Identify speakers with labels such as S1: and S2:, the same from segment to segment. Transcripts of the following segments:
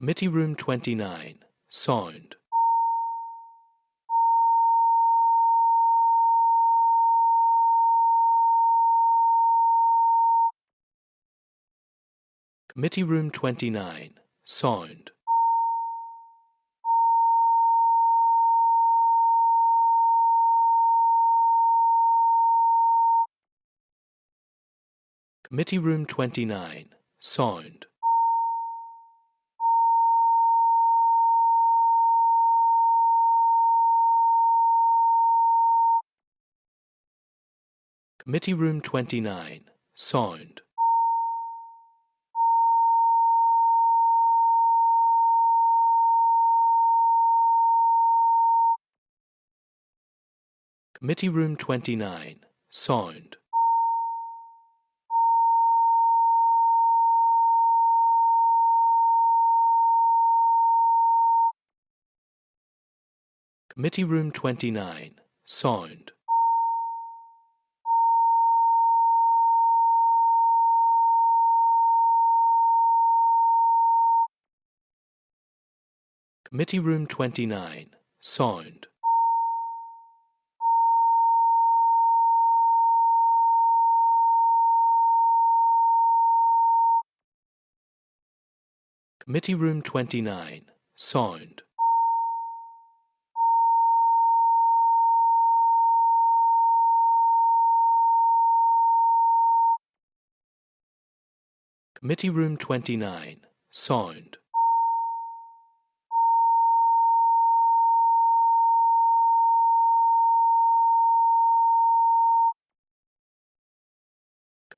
S1: Committee Room 29, Sound. Committee Room 29, Sound. Committee Room 29, Sound. Committee Room 29, Sound. Committee Room 29, Sound. Committee Room 29, Sound. Committee Room 29, Sound. Committee Room 29, Sound. Committee Room 29, Sound.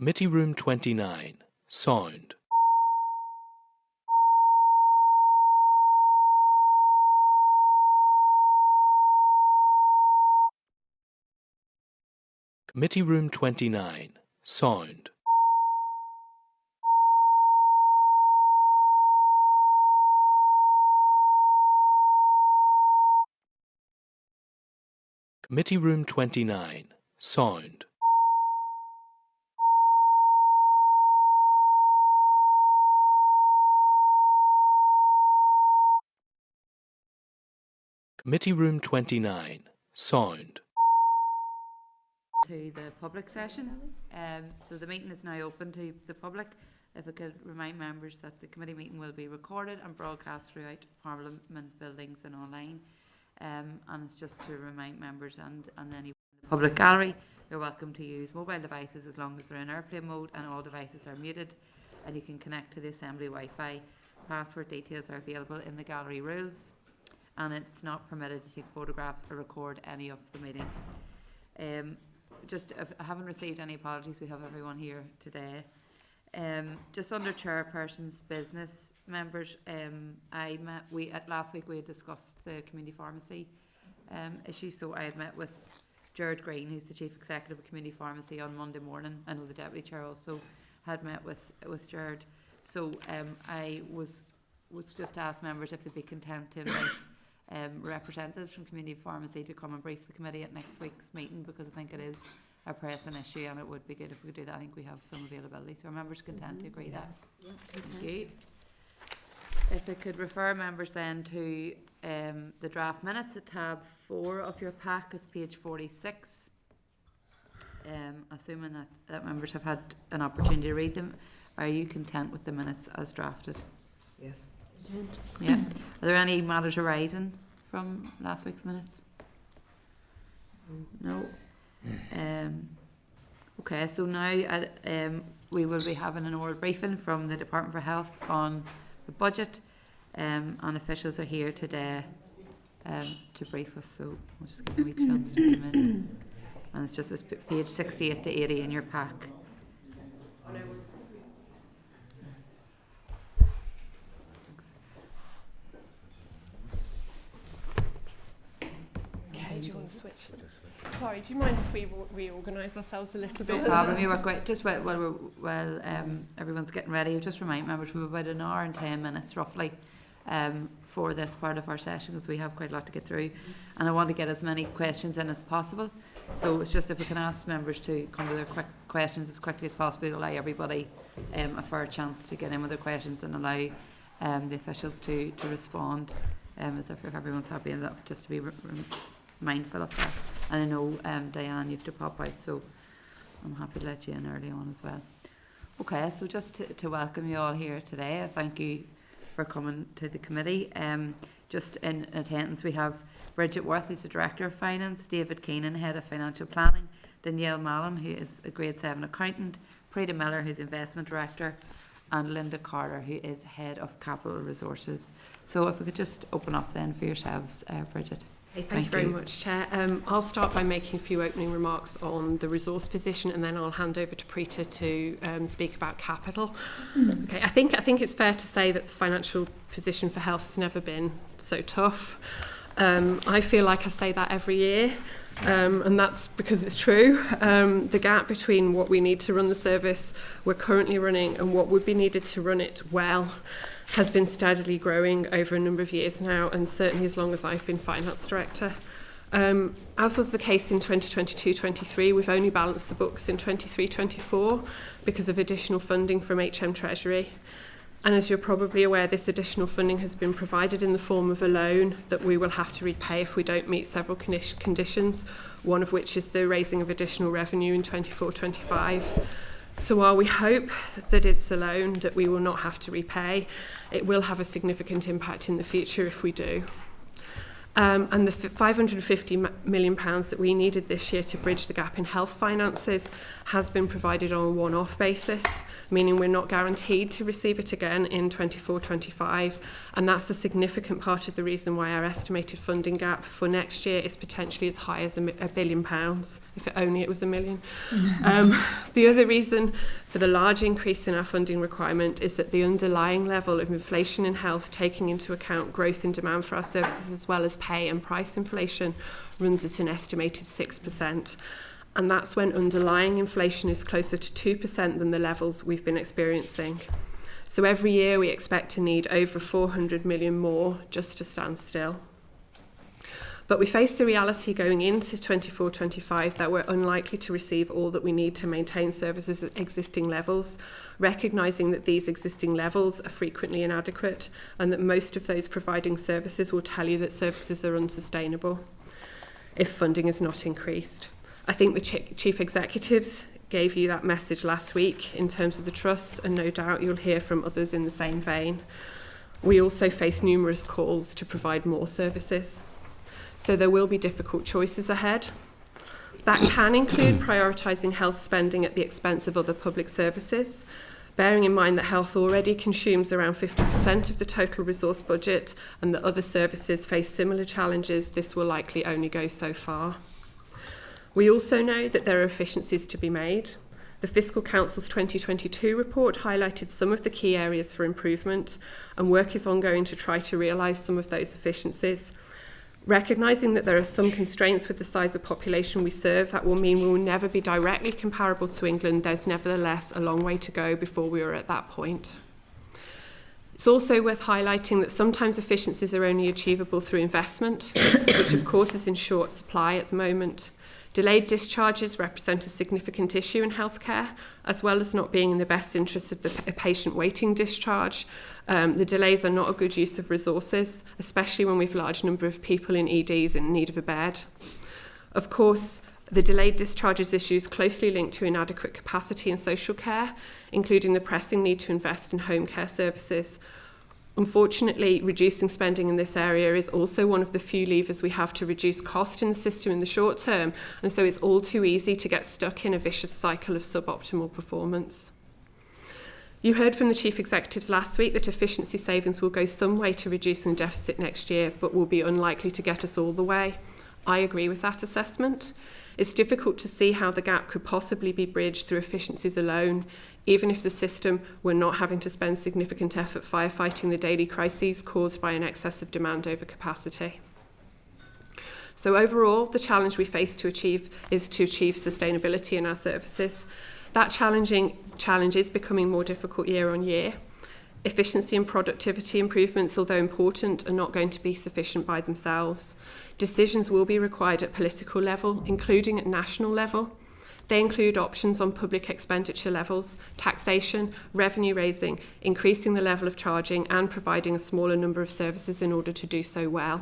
S1: Committee Room 29, Sound. Committee Room 29, Sound. Committee Room 29, Sound. Committee Room 29, Sound.
S2: To the public session. So the meeting is now open to the public. If I could remind members that the committee meeting will be recorded and broadcast throughout Parliament buildings and online. And it's just to remind members and anyone in the public gallery, you're welcome to use mobile devices as long as they're in airplane mode and all devices are muted, and you can connect to the Assembly Wi-Fi. Password details are available in the gallery rules, and it's not permitted to take photographs or record any of the meeting. I haven't received any apologies. We have everyone here today. Just under chairperson's business, members, last week we had discussed the community pharmacy issue. So I had met with Gerard Green, who's the chief executive of community pharmacy, on Monday morning. I know the deputy chair also had met with Gerard. So I was just to ask members if they'd be content to invite representatives from community pharmacy to come and brief the committee at next week's meeting, because I think it is a pressing issue and it would be good if we could do that. I think we have some availability, so are members content to agree that? Thank you. If I could refer members then to the draft minutes at tab 4 of your pack, it's page 46. Assuming that members have had an opportunity to read them, are you content with the minutes as drafted?
S3: Yes.
S2: Yeah. Are there any matters arising from last week's minutes? No. Okay, so now we will be having an oral briefing from the Department for Health on the budget, and officials are here today to brief us, so we'll just give them a chance to come in. And it's just this page 68 to 80 in your pack.
S3: Do you want to switch? Sorry, do you mind if we reorganise ourselves a little bit?
S2: No problem. You work great. Just while everyone's getting ready, just remind members we have about an hour and 10 minutes roughly for this part of our session, because we have quite a lot to get through, and I want to get as many questions in as possible. So it's just if we can ask members to come to their quick questions as quickly as possible, to allow everybody a fair chance to get in with their questions, and allow the officials to respond, as if everyone's happy, and that just to be mindful of that. And I know, Diane, you have to pop out, so I'm happy to let you in early on as well. Okay, so just to welcome you all here today, thank you for coming to the committee. Just in attendance, we have Bridget Worth, who's the Director of Finance, David Keenan, Head of Financial Planning, Danielle Mallon, who is a Grade 7 accountant, Prita Miller, who's Investment Director, and Linda Carter, who is Head of Capital Resources. So if we could just open up then for yourselves, Bridget.
S3: Hey, thank you very much, Chair. I'll start by making a few opening remarks on the resource position, and then I'll hand over to Prita to speak about capital. Okay, I think it's fair to say that the financial position for health has never been so tough. I feel like I say that every year, and that's because it's true. The gap between what we need to run the service we're currently running and what would be needed to run it well has been steadily growing over a number of years now, and certainly as long as I've been Finance Director. As was the case in 2022-23, we've only balanced the books in 23-24 because of additional funding from HM Treasury. And as you're probably aware, this additional funding has been provided in the form of a loan that we will have to repay if we don't meet several conditions, one of which is the raising of additional revenue in 24-25. So while we hope that it's a loan that we will not have to repay, it will have a significant impact in the future if we do. And the £550 million that we needed this year to bridge the gap in health finances has been provided on a one-off basis, meaning we're not guaranteed to receive it again in 24-25, and that's a significant part of the reason why our estimated funding gap for next year is potentially as high as £1 billion, if only it was £1 million. The other reason for the large increase in our funding requirement is that the underlying level of inflation in health, taking into account growth in demand for our services as well as pay and price inflation, runs at an estimated 6%. And that's when underlying inflation is closer to 2% than the levels we've been experiencing. So every year we expect to need over 400 million more just to stand still. But we face the reality going into 24-25 that we're unlikely to receive all that we need to maintain services at existing levels, recognising that these existing levels are frequently inadequate and that most of those providing services will tell you that services are unsustainable if funding is not increased. I think the chief executives gave you that message last week in terms of the trusts, and no doubt you'll hear from others in the same vein. We also face numerous calls to provide more services. So there will be difficult choices ahead. That can include prioritising health spending at the expense of other public services, bearing in mind that health already consumes around 50% of the total resource budget, and that other services face similar challenges. This will likely only go so far. We also know that there are efficiencies to be made. The Fiscal Council's 2022 report highlighted some of the key areas for improvement, and work is ongoing to try to realise some of those efficiencies. Recognising that there are some constraints with the size of population we serve, that will mean we will never be directly comparable to England. There's nevertheless a long way to go before we are at that point. It's also worth highlighting that sometimes efficiencies are only achievable through investment, which of course is in short supply at the moment. Delayed discharges represent a significant issue in healthcare, as well as not being in the best interest of the patient waiting discharge. The delays are not a good use of resources, especially when we have a large number of people in EDs in need of a bed. Of course, the delayed discharges issue is closely linked to inadequate capacity in social care, including the pressing need to invest in home care services. Unfortunately, reducing spending in this area is also one of the few levers we have to reduce cost in the system in the short term, and so it's all too easy to get stuck in a vicious cycle of suboptimal performance. You heard from the Chief Executives last week that efficiency savings will go some way to reducing the deficit next year, but will be unlikely to get us all the way. I agree with that assessment. It's difficult to see how the gap could possibly be bridged through efficiencies alone, even if the system were not having to spend significant effort firefighting the daily crises caused by an excess of demand over capacity. So overall, the challenge we face is to achieve sustainability in our services. That challenge is becoming more difficult year on year. Efficiency and productivity improvements, although important, are not going to be sufficient by themselves. Decisions will be required at political level, including at national level. They include options on public expenditure levels, taxation, revenue raising, increasing the level of charging and providing a smaller number of services in order to do so well.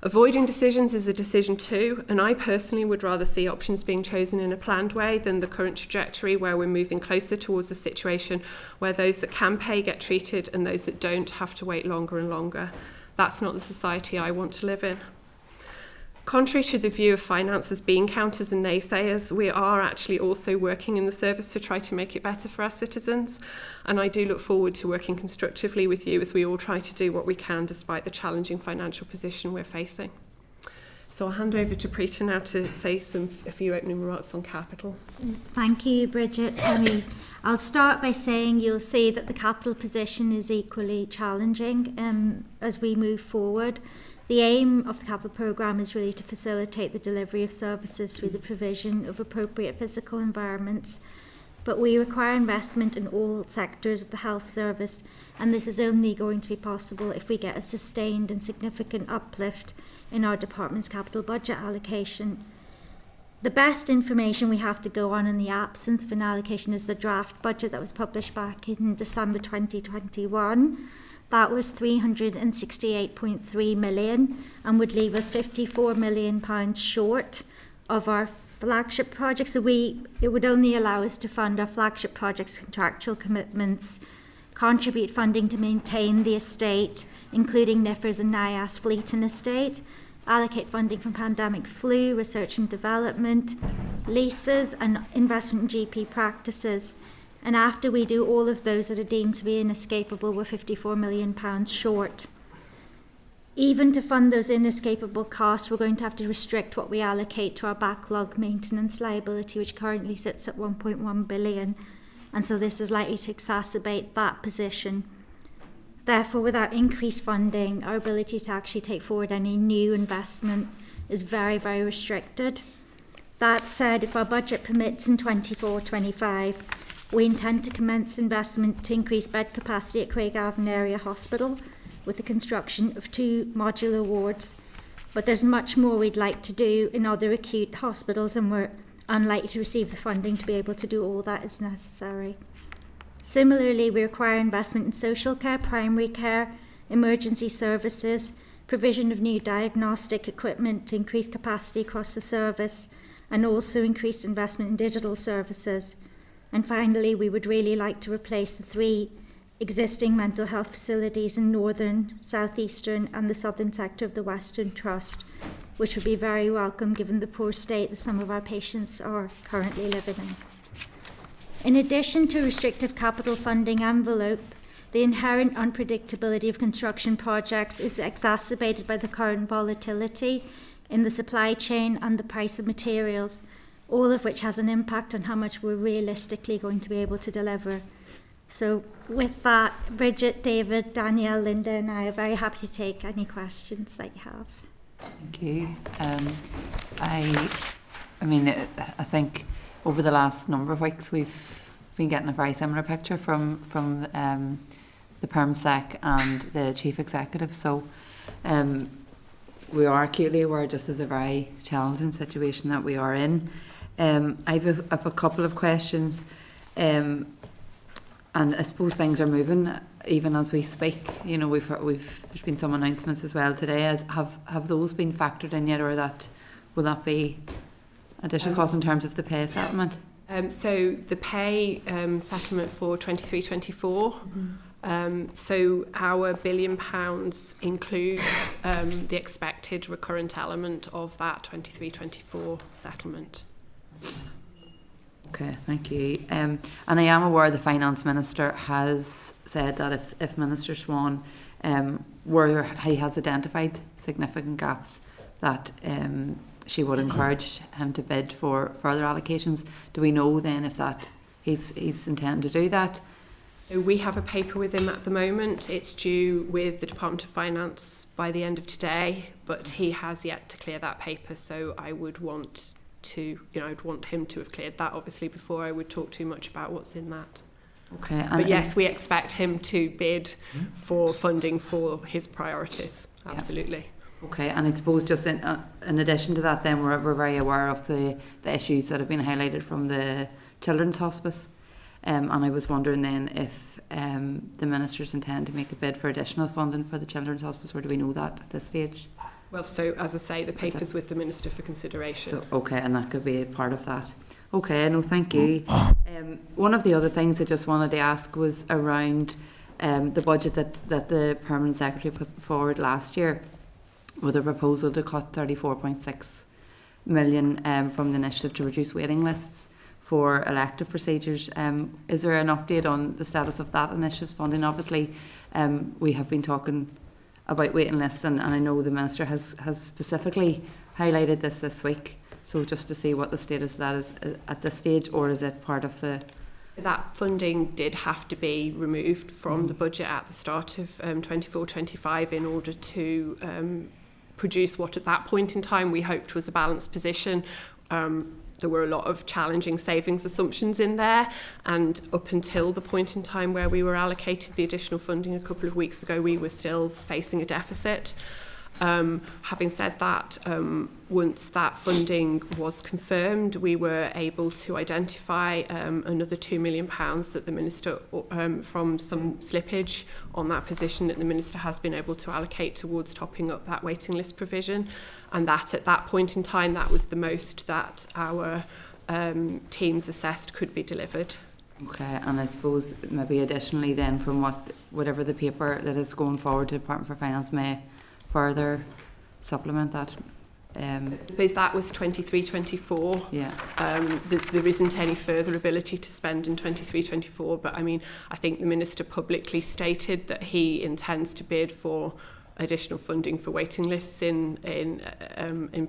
S3: Avoiding decisions is a decision too, and I personally would rather see options being chosen in a planned way than the current trajectory where we're moving closer towards a situation where those that can pay get treated and those that don't have to wait longer and longer. That's not the society I want to live in. Contrary to the view of finance as being counters and naysayers, we are actually also working in the service to try to make it better for our citizens. And I do look forward to working constructively with you as we all try to do what we can despite the challenging financial position we're facing. So I'll hand over to Preeta now to say a few opening remarks on capital.
S4: Thank you, Bridget. I'll start by saying you'll see that the capital position is equally challenging as we move forward. The aim of the capital programme is really to facilitate the delivery of services through the provision of appropriate physical environments, but we require investment in all sectors of the health service, and this is only going to be possible if we get a sustained and significant uplift in our department's capital budget allocation. The best information we have to go on in the absence of an allocation is the draft budget that was published back in December 2021. That was £368.3 million and would leave us £54 million short of our flagship projects. So it would only allow us to fund our flagship projects' contractual commitments, contribute funding to maintain the estate, including NIFRS and NIAS fleet and estate, allocate funding from pandemic flu, research and development, leases and investment in GP practices. And after we do all of those that are deemed to be inescapable, we're £54 million short. Even to fund those inescapable costs, we're going to have to restrict what we allocate to our backlog maintenance liability, which currently sits at £1.1 billion. And so this is likely to exacerbate that position. Therefore, without increased funding, our ability to actually take forward any new investment is very, very restricted. That said, if our budget permits in 24-25, we intend to commence investment to increase bed capacity at Craigavon Area Hospital with the construction of 2 modular wards. But there's much more we'd like to do in other acute hospitals, and we're unlikely to receive the funding to be able to do all that is necessary. Similarly, we require investment in social care, primary care, emergency services, provision of new diagnostic equipment to increase capacity across the service, and also increased investment in digital services. And finally, we would really like to replace the 3 existing mental health facilities in northern, southeastern and the southern sector of the Western Trust, which would be very welcome given the poor state that some of our patients are currently living in. In addition to restrictive capital funding envelope, the inherent unpredictability of construction projects is exacerbated by the current volatility in the supply chain and the price of materials, all of which has an impact on how much we're realistically going to be able to deliver. So with that, Bridget, David, Danielle, Linda and I are very happy to take any questions that you have.
S2: Thank you. I think over the last number of weeks we've been getting a very similar picture from the PermSec and the Chief Executive. So we are acutely aware just as a very challenging situation that we are in. I have a couple of questions, and I suppose things are moving even as we speak. You know, there's been some announcements as well today. Have those been factored in yet, or will that be additional cost in terms of the pay settlement?
S3: So the pay settlement for 23-24. So our £1 billion includes the expected recurrent element of that 23-24 settlement.
S2: Okay, thank you. And I am aware the Finance Minister has said that if Minister Swan, where he has identified significant gaps, that she would encourage him to bid for further allocations. Do we know then if that he's intended to do that?
S3: So we have a paper with him at the moment. It's due with the Department of Finance by the end of today, but he has yet to clear that paper. So I would want I'd want him to have cleared that obviously before I would talk too much about what's in that.
S2: Okay.
S3: But yes, we expect him to bid for funding for his priorities. Absolutely.
S2: Okay, and I suppose just in addition to that, then we're very aware of the issues that have been highlighted from the Children's Hospice, and I was wondering then if the ministers intend to make a bid for additional funding for the Children's Hospice, or do we know that at this stage?
S3: Well, so as I say, the paper's with the Minister for consideration.
S2: So okay, and that could be a part of that. Okay, no, thank you. One of the other things I just wanted to ask was around the budget that the Permanent Secretary put forward last year, with a proposal to cut 34.6 million from the initiative to reduce waiting lists for elective procedures. Is there an update on the status of that initiative's funding? Obviously, we have been talking about waiting lists, and I know the Minister has specifically highlighted this week. So just to see what the status of that is at this stage, or is it part of the...
S3: So that funding did have to be removed from the budget at the start of 24-25 in order to produce what at that point in time we hoped was a balanced position. There were a lot of challenging savings assumptions in there, and up until the point in time where we were allocated the additional funding a couple of weeks ago, we were still facing a deficit. Having said that, once that funding was confirmed, we were able to identify another £2 million that the Minister, from some slippage on that position, that the Minister has been able to allocate towards topping up that waiting list provision. And that at that point in time, that was the most that our teams assessed could be delivered.
S2: Okay, and I suppose maybe additionally then from whatever the paper that is going forward to the Department for Finance may further supplement that.
S3: I suppose that was 23-24.
S2: Yeah.
S3: There isn't any further ability to spend in 23-24, but I mean, I think the Minister publicly stated that he intends to bid for additional funding for waiting lists in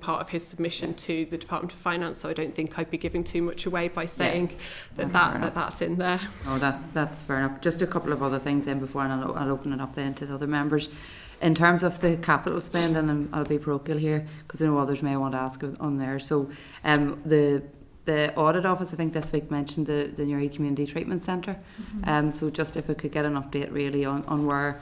S3: part of his submission to the Department of Finance. So I don't think I'd be giving too much away by saying that's in there.
S2: Oh, that's fair enough. Just a couple of other things then before, and I'll open it up then to the other members. In terms of the capital spend, and I'll be parochial here because I know others may want to ask on there. So the Audit Office, I think this week, mentioned the Newry Community Treatment Centre. So just if we could get an update really on where,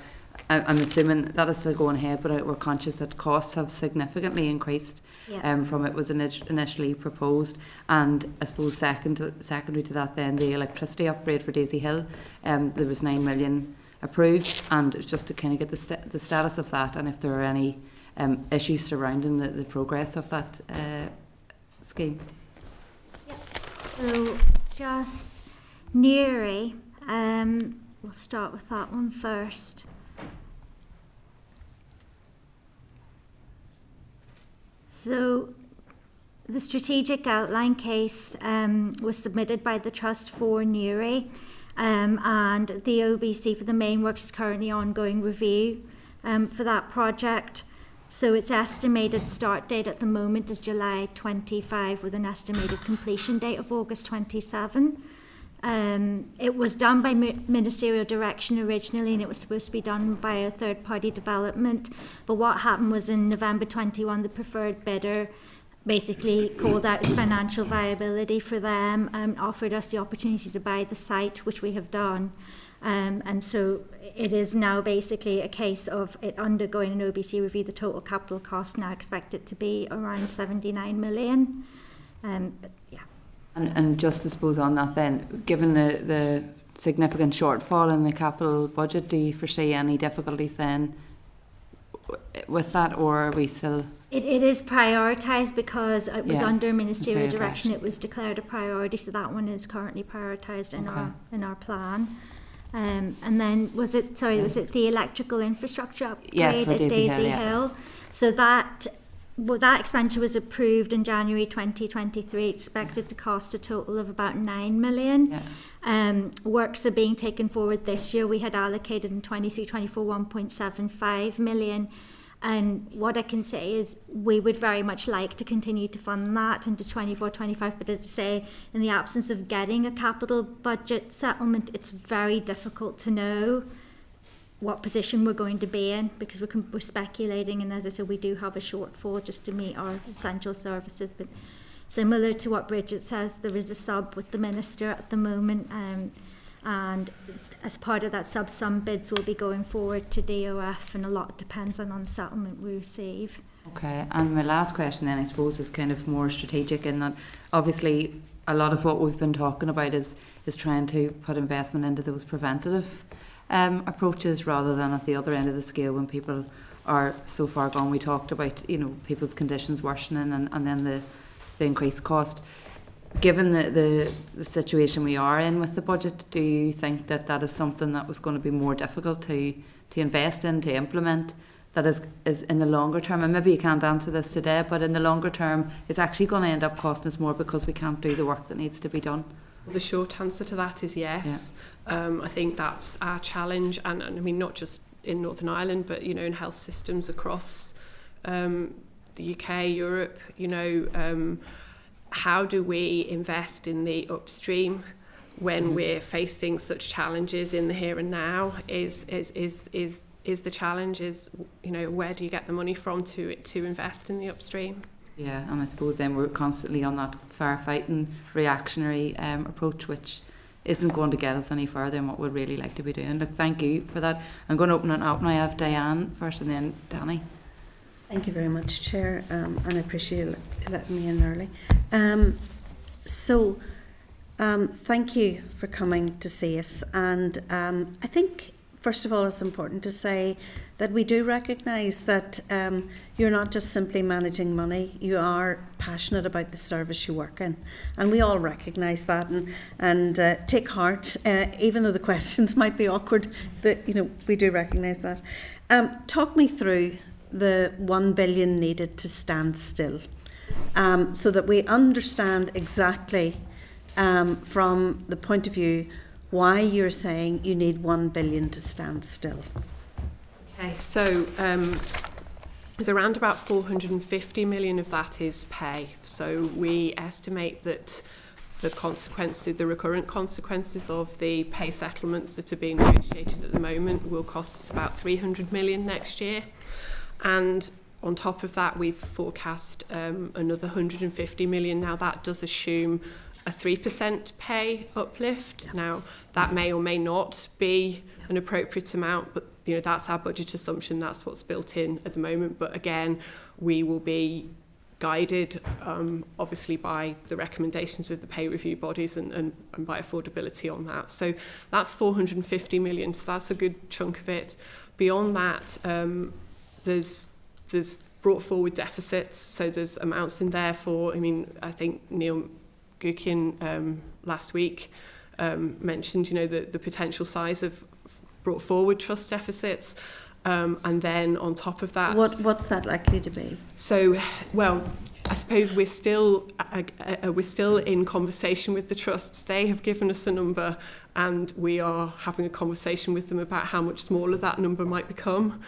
S2: I'm assuming that is still going ahead, but we're conscious that costs have significantly increased from it was initially proposed. And I suppose secondary to that then, the electricity upgrade for Daisy Hill, there was 9 million approved, and it's just to kind of get the status of that, and if there are any issues surrounding the progress of that scheme.
S4: So just Newry, we'll start with that one first. So the strategic outline case was submitted by the Trust for Newry, and the OBC for the main works is currently ongoing review for that project. So its estimated start date at the moment is July 25 with an estimated completion date of August 27. It was done by ministerial direction originally, and it was supposed to be done via third-party development. But what happened was in November 21, the preferred bidder basically called out its financial viability for them and offered us the opportunity to buy the site, which we have done. And so it is now basically a case of it undergoing an OBC review. The total capital cost now expected to be around 79 million. But yeah.
S2: And just to suppose on that then, given the significant shortfall in the capital budget, do you foresee any difficulties then with that, or are we still...
S4: It is prioritised because it was under ministerial direction. It was declared a priority, so that one is currently prioritised in our plan. And then was it the electrical infrastructure upgrade at Daisy Hill? So that expenditure was approved in January 2023. Expected to cost a total of about 9 million. Works are being taken forward this year. We had allocated in 23-24 1.75 million. And what I can say is we would very much like to continue to fund that into 24-25, but as I say, in the absence of getting a capital budget settlement, it's very difficult to know what position we're going to be in, because we're speculating, and as I said, we do have a shortfall just to meet our essential services. But similar to what Bridget says, there is a sub with the Minister at the moment, and as part of that some bids will be going forward to DOF, and a lot depends on the settlement we receive.
S2: Okay, and my last question then, I suppose, is kind of more strategic in that obviously a lot of what we've been talking about is trying to put investment into those preventative approaches rather than at the other end of the scale when people are so far gone. We talked about, you know, people's conditions worsening and then the increased cost. Given the situation we are in with the budget, do you think that is something that was going to be more difficult to invest in, to implement, that is in the longer term? And maybe you can't answer this today, but in the longer term, it's actually going to end up costing us more because we can't do the work that needs to be done?
S3: The short answer to that is yes. I think that's our challenge, and I mean not just in Northern Ireland, but you know, in health systems across the UK, Europe. You know, how do we invest in the upstream when we're facing such challenges in the here and now? Is the challenge, is, you know, where do you get the money from to invest in the upstream?
S2: Yeah, and I suppose then we're constantly on that firefighting, reactionary approach, which isn't going to get us any further than what we'd really like to be doing. Look, thank you for that. I'm going to open it up now. I have Diane first and then Danny.
S5: Thank you very much, Chair, and I appreciate you letting me in early. Thank you for coming to see us, and I think first of all it's important to say that we do recognise that you're not just simply managing money, you are passionate about the service you work in, and we all recognise that and take heart, even though the questions might be awkward, but you know, we do recognise that. Talk me through the 1 billion needed to stand still, so that we understand exactly from the point of view why you're saying you need 1 billion to stand still.
S3: Okay, so there's around about 450 million of that is pay. So we estimate that the recurrent consequences of the pay settlements that are being negotiated at the moment will cost us about 300 million next year. And on top of that, we've forecast another 150 million. Now that does assume a 3% pay uplift. Now that may or may not be an appropriate amount, but you know, that's our budget assumption, that's what's built in at the moment. But again, we will be guided obviously by the recommendations of the pay review bodies and by affordability on that. So that's 450 million, so that's a good chunk of it. Beyond that, there's brought forward deficits, so there's amounts in there for, I mean, I think Neil Gukian last week mentioned, you know, the potential size of brought forward trust deficits, and then on top of that,
S5: what's that likely to be?
S3: So, well, I suppose we're still in conversation with the trusts. They have given us a number, and we are having a conversation with them about how much smaller that number might become.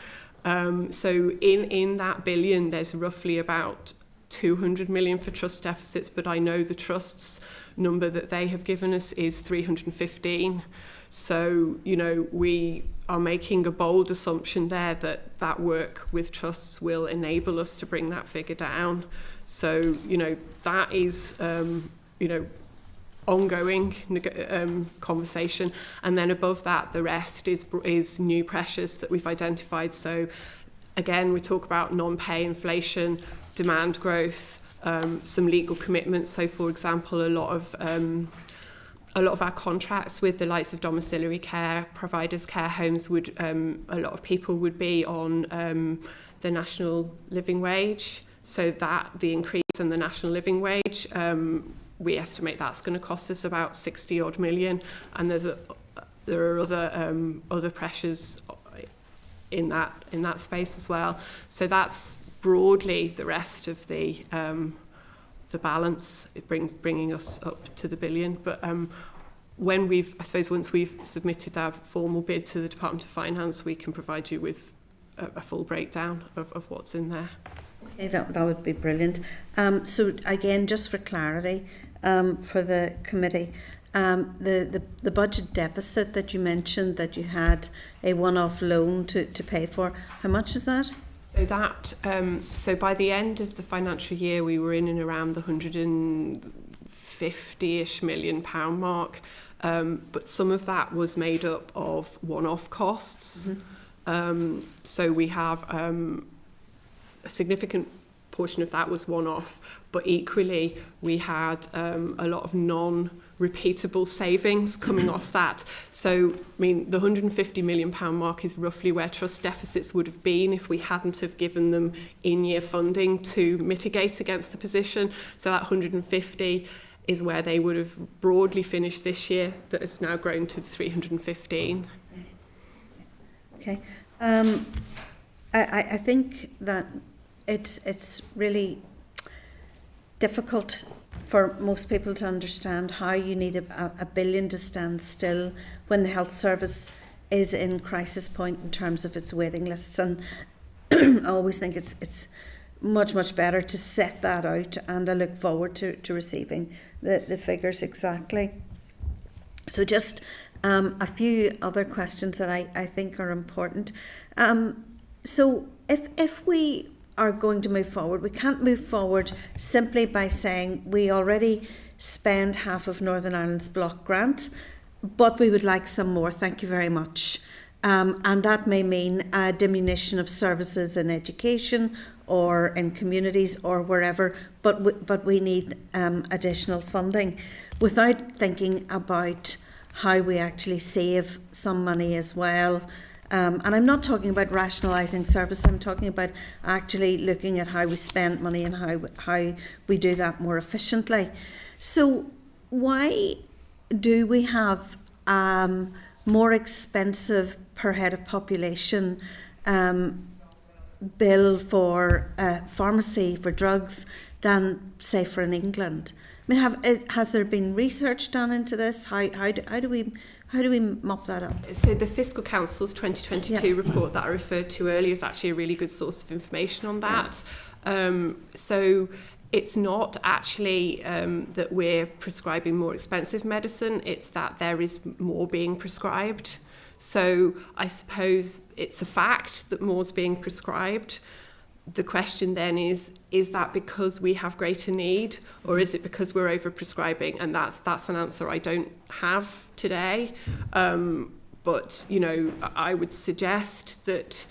S3: So in that billion, there's roughly about 200 million for trust deficits, but I know the trusts number that they have given us is 315. So, you know, we are making a bold assumption there that work with trusts will enable us to bring that figure down. So, you know, that is, you know, ongoing conversation. And then above that, the rest is new pressures that we've identified. So again, we talk about non-pay inflation, demand growth, some legal commitments. So for example, a lot of our contracts with the likes of domiciliary care providers, care homes, would a lot of people would be on the national living wage. So that the increase in the national living wage, we estimate that's going to cost us about 60 odd million, and there are other pressures in that space as well. So that's broadly the rest of the balance. It bringing us up to the billion. But when once we've submitted our formal bid to the Department of Finance, we can provide you with a full breakdown of what's in there.
S5: Okay, that would be brilliant. So again, just for clarity, for the committee, the budget deficit that you mentioned that you had a one-off loan to pay for, how much is that?
S3: So that so by the end of the financial year, we were in and around the 150 £150-ish million mark. But some of that was made up of one-off costs. So we have a significant portion of that was one-off, but equally we had a lot of non-repeatable savings coming off that. So, I mean, the £150 million mark is roughly where trust deficits would have been if we hadn't have given them in-year funding to mitigate against the position. So that 150 is where they would have broadly finished this year, that has now grown to 315.
S5: Okay. I think that it's really difficult for most people to understand how you need a billion to stand still when the health service is in crisis point in terms of its waiting lists. And I always think it's much better to set that out, and I look forward to receiving the figures exactly. So just a few other questions that I think are important. So if we are going to move forward, we can't move forward simply by saying we already spend half of Northern Ireland's block grant, but we would like some more, thank you very much. And that may mean a diminution of services in education or in communities or wherever, but we need additional funding without thinking about how we actually save some money as well. And I'm not talking about rationalising service, I'm talking about actually looking at how we spend money and how we do that more efficiently. So why do we have more expensive per head of population bill for pharmacy, for drugs, than say for in England? I mean, has there been research done into this? How do we mop that up?
S3: So the Fiscal Council's 2022 report that I referred to earlier is actually a really good source of information on that. So it's not actually that we're prescribing more expensive medicine, it's that there is more being prescribed. So I suppose it's a fact that more's being prescribed. The question then is that because we have greater need, or is it because we're over-prescribing? And that's an answer I don't have today. But, you know, I would suggest that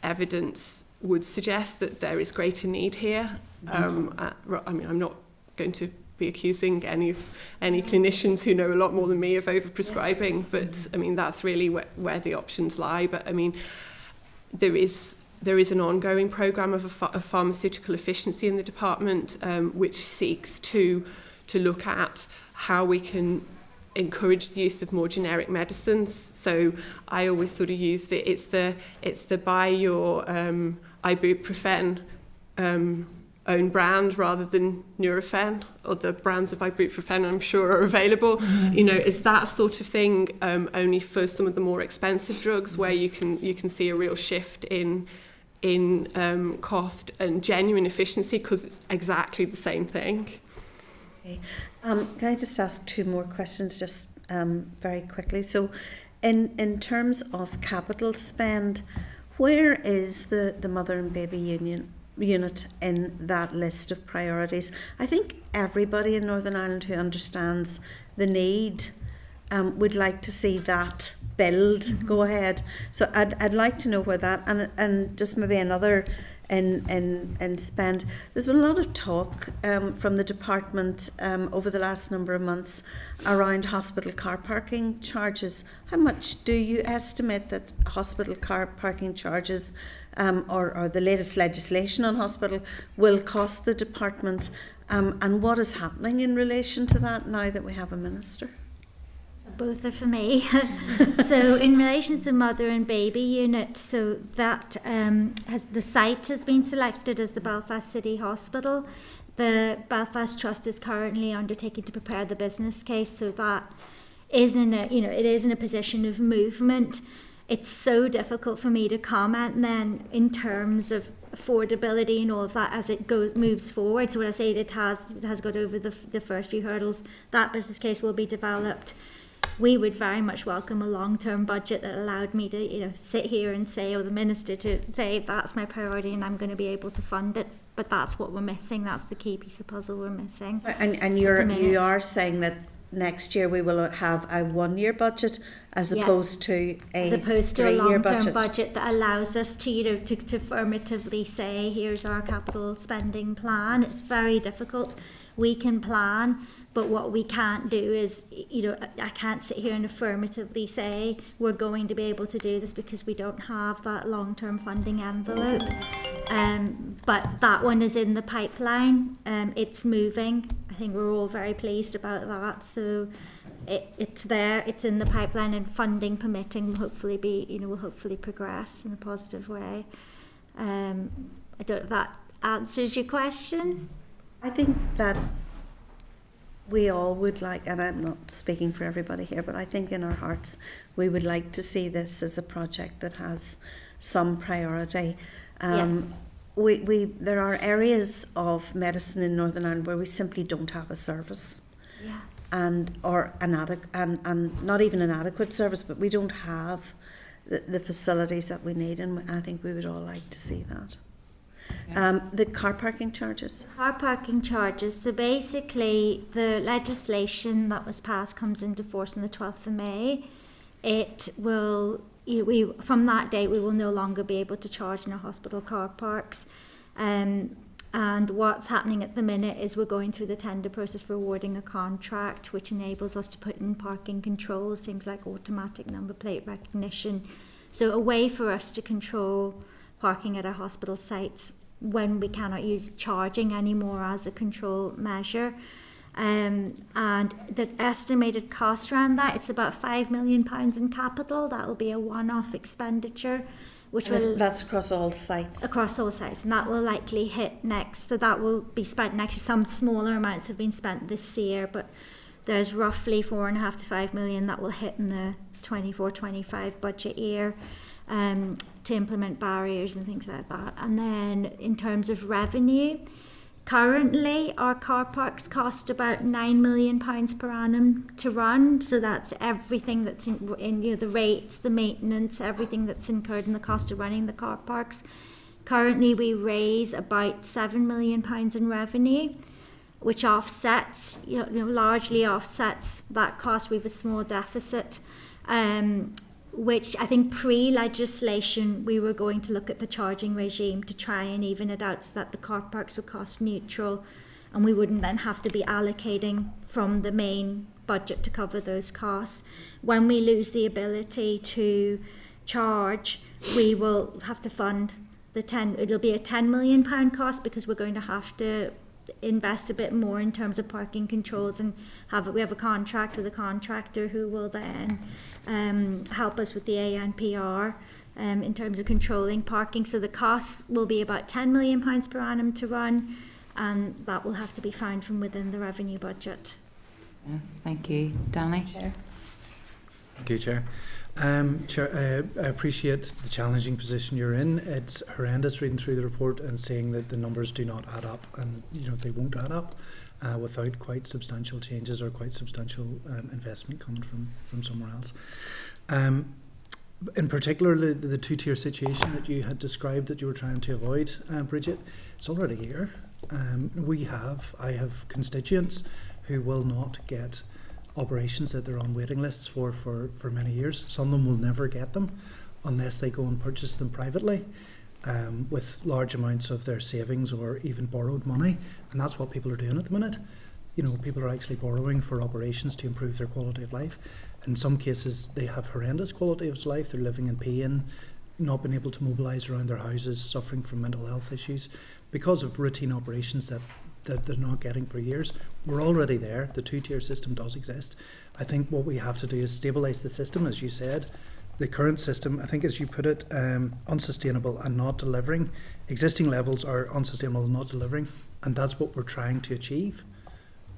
S3: evidence would suggest that there is greater need here. I mean, I'm not going to be accusing any clinicians who know a lot more than me of over-prescribing, but, I mean, that's really where the options lie. But, I mean, there is an ongoing programme of pharmaceutical efficiency in the department, which seeks to look at how we can encourage the use of more generic medicines. So I always sort of use it's the buy your ibuprofen own brand rather than Nurofen. Other brands of ibuprofen I'm sure are available. You know, is that sort of thing only for some of the more expensive drugs where you can see a real shift in cost and genuine efficiency, because it's exactly the same thing.
S5: Okay. Can I just ask two more questions just very quickly? So in terms of capital spend, where is the mother and baby unit in that list of priorities? I think everybody in Northern Ireland who understands the need would like to see that build go ahead. So I'd like to know where that, and just maybe another in spend. There's been a lot of talk from the department over the last number of months around hospital car parking charges. How much do you estimate that hospital car parking charges or the latest legislation on hospital will cost the department, and what is happening in relation to that now that we have a minister?
S4: Both are for me. So in relation to the mother and baby unit, so that the site has been selected as the Belfast City Hospital. The Belfast Trust is currently undertaking to prepare the business case, so that is it is in a position of movement. It's so difficult for me to comment then in terms of affordability and all of that as it moves forward. So when I say it has got over the first few hurdles, that business case will be developed. We would very much welcome a long-term budget that allowed me to, sit here and say, or the minister to say, that's my priority and I'm going to be able to fund it but that's what we're missing. That's the key piece of the puzzle we're missing.
S5: And
S4: the minute.
S5: you are saying that next year we will have a 1-year budget as opposed to a
S4: a
S5: 3-year
S4: long-term budget that allows us to to affirmatively say, here's our capital spending plan. It's very difficult. We can plan, but what we can't do is, I can't sit here and affirmatively say we're going to be able to do this because we don't have that long-term funding envelope. But that one is in the pipeline. It's moving. I think we're all very pleased about that. So it's there. It's in the pipeline, and funding permitting will hopefully will hopefully progress in a positive way. I don't know if that answers your question.
S5: I think that we all would like, and I'm not speaking for everybody here, but I think in our hearts we would like to see this as a project that has some priority. There are areas of medicine in Northern Ireland where we simply don't have a service, and not even an adequate service, but we don't have the facilities that we need, and I think we would all like to see that. The car parking charges.
S4: Car parking charges. So basically, the legislation that was passed comes into force on the 12th of May. It will, from that date, we will no longer be able to charge in our hospital car parks. And what's happening at the minute is we're going through the tender process for awarding a contract, which enables us to put in parking controls, things like automatic number plate recognition. So a way for us to control parking at our hospital sites when we cannot use charging anymore as a control measure. And the estimated cost around that, it's about £5 million in capital. That will be a one-off expenditure,
S5: that's across all sites.
S4: Across all sites, and that will likely hit next. So that will be spent next year. Some smaller amounts have been spent this year, but there's roughly 4.5 to 5 million that will hit in the 24-25 budget year. To implement barriers and things like that. And then in terms of revenue, currently our car parks cost about £9 million per annum to run. So that's everything that's in the rates, the maintenance, everything that's incurred in the cost of running the car parks. Currently we raise about £7 million in revenue, which offsets, largely offsets that cost. We have a small deficit. Which I think pre-legislation we were going to look at the charging regime to try and even it out so that the car parks were cost neutral, and we wouldn't then have to be allocating from the main budget to cover those costs. When we lose the ability to charge, we will have to fund it'll be a £10 million cost, because we're going to have to invest a bit more in terms of parking controls, and we have a contract with a contractor who will then help us with the ANPR in terms of controlling parking. So the costs will be about £10 million per annum to run, and that will have to be found from within the revenue budget.
S2: Thank you. Danny?
S6: Chair. Thank you, Chair. Chair, I appreciate the challenging position you're in. It's horrendous reading through the report and seeing that the numbers do not add up, and they won't add up without quite substantial changes or quite substantial investment coming from somewhere else. In particular, the two-tier situation that you had described that you were trying to avoid, Bridget, it's already here. I have constituents who will not get operations that they're on waiting lists for many years. Some of them will never get them unless they go and purchase them privately with large amounts of their savings or even borrowed money, and that's what people are doing at the minute. People are actually borrowing for operations to improve their quality of life. In some cases they have horrendous quality of life. They're living in pain, not being able to mobilise around their houses, suffering from mental health issues because of routine operations that they're not getting for years. We're already there. The two-tier system does exist. I think what we have to do is stabilise the system, as you said. The current system, I think as you put it, unsustainable and not delivering. Existing levels are unsustainable and not delivering, and that's what we're trying to achieve.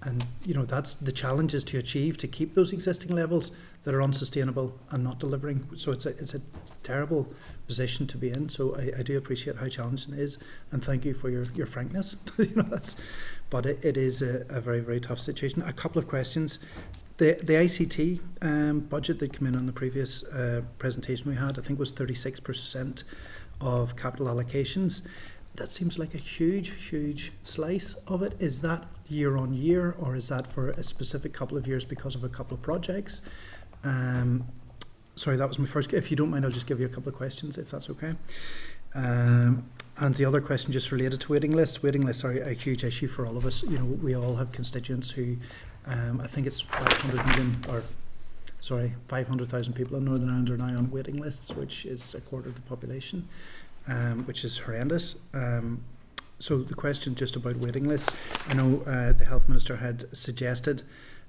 S6: And that's the challenge, is to achieve, to keep those existing levels that are unsustainable and not delivering. So it's a terrible position to be in. So I do appreciate how challenging it is, and thank you for your frankness. But it is a very, very tough situation. A couple of questions. The ICT budget that came in on the previous presentation we had, I think was 36% of capital allocations. that seems like a huge slice of it. Is that year on year, or is that for a specific couple of years because of a couple of projects? Sorry, that was my first. If you don't mind, I'll just give you a couple of questions, if that's okay. And the other question just related to waiting lists. Waiting lists are a huge issue for all of us. You know, we all have constituents who, I think it's 500,000 people in Northern Ireland are now on waiting lists, which is a quarter of the population, which is horrendous. So the question just about waiting lists, I know the Health Minister had suggested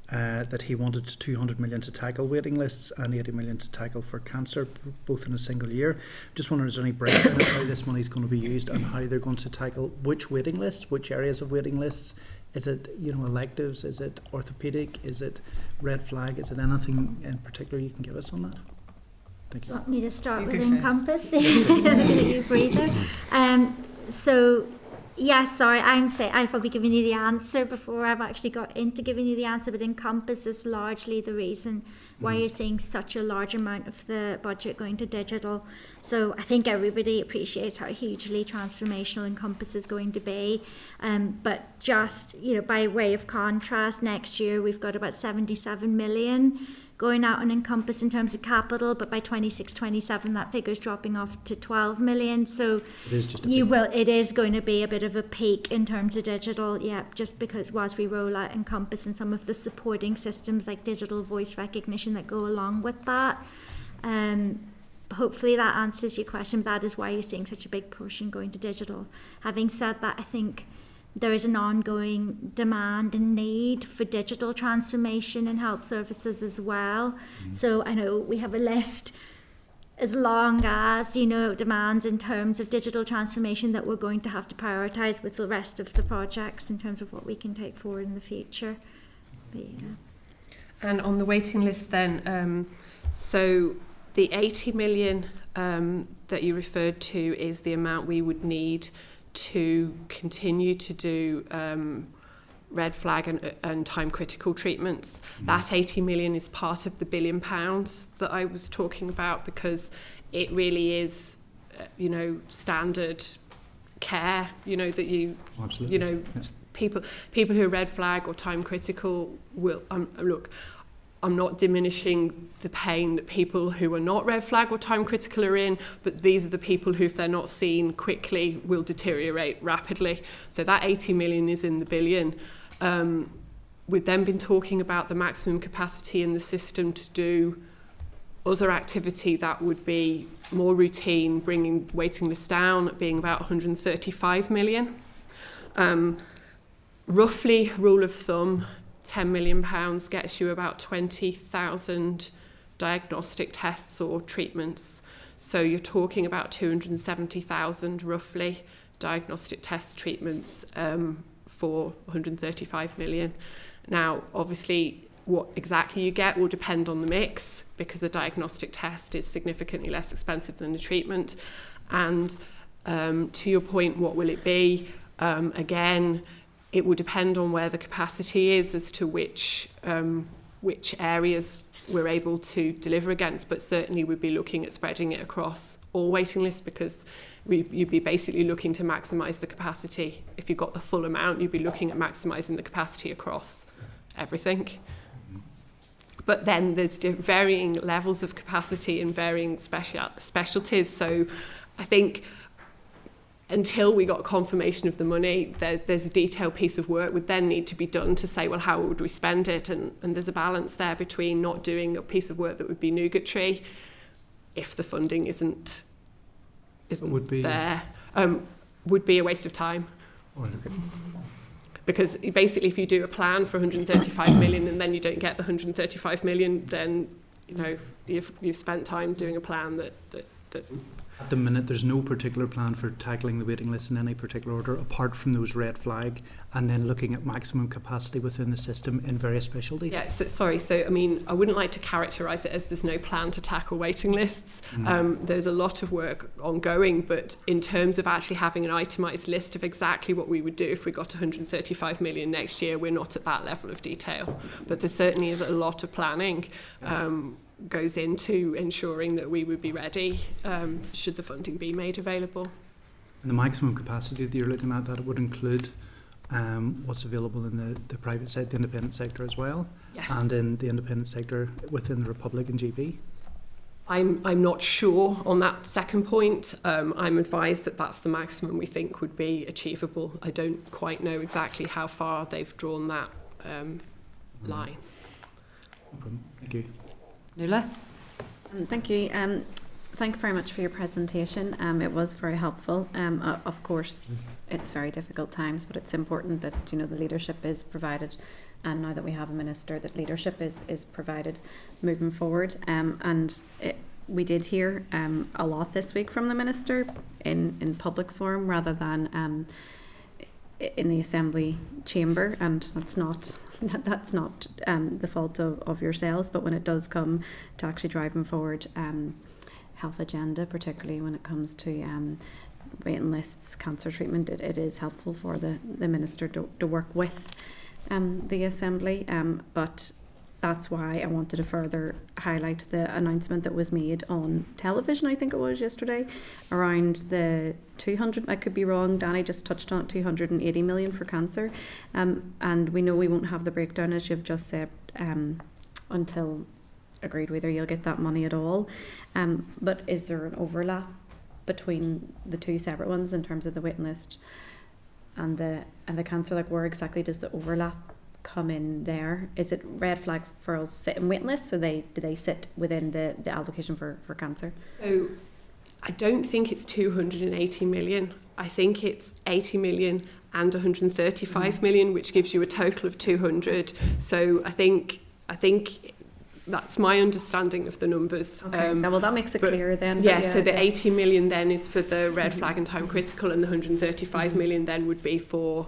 S6: that he wanted 200 million to tackle waiting lists and 80 million to tackle for cancer, both in a single year. Just wondering, is there any breakdown of how this money is going to be used and how they're going to tackle which waiting lists, which areas of waiting lists? Is it, you know, electives? Is it orthopaedic? Is it red flag? Is it anything in particular you can give us on that? Thank you.
S4: Want me to start
S2: You
S4: with
S2: go
S4: Encompass? You breather. So, yes, sorry, I've probably given you the answer before I've actually got into giving you the answer, but Encompass is largely the reason why you're seeing such a large amount of the budget going to digital. So I think everybody appreciates how hugely transformational Encompass is going to be. But just, you know, by way of contrast, next year we've got about 77 million going out on Encompass in terms of capital, but by 26-27 that figure's dropping off to 12 million. So
S6: It is just a
S4: it is going to be a bit of a peak in terms of digital, just because whilst we roll out Encompass and some of the supporting systems like digital voice recognition that go along with that. Hopefully that answers your question. That is why you're seeing such a big portion going to digital. Having said that, I think there is an ongoing demand and need for digital transformation in health services as well. So I know we have a list as long as, you know, demands in terms of digital transformation that we're going to have to prioritise with the rest of the projects in terms of what we can take forward in the future. But, yeah.
S3: And on the waiting list then, so the 80 million that you referred to is the amount we would need to continue to do red flag and time critical treatments. That 80 million is part of the £1 billion that I was talking about, because it really is, you know, standard care, you know, that you,
S6: Absolutely.
S3: you know,
S6: Yes.
S3: people who are red flag or time critical will, look, I'm not diminishing the pain that people who are not red flag or time critical are in, but these are the people who, if they're not seen quickly, will deteriorate rapidly. So that 80 million is in the billion. We've then been talking about the maximum capacity in the system to do other activity that would be more routine, bringing waiting lists down, being about 135 million. Roughly, rule of thumb, £10 million gets you about 20,000 diagnostic tests or treatments. So you're talking about 270,000 roughly diagnostic test treatments for 135 million. Now, obviously, what exactly you get will depend on the mix, because a diagnostic test is significantly less expensive than a treatment. And to your point, what will it be? Again, it will depend on where the capacity is as to which areas we're able to deliver against, but certainly we'd be looking at spreading it across all waiting lists, because you'd be basically looking to maximise the capacity. If you got the full amount, you'd be looking at maximising the capacity across everything. But then there's varying levels of capacity and varying specialties. So I think until we got confirmation of the money, there's a detailed piece of work would then need to be done to say, well, how would we spend it? And there's a balance there between not doing a piece of work that would be nugatory if the funding isn't
S6: Would be
S3: there, would be a waste of time.
S6: Or look at
S3: Because basically, if you do a plan for 135 million and then you don't get the 135 million, then, you know, you've spent time doing a plan that
S6: At the minute, there's no particular plan for tackling the waiting list in any particular order, apart from those red flag, and then looking at maximum capacity within the system in various specialties.
S3: Yeah, so I mean, I wouldn't like to characterise it as there's no plan to tackle waiting lists. There's a lot of work ongoing, but in terms of actually having an itemised list of exactly what we would do if we got 135 million next year, we're not at that level of detail. But there certainly is a lot of planning goes into ensuring that we would be ready should the funding be made available.
S6: And the maximum capacity that you're looking at, that it would include what's available in the private sector, the independent sector as well,
S3: Yes.
S6: and in the independent sector within the Republic and GB.
S3: I'm not sure on that second point. I'm advised that that's the maximum we think would be achievable. I don't quite know exactly how far they've drawn that line.
S6: No problem. Thank you.
S2: Nuala?
S7: Thank you. Thank you very much for your presentation. It was very helpful. Of course, it's very difficult times, but it's important that the leadership is provided, and now that we have a minister, that leadership is provided moving forward. We did hear a lot this week from the minister in public forum rather than in the Assembly chamber, and that's not the fault of yourselves, but when it does come to actually driving forward health agenda, particularly when it comes to waiting lists, cancer treatment, it is helpful for the minister to work with the Assembly, but that's why I wanted to further highlight the announcement that was made on television, I think it was yesterday, around the 200, I could be wrong, Danny just touched on it, 280 million for cancer, and we know we won't have the breakdown, as you've just said, until agreed whether you'll get that money at all, but is there an overlap between the two separate ones in terms of the waiting list and the cancer? Like, where exactly does the overlap come in there? Is it red flag for us sit in waiting lists, or do they sit within the allocation for cancer?
S3: So I don't think it's 280 million. I think it's 80 million and 135 million, which gives you a total of 200. So I think that's my understanding of the numbers.
S7: Okay, well that makes it clearer then.
S3: Yeah, so the 80 million then is for the red flag and time critical, and the 135 million then would be for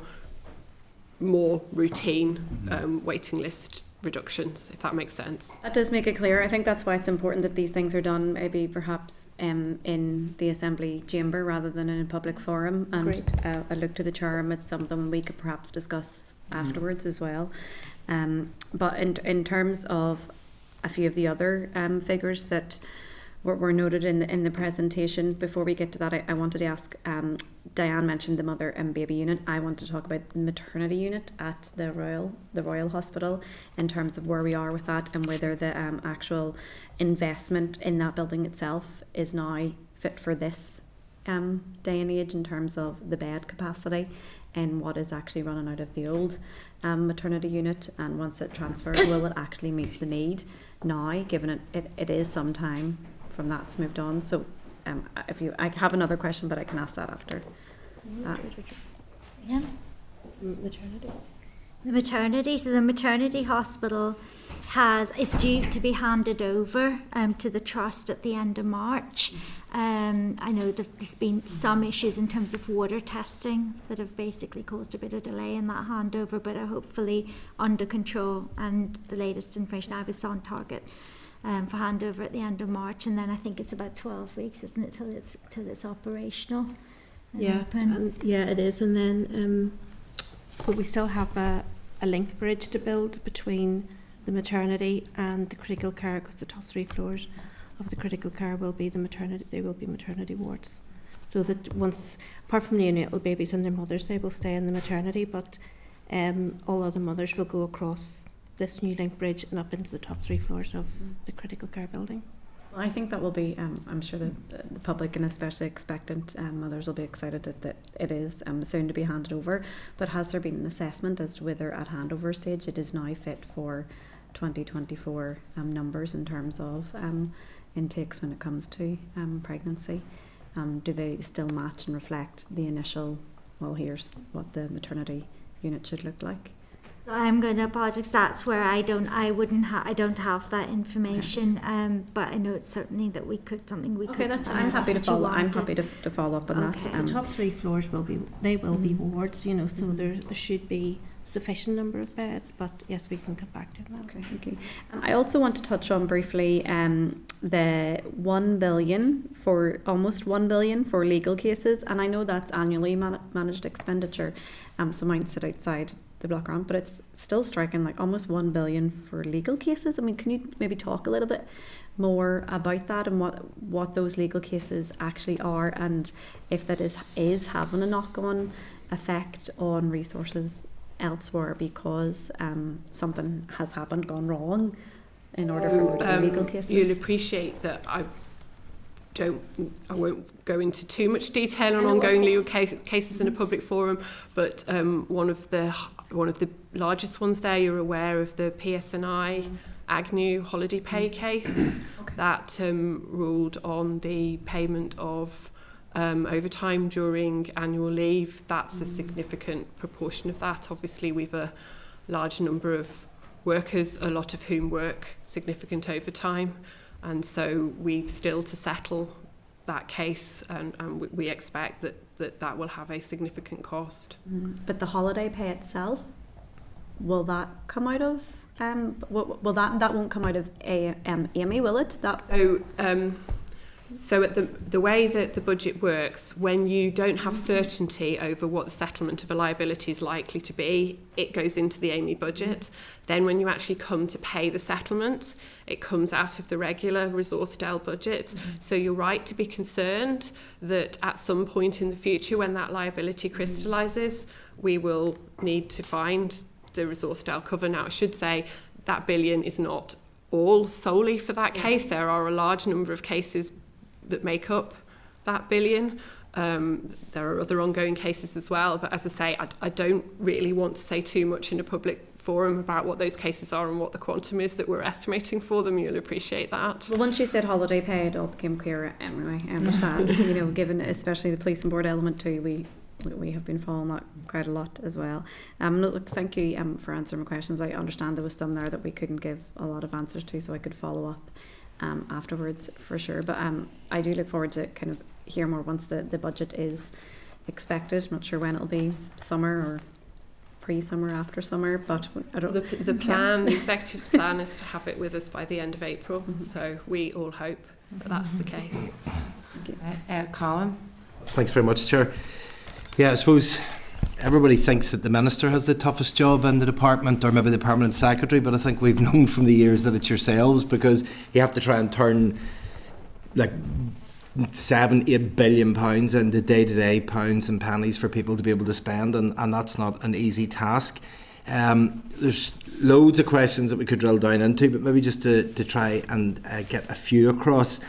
S3: more routine waiting list reductions, if that makes sense.
S7: That does make it clear. I think that's why it's important that these things are done maybe perhaps in the Assembly chamber rather than in a public forum, and I look to the chair, and it's something we could perhaps discuss afterwards as well. But in terms of a few of the other figures that were noted in the presentation, before we get to that, I wanted to ask, Diane mentioned the mother and baby unit. I want to talk about the maternity unit at the Royal Hospital, in terms of where we are with that, and whether the actual investment in that building itself is now fit for this day and age in terms of the bed capacity, and what is actually running out of the old maternity unit, and once it transfers, will it actually meet the need now, given it is some time from that's moved on. So I have another question, but I can ask that after that.
S4: Yeah.
S7: Maternity.
S4: The maternity. So the maternity hospital is due to be handed over to the trust at the end of March. I know that there's been some issues in terms of water testing that have basically caused a bit of delay in that handover, but are hopefully under control, and the latest information I have is on target for handover at the end of March, and then I think it's about 12 weeks, isn't it, till it's operational and open.
S8: Yeah, it is, and then but we still have a link bridge to build between the maternity and the critical care, because the top 3 floors of the critical care will be maternity wards. So that once, apart from neonatal babies and their mothers, they will stay in the maternity, but all other mothers will go across this new link bridge and up into the top 3 floors of the critical care building.
S7: I think that will be, I'm sure the public, and especially expectant mothers, will be excited that it is soon to be handed over. But has there been an assessment as to whether at handover stage it is now fit for 2024 numbers in terms of intakes when it comes to pregnancy? Do they still match and reflect the initial, well, here's what the maternity unit should look like?
S4: So I'm going to apologise. That's where I don't have that information. But I know it's certainly that we could
S7: Okay, I'm happy to follow. I'm happy to follow up on that.
S8: The top 3 floors will be wards, so there should be sufficient number of beds. But yes, we can come back to that.
S7: Okay, thank you. I also want to touch on briefly the 1 billion almost 1 billion for legal cases, and I know that's annually managed expenditure. So mine sit outside the block grant, but it's still striking like almost 1 billion for legal cases. I mean, can you maybe talk a little bit more about that and what those legal cases actually are, and if that is having a knock-on effect on resources elsewhere because something has gone wrong in order for there to be legal cases?
S3: You'll appreciate that I won't go into too much detail on ongoing legal cases in a public forum, but one of the largest ones there, you're aware of the PSNI Agnew holiday pay case that ruled on the payment of overtime during annual leave. That's a significant proportion of that. Obviously, we've a large number of workers, a lot of whom work significant overtime, and so we've still to settle that case, and we expect that will have a significant cost.
S7: But the holiday pay itself, will that come out of will that won't come out of Amy, will it?
S3: So at the way that the budget works, when you don't have certainty over what the settlement of a liability is likely to be, it goes into the Amy budget. Then when you actually come to pay the settlement, it comes out of the regular Resourcedale budget. So you're right to be concerned that at some point in the future, when that liability crystallises, we will need to find the Resourcedale cover. Now, I should say that billion is not all solely for that case. There are a large number of cases that make up that billion. There are other ongoing cases as well, but as I say, I don't really want to say too much in a public forum about what those cases are and what the quantum is that we're estimating for them. You'll appreciate that.
S7: Well, once you said holiday pay, it all became clear anyway. I understand. Given especially the police and board element too, we have been following that quite a lot as well. Look, thank you for answering my questions. I understand there was some there that we couldn't give a lot of answers to, so I could follow up afterwards for sure. But I do look forward to kind of hear more once the budget is expected. I'm not sure when it'll be, summer or pre-summer, after summer, but I don't.
S3: The plan, the executive's plan, is to have it with us by the end of April. So we all hope that that's the case.
S2: Colin.
S9: Thanks very much, Chair. Yeah, I suppose everybody thinks that the Minister has the toughest job in the department, or maybe the Permanent Secretary, but I think we've known from the years that it's yourselves, because you have to try and turn like £7-8 billion into day-to-day pounds and pennies for people to be able to spend, and that's not an easy task. There's loads of questions that we could drill down into, but maybe just to try and get a few across.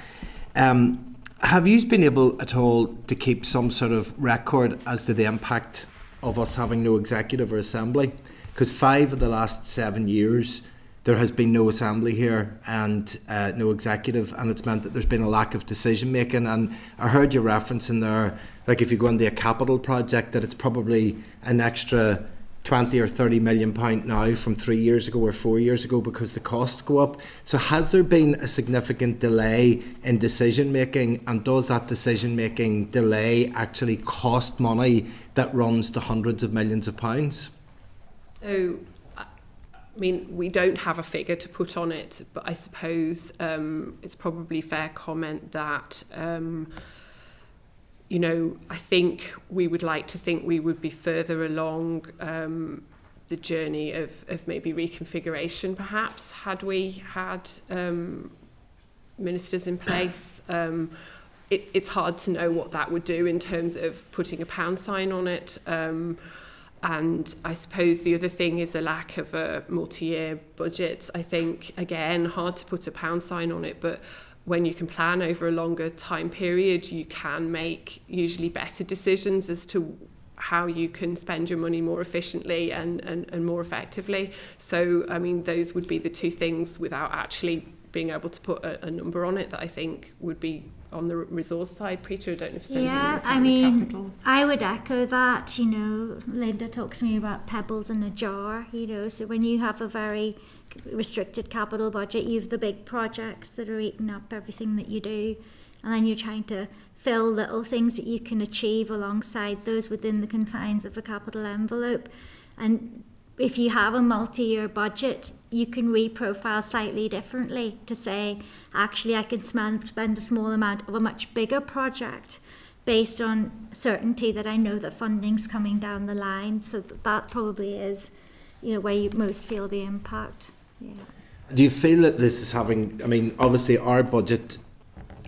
S9: Have you been able at all to keep some sort of record as to the impact of us having no executive or assembly? Because 5 of the last 7 years there has been no assembly here and no executive, and it's meant that there's been a lack of decision making. And I heard you reference in there, like if you go into a capital project, that it's probably an extra 20 or 30 million pound now from 3 years ago or 4 years ago because the costs go up. So has there been a significant delay in decision making, and does that decision making delay actually cost money that runs to hundreds of millions of pounds?
S3: So, I mean, we don't have a figure to put on it, but I suppose it's probably fair comment that I think we would like to think we would be further along the journey of maybe reconfiguration, perhaps, had we had ministers in place. It's hard to know what that would do in terms of putting a pound sign on it. And I suppose the other thing is a lack of a multi-year budget. I think, again, hard to put a pound sign on it, but when you can plan over a longer time period, you can make usually better decisions as to how you can spend your money more efficiently and more effectively. So, I mean, those would be the two things, without actually being able to put a number on it, that I think would be on the resource side. Preacher, I don't know if there's
S4: capital. I would echo that. Linda talks to me about pebbles in a jar, so when you have a very restricted capital budget, you have the big projects that are eating up everything that you do, and then you're trying to fill little things that you can achieve alongside those within the confines of a capital envelope. And if you have a multi-year budget, you can reprofile slightly differently to say, actually, I can spend a small amount of a much bigger project based on certainty that I know that funding's coming down the line. So that probably is where you most feel the impact. Yeah.
S9: Do you feel that this is having, I mean, obviously our budget,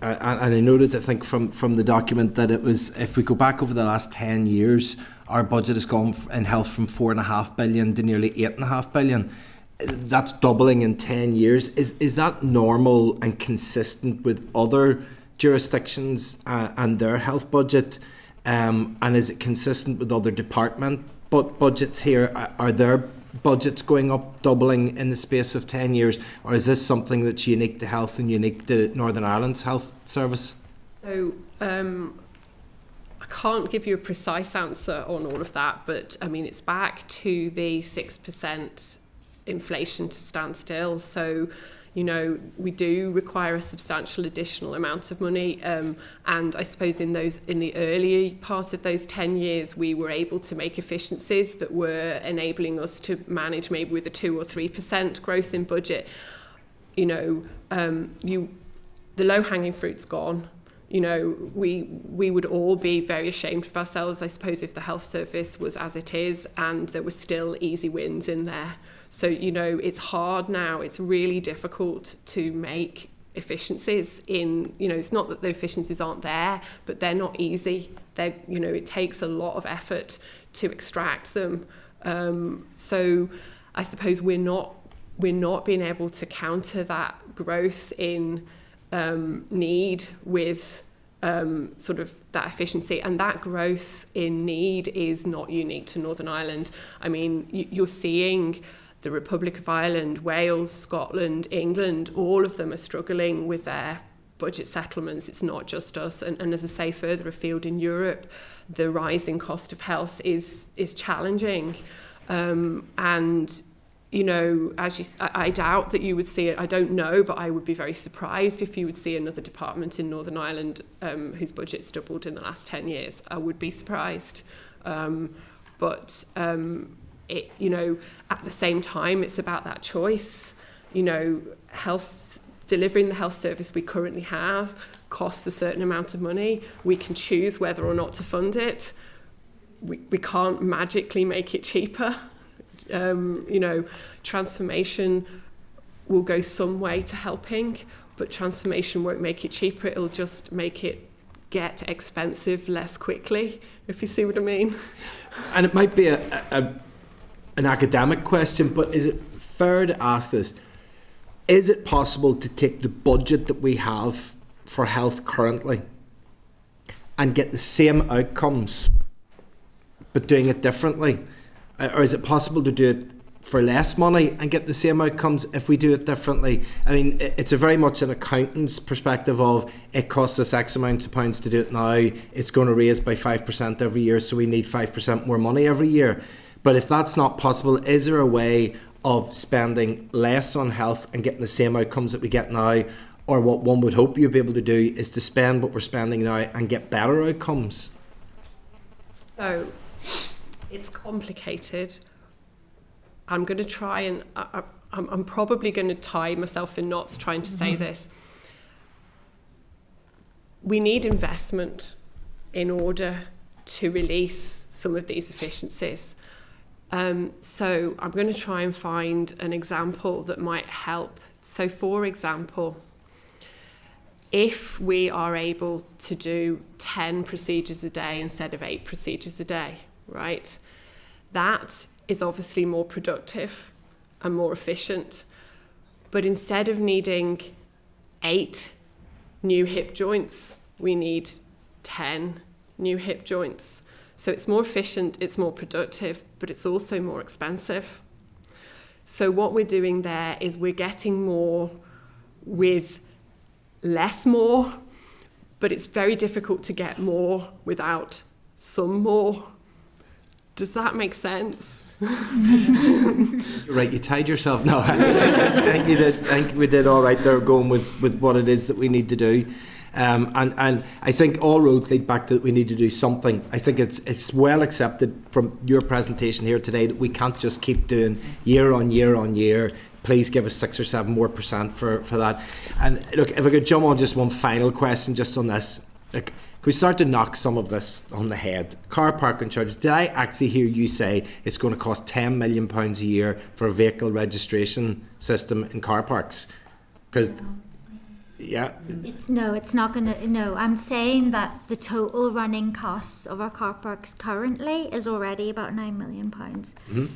S9: and I noted, I think, from the document that it was, if we go back over the last 10 years, our budget has gone in health from 4.5 billion to nearly 8.5 billion. That's doubling in 10 years. Is that normal and consistent with other jurisdictions and their health budget? And is it consistent with other department budgets here? Are their budgets going up, doubling in the space of 10 years? Or is this something that's unique to health and unique to Northern Ireland's health service?
S3: So I can't give you a precise answer on all of that, but I mean, it's back to the 6% inflation to stand still. So, we do require a substantial additional amount of money. And I suppose in the early part of those 10 years, we were able to make efficiencies that were enabling us to manage maybe with a 2 or 3% growth in budget. The low-hanging fruit's gone. We would all be very ashamed of ourselves, I suppose, if the health service was as it is and there were still easy wins in there. So, it's hard now. It's really difficult to make efficiencies in, it's not that the efficiencies aren't there, but they're not easy. It takes a lot of effort to extract them. So I suppose we're not being able to counter that growth in need with sort of that efficiency, and that growth in need is not unique to Northern Ireland. I mean, you're seeing the Republic of Ireland, Wales, Scotland, England, all of them are struggling with their budget settlements. It's not just us. And as I say, further afield in Europe, the rising cost of health is challenging. And I doubt that you would see it. I don't know, but I would be very surprised if you would see another department in Northern Ireland whose budget's doubled in the last 10 years. I would be surprised. At the same time, it's about that choice. Delivering the health service we currently have costs a certain amount of money. We can choose whether or not to fund it. We can't magically make it cheaper. Transformation will go some way to helping, but transformation won't make it cheaper. It'll just make it get expensive less quickly, if you see what I mean.
S9: And it might be an academic question, but is it fair to ask this? Is it possible to take the budget that we have for health currently and get the same outcomes, but doing it differently? Or is it possible to do it for less money and get the same outcomes if we do it differently? I mean, it's a very much an accountant's perspective of it costs us X amount of pounds to do it now. It's going to raise by 5% every year, so we need 5% more money every year. But if that's not possible, is there a way of spending less on health and getting the same outcomes that we get now? Or what one would hope you'd be able to do is to spend what we're spending now and get better outcomes?
S3: So it's complicated. I'm going to try and I'm probably going to tie myself in knots trying to say this. We need investment in order to release some of these efficiencies. So I'm going to try and find an example that might help. So for example, if we are able to do 10 procedures a day instead of 8 procedures a day, right? That is obviously more productive and more efficient. But instead of needing 8 new hip joints, we need 10 new hip joints. So it's more efficient, it's more productive, but it's also more expensive. So what we're doing there is we're getting more with less more, but it's very difficult to get more without some more. Does that make sense?
S9: Right, you tied yourself. No, I think you did. I think we did all right there, going with what it is that we need to do. And I think all roads lead back to that we need to do something. I think it's well accepted from your presentation here today that we can't just keep doing year on year on year. Please give us 6 or 7 more % for that. And look, if I could jump on just one final question just on this. like, can we start to knock some of this on the head? Car parking charges. Did I actually hear you say it's going to cost £10 million a year for a vehicle registration system in car parks? Because, yeah.
S4: It's not going to. No, I'm saying that the total running costs of our car parks currently is already about £9 million,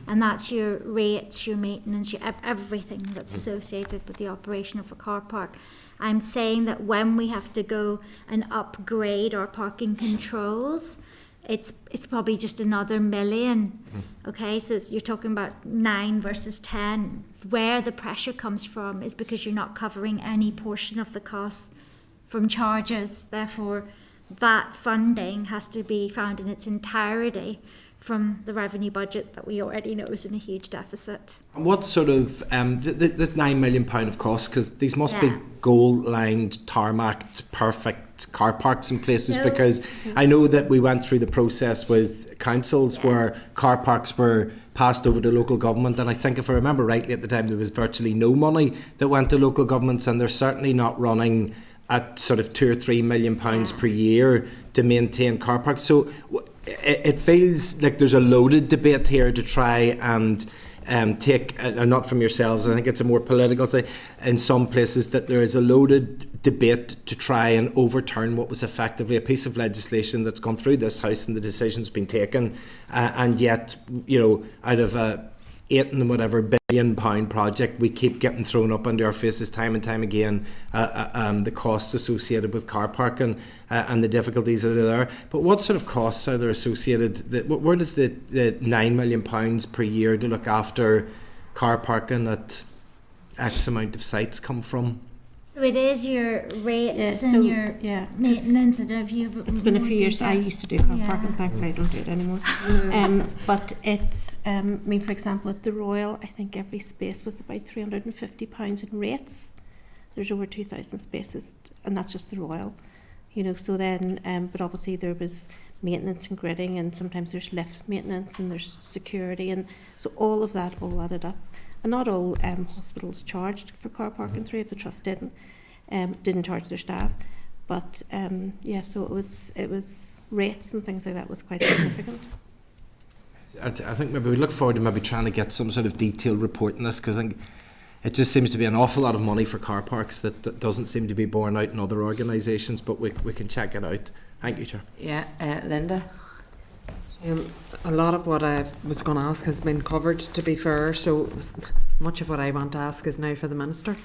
S4: and that's your rates, your maintenance, everything that's associated with the operation of a car park. I'm saying that when we have to go and upgrade our parking controls, it's probably just another $1 million. Okay, so you're talking about 9 versus 10. Where the pressure comes from is because you're not covering any portion of the costs from charges. Therefore, that funding has to be found in its entirety from the revenue budget that we already know is in a huge deficit.
S9: And what sort of this £9 million of costs? Because these must be
S4: Yeah.
S9: gold-lined, tarmacked, perfect car parks in places.
S4: No.
S9: Because I know that we went through the process with councils where car parks were passed over to local government, and I think if I remember rightly at the time there was virtually no money that went to local governments, and they're certainly not running at sort of £2 or £3 million per year to maintain car parks. So it feels like there's a loaded debate here to try and take, not from yourselves, I think it's a more political thing in some places, that there is a loaded debate to try and overturn what was effectively a piece of legislation that's gone through this House and the decision's been taken, and yet, you know, out of a £8 and whatever billion project, we keep getting thrown up under our faces time and time again, the costs associated with car parking and the difficulties that are there. But what sort of costs are there associated? Where does the £9 million per year to look after car parking at X amount of sites come from?
S4: So it is your rates
S8: Yeah,
S4: and
S8: so,
S4: your
S8: yeah,
S4: maintenance. I don't know if you've.
S8: It's been a few years. I used to do car parking, thankfully I don't do it anymore. But it's, I mean, for example, at the Royal, I think every space was about £350 in rates. There's over 2,000 spaces, and that's just the Royal, you know. So then, but obviously there was maintenance and gridding, and sometimes there's lifts maintenance, and there's security, and so all of that all added up. And not all hospitals charged for car parking. 3 of the trusts didn't charge their staff, but yeah, so it was rates and things like that was quite significant.
S9: I think maybe we look forward to maybe trying to get some sort of detailed report on this, because I think it just seems to be an awful lot of money for car parks that doesn't seem to be borne out in other organisations, but we can check it out. Thank you, Chair.
S2: Yeah, Linda?
S10: A lot of what I was going to ask has been covered, to be fair, so much of what I want to ask is now for the Minister.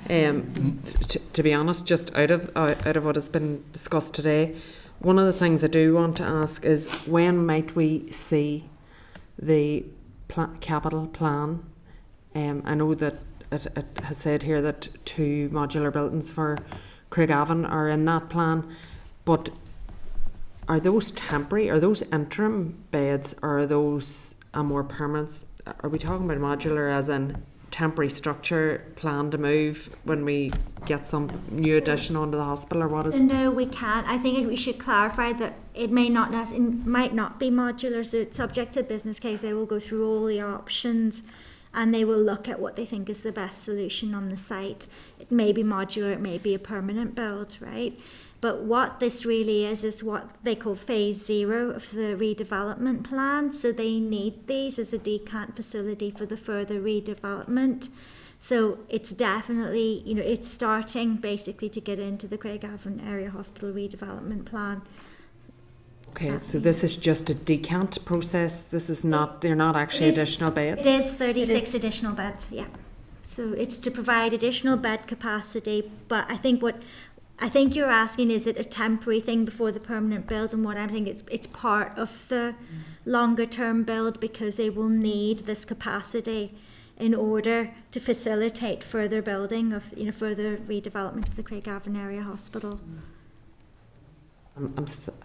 S10: To be honest, just out of what has been discussed today, one of the things I do want to ask is, when might we see the capital plan? I know that it has said here that 2 modular buildings for Craigavon are in that plan, but are those temporary? Are those interim beds, or are those a more permanent? Are we talking about modular as in temporary structure plan to move when we get some new addition onto the hospital, or what is?
S4: So no, we can't. I think we should clarify that it might not be modular. So it's subject to business case. They will go through all the options, and they will look at what they think is the best solution on the site. It may be modular. It may be a permanent build, right? But what this really is what they call phase 0 of the redevelopment plan. So they need these as a decant facility for the further redevelopment. So it's definitely, you know, it's starting basically to get into the Craigavon Area Hospital redevelopment plan.
S10: Okay, so this is just a decant process. This is not, they're not actually additional beds?
S4: It is 36 additional beds, yeah. So it's to provide additional bed capacity, but I think you're asking, is it a temporary thing before the permanent build? And what I'm thinking is it's part of the longer term build, because they will need this capacity in order to facilitate further building of, you know, further redevelopment of the Craigavon Area Hospital.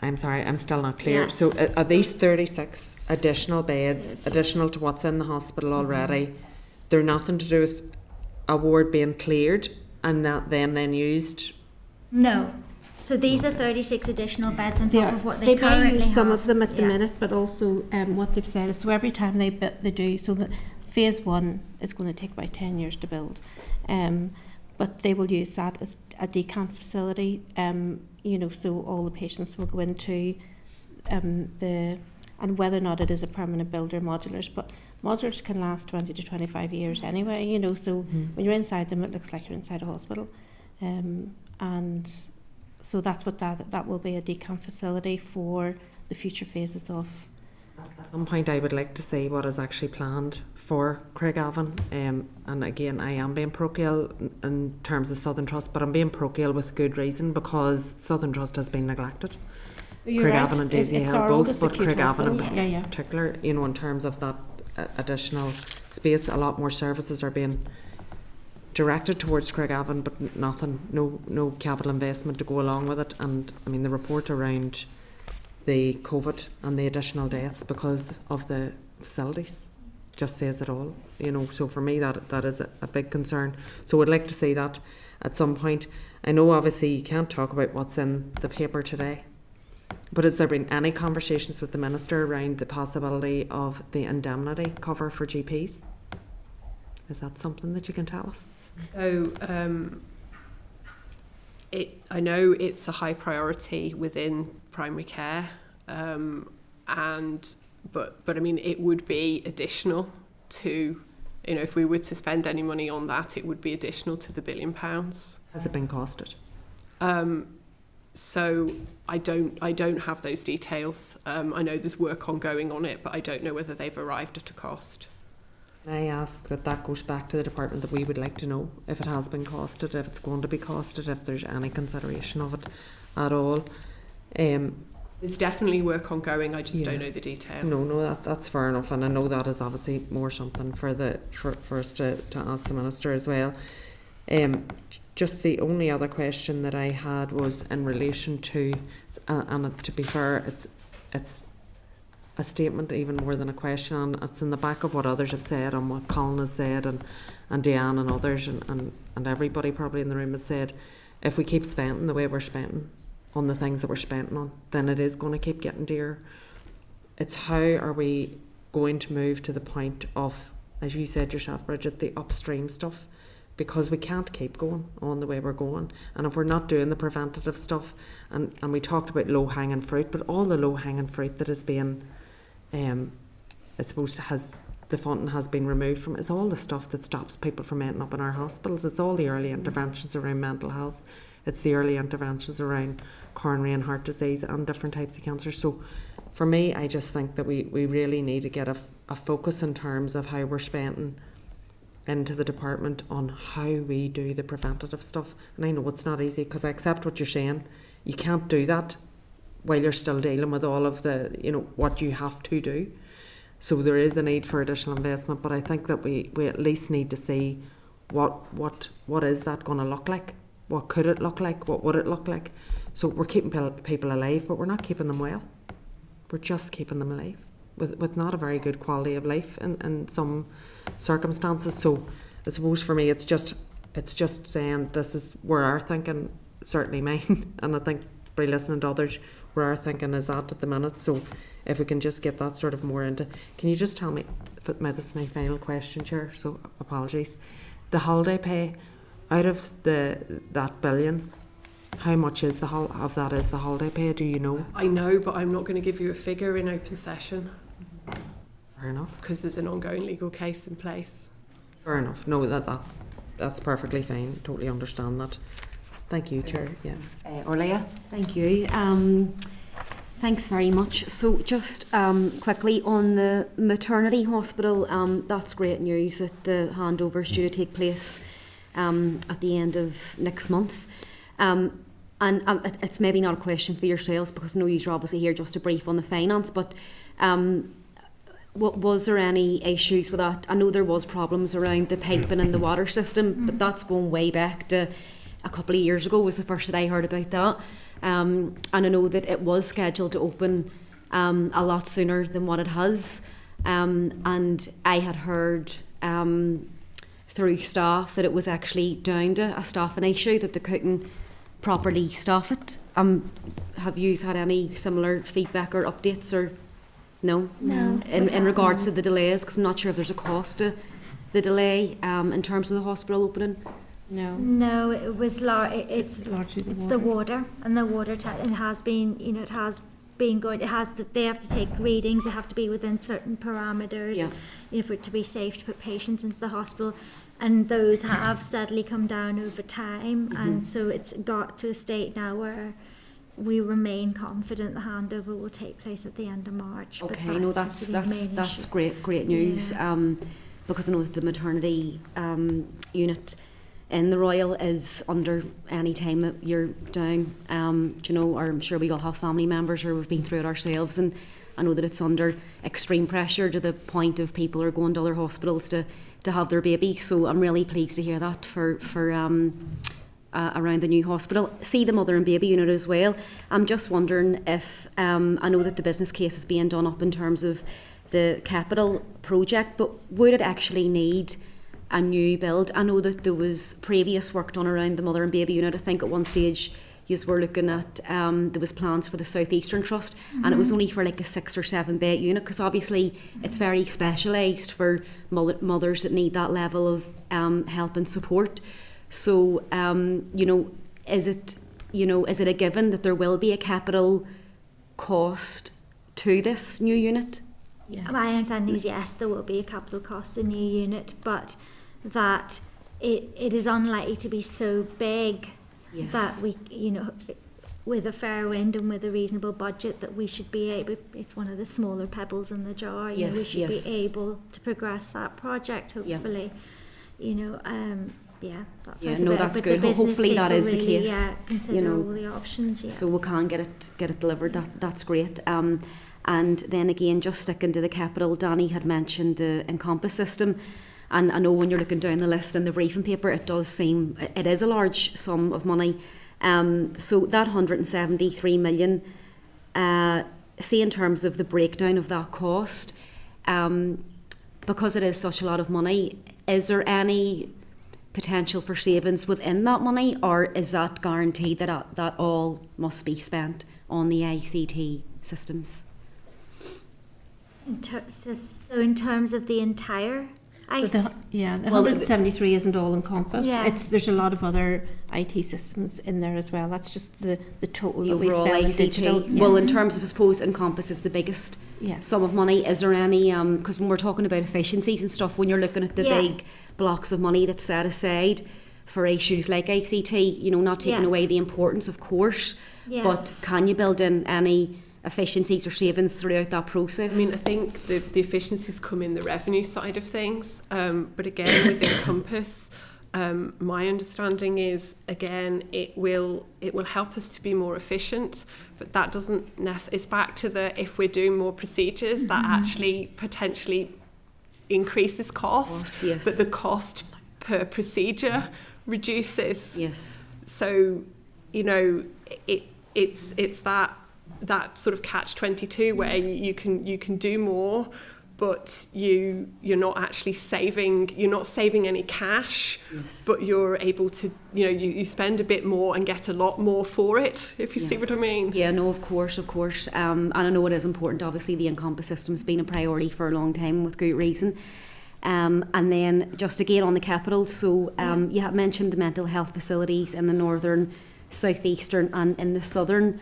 S10: I'm sorry, I'm still not clear.
S4: Yeah.
S10: So are these 36 additional beds,
S4: Yes.
S10: additional to what's in the hospital already, they're nothing to do with a ward being cleared and not then used?
S4: No. So these are 36 additional beds on top of what they
S8: may
S4: currently
S8: use some
S4: have.
S8: of them at the
S4: Yeah.
S8: minute, but also what they've said is, so every time they do, so that phase 1 is going to take about 10 years to build. but they will use that as a decant facility. You know, so all the patients will go into and whether or not it is a permanent build or modulars, but modulars can last 20 to 25 years anyway, you know, so when you're inside them, it looks like you're inside a hospital. And so that's what that will be, a decant facility for the future phases of.
S10: At some point I would like to see what is actually planned for Craigavon, and again I am being parochial in terms of Southern Trust, but I'm being parochial with good reason, because Southern Trust has been neglected. Craigavon and Daisy Hill both, but Craigavon in particular, you know, in terms of that additional space, a lot more services are being directed towards Craigavon, but nothing, no capital investment to go along with it. And I mean, the report around the COVID and the additional deaths because of the facilities just says it all, you know. So for me, that is a big concern. So I'd like to see that at some point. I know obviously you can't talk about what's in the paper today, but has there been any conversations with the Minister around the possibility of the indemnity cover for GPs? Is that something that you can tell us?
S3: So I know it's a high priority within primary care, but I mean, it would be additional to, you know, if we were to spend any money on that, it would be additional to the £1 billion.
S10: Has it been costed?
S3: So I don't have those details. I know there's work ongoing on it, but I don't know whether they've arrived at a cost.
S10: I ask that goes back to the department, that we would like to know if it has been costed, if it's going to be costed, if there's any consideration of it at all.
S3: There's definitely work ongoing. I just don't know the detail.
S10: No, that's fair enough, and I know that is obviously more something for us to ask the Minister as well. Just the only other question that I had was in relation to, and to be fair, it's a statement even more than a question, and it's in the back of what others have said and what Colin has said and Deanne and others and everybody probably in the room has said. If we keep spending the way we're spending on the things that we're spending on, then it is going to keep getting dear. It's how are we going to move to the point of, as you said yourself, Bridget, the upstream stuff, because we can't keep going on the way we're going. And if we're not doing the preventative stuff, and we talked about low-hanging fruit, but all the low-hanging fruit that is being, I suppose, the funding has been removed from, is all the stuff that stops people from ending up in our hospitals. It's all the early interventions around mental health. It's the early interventions around coronary and heart disease and different types of cancer. So for me, I just think that we really need to get a focus in terms of how we're spending into the department on how we do the preventative stuff. And I know it's not easy, because I accept what you're saying. You can't do that while you're still dealing with all of the, you know, what you have to do. So there is a need for additional investment, but I think that we at least need to see what is that going to look like? What could it look like? What would it look like? So we're keeping people alive, but we're not keeping them well. We're just keeping them alive with not a very good quality of life in some circumstances. So I suppose for me it's just saying this is where our thinking, certainly mine, and I think by listening to others, where our thinking is at the minute. So if we can just get that sort of more into, can you just tell me, this is my final question, Chair, so apologies, the holiday pay, out of that £1 billion, how much is of that is the holiday pay? Do you know?
S3: I know, but I'm not going to give you a figure in open session.
S10: Fair enough.
S3: Because there's an ongoing legal case in place.
S10: Fair enough. No, that's perfectly fine. Totally understand that. Thank you, Chair. Yeah.
S11: Orlea. Thank you. Thanks very much. So just quickly on the maternity hospital, that's great news that the handover is due to take place at the end of next month. And it's maybe not a question for yourselves, because I know you're obviously here just to brief on the finance, but was there any issues with that? I know there was problems around the piping and the water system, but that's going way back to a couple of years ago was the first that I heard about that. And I know that it was scheduled to open a lot sooner than what it has. And I had heard through staff that it was actually down to a staffing issue, that they couldn't properly staff it. Have you had any similar feedback or updates, or no?
S4: No.
S11: In regards to the delays, because I'm not sure if there's a cost to the delay in terms of the hospital opening.
S4: No, it was it's
S8: largely
S4: the water, and the water it has been, it has been good. They have to take readings. They have to be within certain parameters, for it to be safe to put patients into the hospital. And those have steadily come down over time, and so it's got to a state now where we remain confident the handover will take place at the end of March.
S11: Okay, no, that's great news. Because I know that the maternity unit in the Royal is under any time that you're down. Or I'm sure we all have family members, or we've been through it ourselves, and I know that it's under extreme pressure to the point of people are going to other hospitals to have their baby. So I'm really pleased to hear that for around the new hospital. See the mother and baby unit as well. I'm just wondering if I know that the business case is being done up in terms of the capital project, but would it actually need a new build? I know that there was previous work done around the mother and baby unit. I think at one stage you were looking at there was plans for the South Eastern Trust, and it was only for like a 6 or 7 bed unit, because obviously it's very specialised for mothers that need that level of help and support. So is it a given that there will be a capital cost to this new unit?
S4: Yes. My understanding is yes, there will be a capital cost, a new unit, but that it is unlikely to be so big that we, with a fair wind and with a reasonable budget, that we should be able, it's one of the smaller pebbles in the jar, we should be able to progress that project, hopefully. That's good.
S11: Hopefully that is the case.
S4: Yeah, consider all the options. Yeah.
S11: So we can get it delivered. That's great. And then again, just sticking to the capital, Danny had mentioned the Encompass system, and I know when you're looking down the list in the briefing paper, it does seem it is a large sum of money. So that 173 million, see in terms of the breakdown of that cost, because it is such a lot of money, is there any potential for savings within that money, or is that guaranteed that all must be spent on the ICT systems?
S4: So in terms of the entire
S8: the 173 isn't all Encompass. There's a lot of other IT systems in there as well. That's just the total that we spend
S11: ICT.
S8: digital. Yes.
S11: Well, in terms of, I suppose, Encompass is the biggest sum of money. Is there any, because when we're talking about efficiencies and stuff, when you're looking at the big blocks of money that's set aside for issues like ICT, not taking away the importance, of course, but can you build in any efficiencies or savings throughout that process?
S3: I mean, I think the efficiencies come in the revenue side of things, but again, with Encompass, my understanding is, again, it will help us to be more efficient, but that doesn't it's back to if we're doing more procedures, that actually potentially increases cost, but the cost per procedure reduces.
S11: Yes.
S3: So, it's that sort of catch-22 where you can do more, but you're not actually saving any cash, but you're able to you spend a bit more and get a lot more for it, if you see what I mean.
S11: Yeah, no, of course. And I know it is important. Obviously the Encompass system's been a priority for a long time, with good reason. And then just again on the capital, so you have mentioned the mental health facilities in the northern, southeastern and in the southern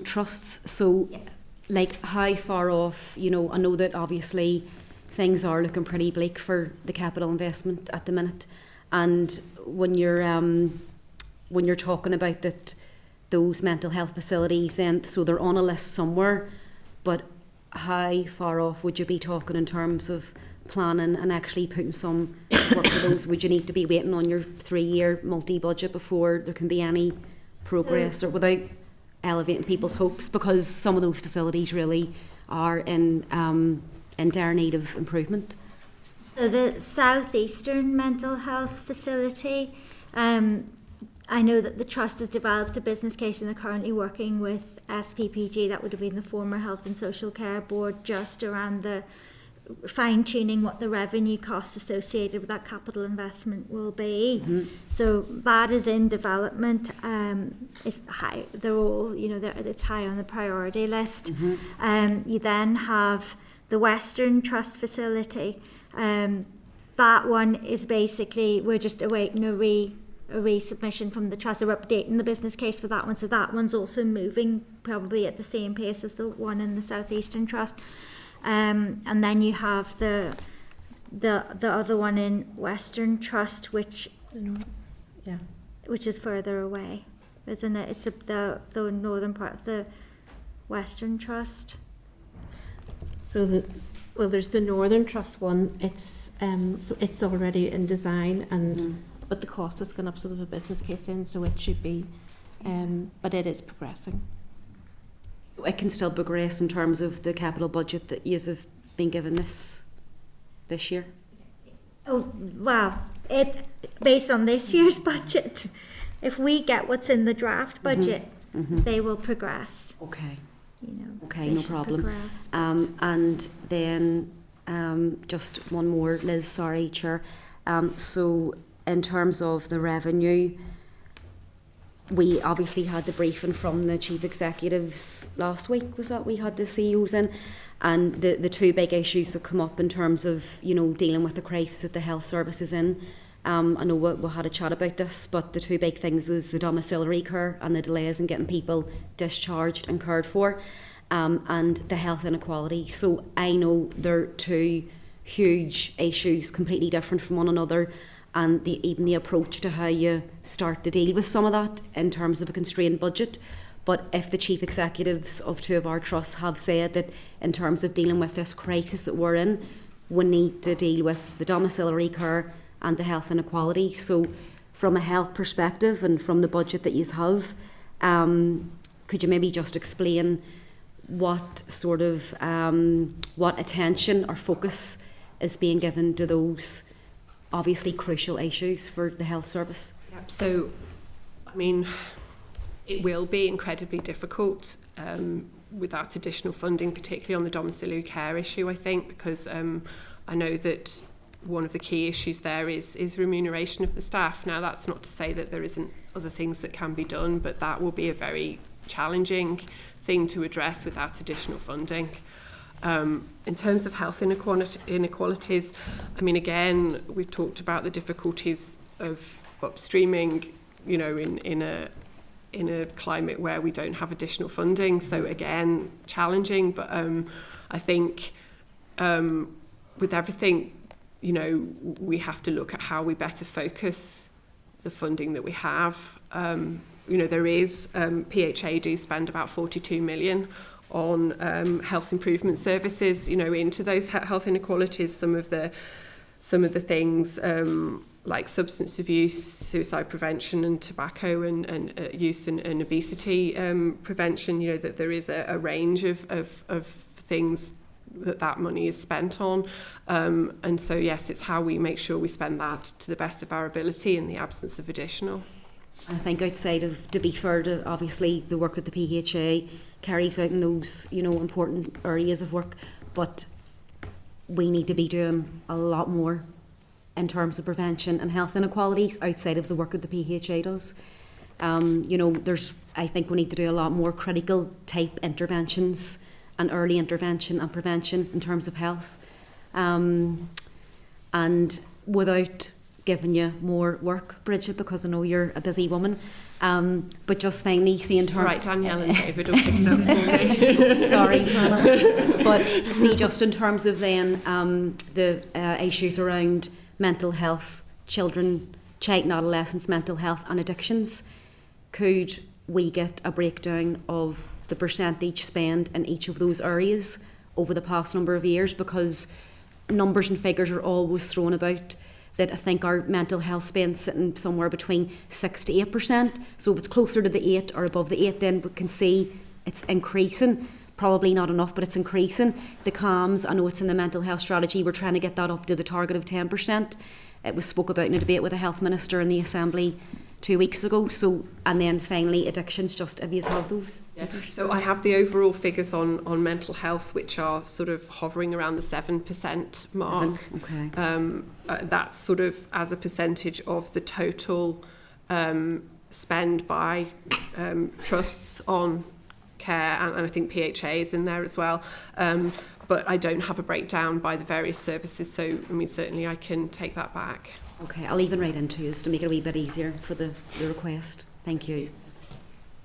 S11: trusts. So like how far off, I know that obviously things are looking pretty bleak for the capital investment at the minute, and when you're talking about those mental health facilities, and so they're on a list somewhere, but how far off would you be talking in terms of planning and actually putting some work for those? Would you need to be waiting on your 3-year multi-budget before there can be any progress, or without elevating people's hopes, because some of those facilities really are in dire need of improvement?
S4: So the Southeastern Mental Health Facility, I know that the Trust has developed a business case and they're currently working with SPPG, that would have been the former Health and Social Care Board, just around the fine-tuning what the revenue costs associated with that capital investment will be. So that is in development. It's high. They're all, it's high on the priority list. You then have the Western Trust Facility. that one is basically, we're just awaiting a resubmission from the trust. So we're updating the business case for that one. So that one's also moving probably at the same pace as the one in the South Eastern Trust. And then you have the other one in Western Trust, which is further away, isn't it? It's the northern part of the Western Trust.
S8: So there's the Northern Trust one. It's so it's already in design, and but the cost has gone up, so there's a business case in, so it should be, but it is progressing.
S11: So it can still progress in terms of the capital budget that you have been given this year?
S4: Oh, well, based on this year's budget, if we get what's in the draft budget, they will progress.
S11: Okay. Okay,
S4: they
S11: no
S4: should
S11: problem.
S4: progress.
S11: And then just one more, Liz, sorry, Chair. So in terms of the revenue, we obviously had the briefing from the chief executives last week, was that? We had the CEOs in, and the two big issues that come up in terms of, dealing with the crisis that the health service is in. I know we had a chat about this, but the two big things was the domiciliary care and the delays in getting people discharged and cared for, and the health inequality. So I know they're two huge issues, completely different from one another, and even the approach to how you start to deal with some of that in terms of a constrained budget. But if the chief executives of two of our trusts have said that in terms of dealing with this crisis that we're in, we need to deal with the domiciliary care and the health inequality. So from a health perspective and from the budget that you have, could you maybe just explain what sort of what attention or focus is being given to those obviously crucial issues for the health service?
S3: So, I mean, it will be incredibly difficult without additional funding, particularly on the domiciliary care issue, I think, because I know that one of the key issues there is remuneration of the staff. Now, that's not to say that there isn't other things that can be done, but that will be a very challenging thing to address without additional funding. In terms of health inequalities, I mean, again, we've talked about the difficulties of upstreaming, in a climate where we don't have additional funding. So again, challenging, but I think with everything, we have to look at how we better focus the funding that we have. There is, PHA do spend about 42 million on health improvement services, into those health inequalities. Some of the things like substance abuse, suicide prevention, and tobacco and use and obesity prevention. That there is a range of things that money is spent on, and so yes, it's how we make sure we spend that to the best of our ability in the absence of additional.
S11: I think outside of, to be fair to obviously the work that the PHA carries out in those important areas of work, but we need to be doing a lot more in terms of prevention and health inequalities outside of the work that the PHA does. I think we need to do a lot more critical type interventions and early intervention and prevention in terms of health, and without giving you more work, Bridget, because I know you're a busy woman, but just finally see in terms...
S3: Right, Danielle and David will pick it up for me.
S11: Sorry, Hannah. But see, just in terms of then the issues around mental health, child and adolescents' mental health and addictions, could we get a breakdown of the percentage spent in each of those areas over the past number of years? Because numbers and figures are always thrown about, that I think our mental health spend sitting somewhere between 6 to 8%. So if it's closer to the 8 or above the 8, then we can see it's increasing. Probably not enough, but it's increasing. The CAMS, I know it's in the mental health strategy, we're trying to get that up to the target of 10%. It was spoke about in a debate with the health minister in the Assembly 2 weeks ago. So, and then finally addictions, just if you have those.
S3: Yeah. So I have the overall figures on mental health, which are sort of hovering around the 7% mark.
S11: Okay.
S3: That's sort of as a percentage of the total spend by trusts on care, and I think PHA is in there as well. but I don't have a breakdown by the various services, so I mean certainly I can take that back.
S11: Okay, I'll even write into you to make it a wee bit easier for the request. Thank you.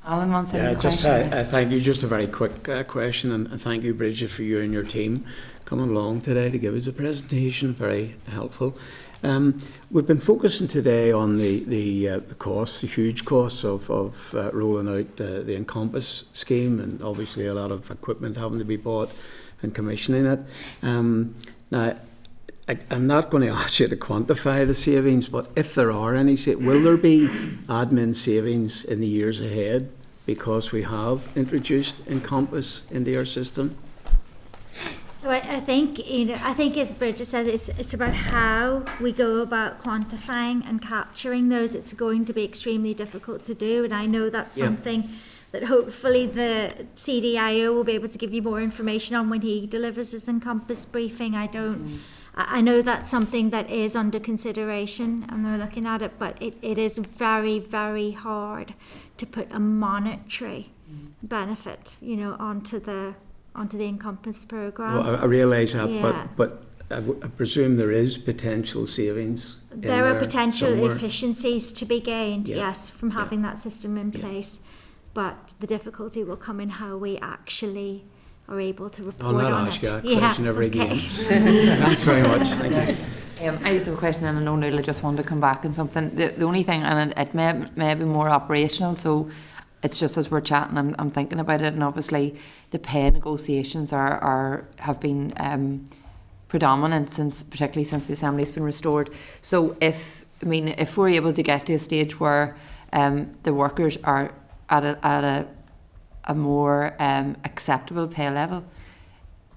S2: Alan wants
S12: Yeah,
S2: any
S12: just
S2: question?
S12: thank you. Just a very quick question, and thank you, Bridget, for you and your team coming along today to give us a presentation. Very helpful. We've been focusing today on the costs, the huge costs of rolling out the Encompass scheme, and obviously a lot of equipment having to be bought and commissioning it. Now, I'm not going to ask you to quantify the savings, but if there are any, will there be admin savings in the years ahead because we have introduced Encompass into our system?
S4: So I think, I think as Bridget says, it's about how we go about quantifying and capturing those. It's going to be extremely difficult to do, and I know that's something that hopefully the CDIO will be able to give you more information on when he delivers his Encompass briefing. I know that's something that is under consideration and they're looking at it, but it is very, very hard to put a monetary benefit, onto the Encompass programme.
S12: Well, I realise that, but I presume there is potential savings.
S4: There are potential
S12: somewhere.
S4: Efficiencies to be gained, yes, from having that system in place. But the difficulty will come in how we actually are able to report on it.
S12: I'll not ask you that question ever again.
S4: Okay.
S12: Thanks very much. Thank you.
S2: I used to have a question, and I know Nuala just wanted to come back on something. The only thing, and it may be more operational, so it's just as we're chatting, I'm thinking about it, and obviously the pay negotiations have been predominant particularly since the Assembly's been restored. So if we're able to get to a stage where the workers are at a more acceptable pay level,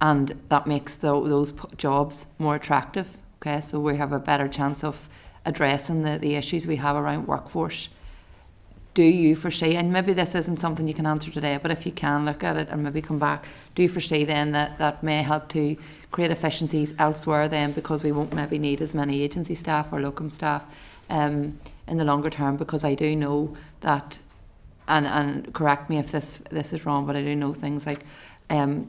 S2: and that makes those jobs more attractive. Okay, so we have a better chance of addressing the issues we have around workforce. Do you foresee, and maybe this isn't something you can answer today, but if you can look at it and maybe come back, do you foresee then that may help to create efficiencies elsewhere then, because we won't maybe need as many agency staff or locum staff in the longer term? Because I do know that, and correct me if this is wrong, but I do know things like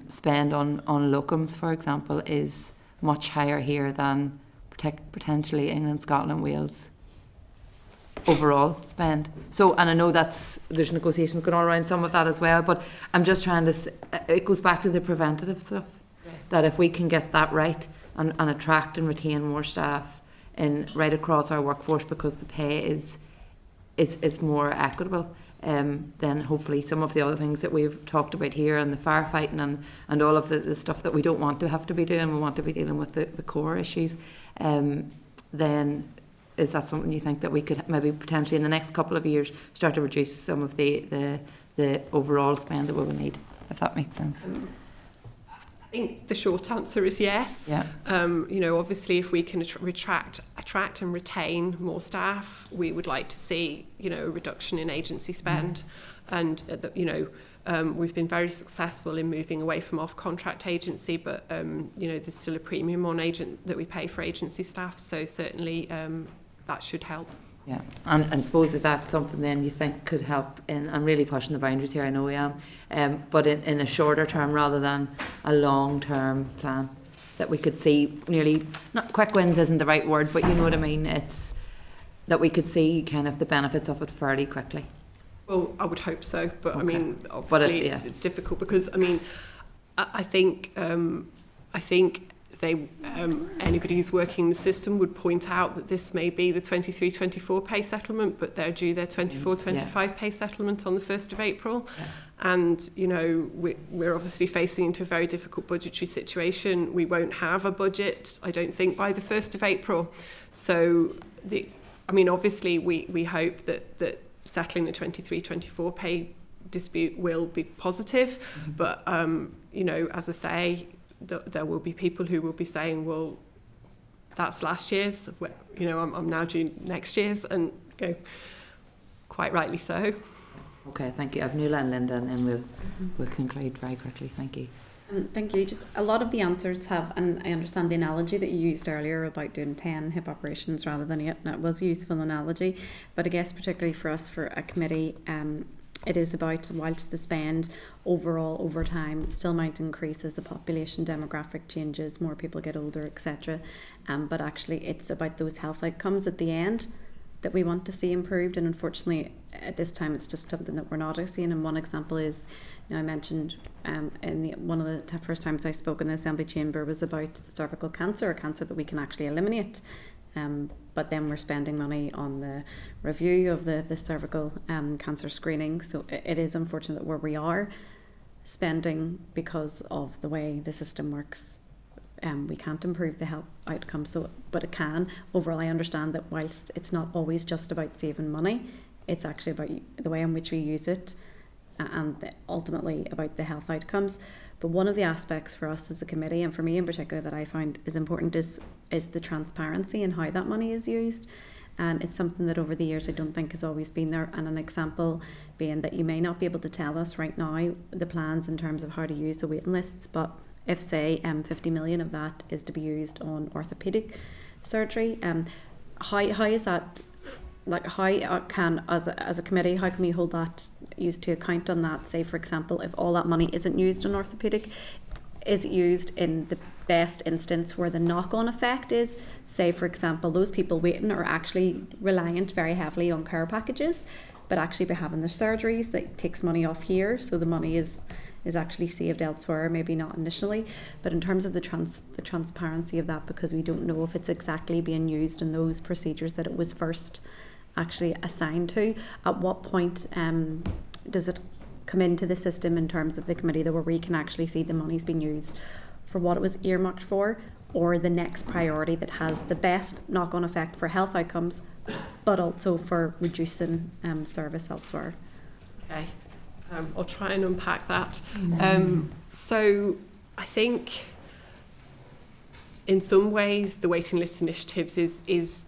S2: spend on locums, for example, is much higher here than potentially England, Scotland, Wales overall spend. So, and I know there's negotiations going on around some of that as well, but I'm just trying to, it goes back to the preventative stuff, that if we can get that right and attract and retain more staff right across our workforce, because the pay is more equitable, then hopefully some of the other things that we've talked about here, and the firefighting and all of the stuff that we don't want to have to be doing, we want to be dealing with the core issues, then is that something you think that we could maybe potentially in the next couple of years start to reduce some of the overall spend that we will need, if that makes sense?
S3: I think the short answer is yes.
S2: Yeah.
S3: Obviously if we can attract and retain more staff, we would like to see, a reduction in agency spend. And, we've been very successful in moving away from off-contract agency, but, there's still a premium on that we pay for agency staff. So certainly that should help.
S2: Yeah, and suppose is that something then you think could help in, I'm really pushing the boundaries here, I know I am, but in a shorter term rather than a long-term plan, that we could see not quick wins isn't the right word, but you know what I mean, it's that we could see kind of the benefits of it fairly quickly.
S3: Well, I would hope so, but
S2: Okay.
S3: I mean, obviously it's difficult because, I think anybody who's working in the system would point out that this may be the 23-24 pay settlement, but they're due their 24-25 pay settlement on the 1st of April. Yeah. And, we're obviously facing into a very difficult budgetary situation. We won't have a budget, I don't think, by the 1st of April. So, obviously we hope that settling the 23-24 pay dispute will be positive, but, as I say, there will be people who will be saying, well, that's last year's, I'm now due next year's, and quite rightly so.
S2: Okay, thank you. I've Nuala and Linda, and then we'll conclude very quickly. Thank you.
S7: Thank you. Just a lot of the answers have, and I understand the analogy that you used earlier about doing 10 hip operations rather than 8, and it was a useful analogy, but I guess particularly for us, for a committee, it is about, whilst the spend overall over time still might increase as the population demographic changes, more people get older, etc. But actually it's about those health outcomes at the end that we want to see improved, and unfortunately at this time it's just something that we're not seeing. And one example is, I mentioned one of the first times I spoke in the Assembly Chamber was about cervical cancer, a cancer that we can actually eliminate. But then we're spending money on the review of the cervical cancer screening. So it is unfortunate where we are spending because of the way the system works. We can't improve the health outcomes, but it can. Overall, I understand that whilst it's not always just about saving money, it's actually about the way in which we use it and ultimately about the health outcomes. But one of the aspects for us as a committee, and for me in particular, that I find is important is the transparency in how that money is used. And it's something that over the years I don't think has always been there. And an example being that you may not be able to tell us right now the plans in terms of how to use the waiting lists, but if, say, 50 million of that is to be used on orthopaedic surgery, how is that, like, how can, as a committee, how can we hold that, used to account on that? Say, for example, if all that money isn't used on orthopaedic, is it used in the best instance where the knock-on effect is, say, for example, those people waiting are actually reliant very heavily on care packages, but actually by having their surgeries, that takes money off here, so the money is actually saved elsewhere, maybe not initially. But in terms of the transparency of that, because we don't know if it's exactly being used in those procedures that it was first actually assigned to, at what point does it come into the system in terms of the committee that where we can actually see the money's being used for what it was earmarked for, or the next priority that has the best knock-on effect for health outcomes, but also for reducing service elsewhere.
S3: Okay. I'll try and unpack that. So I think in some ways the waiting list initiatives is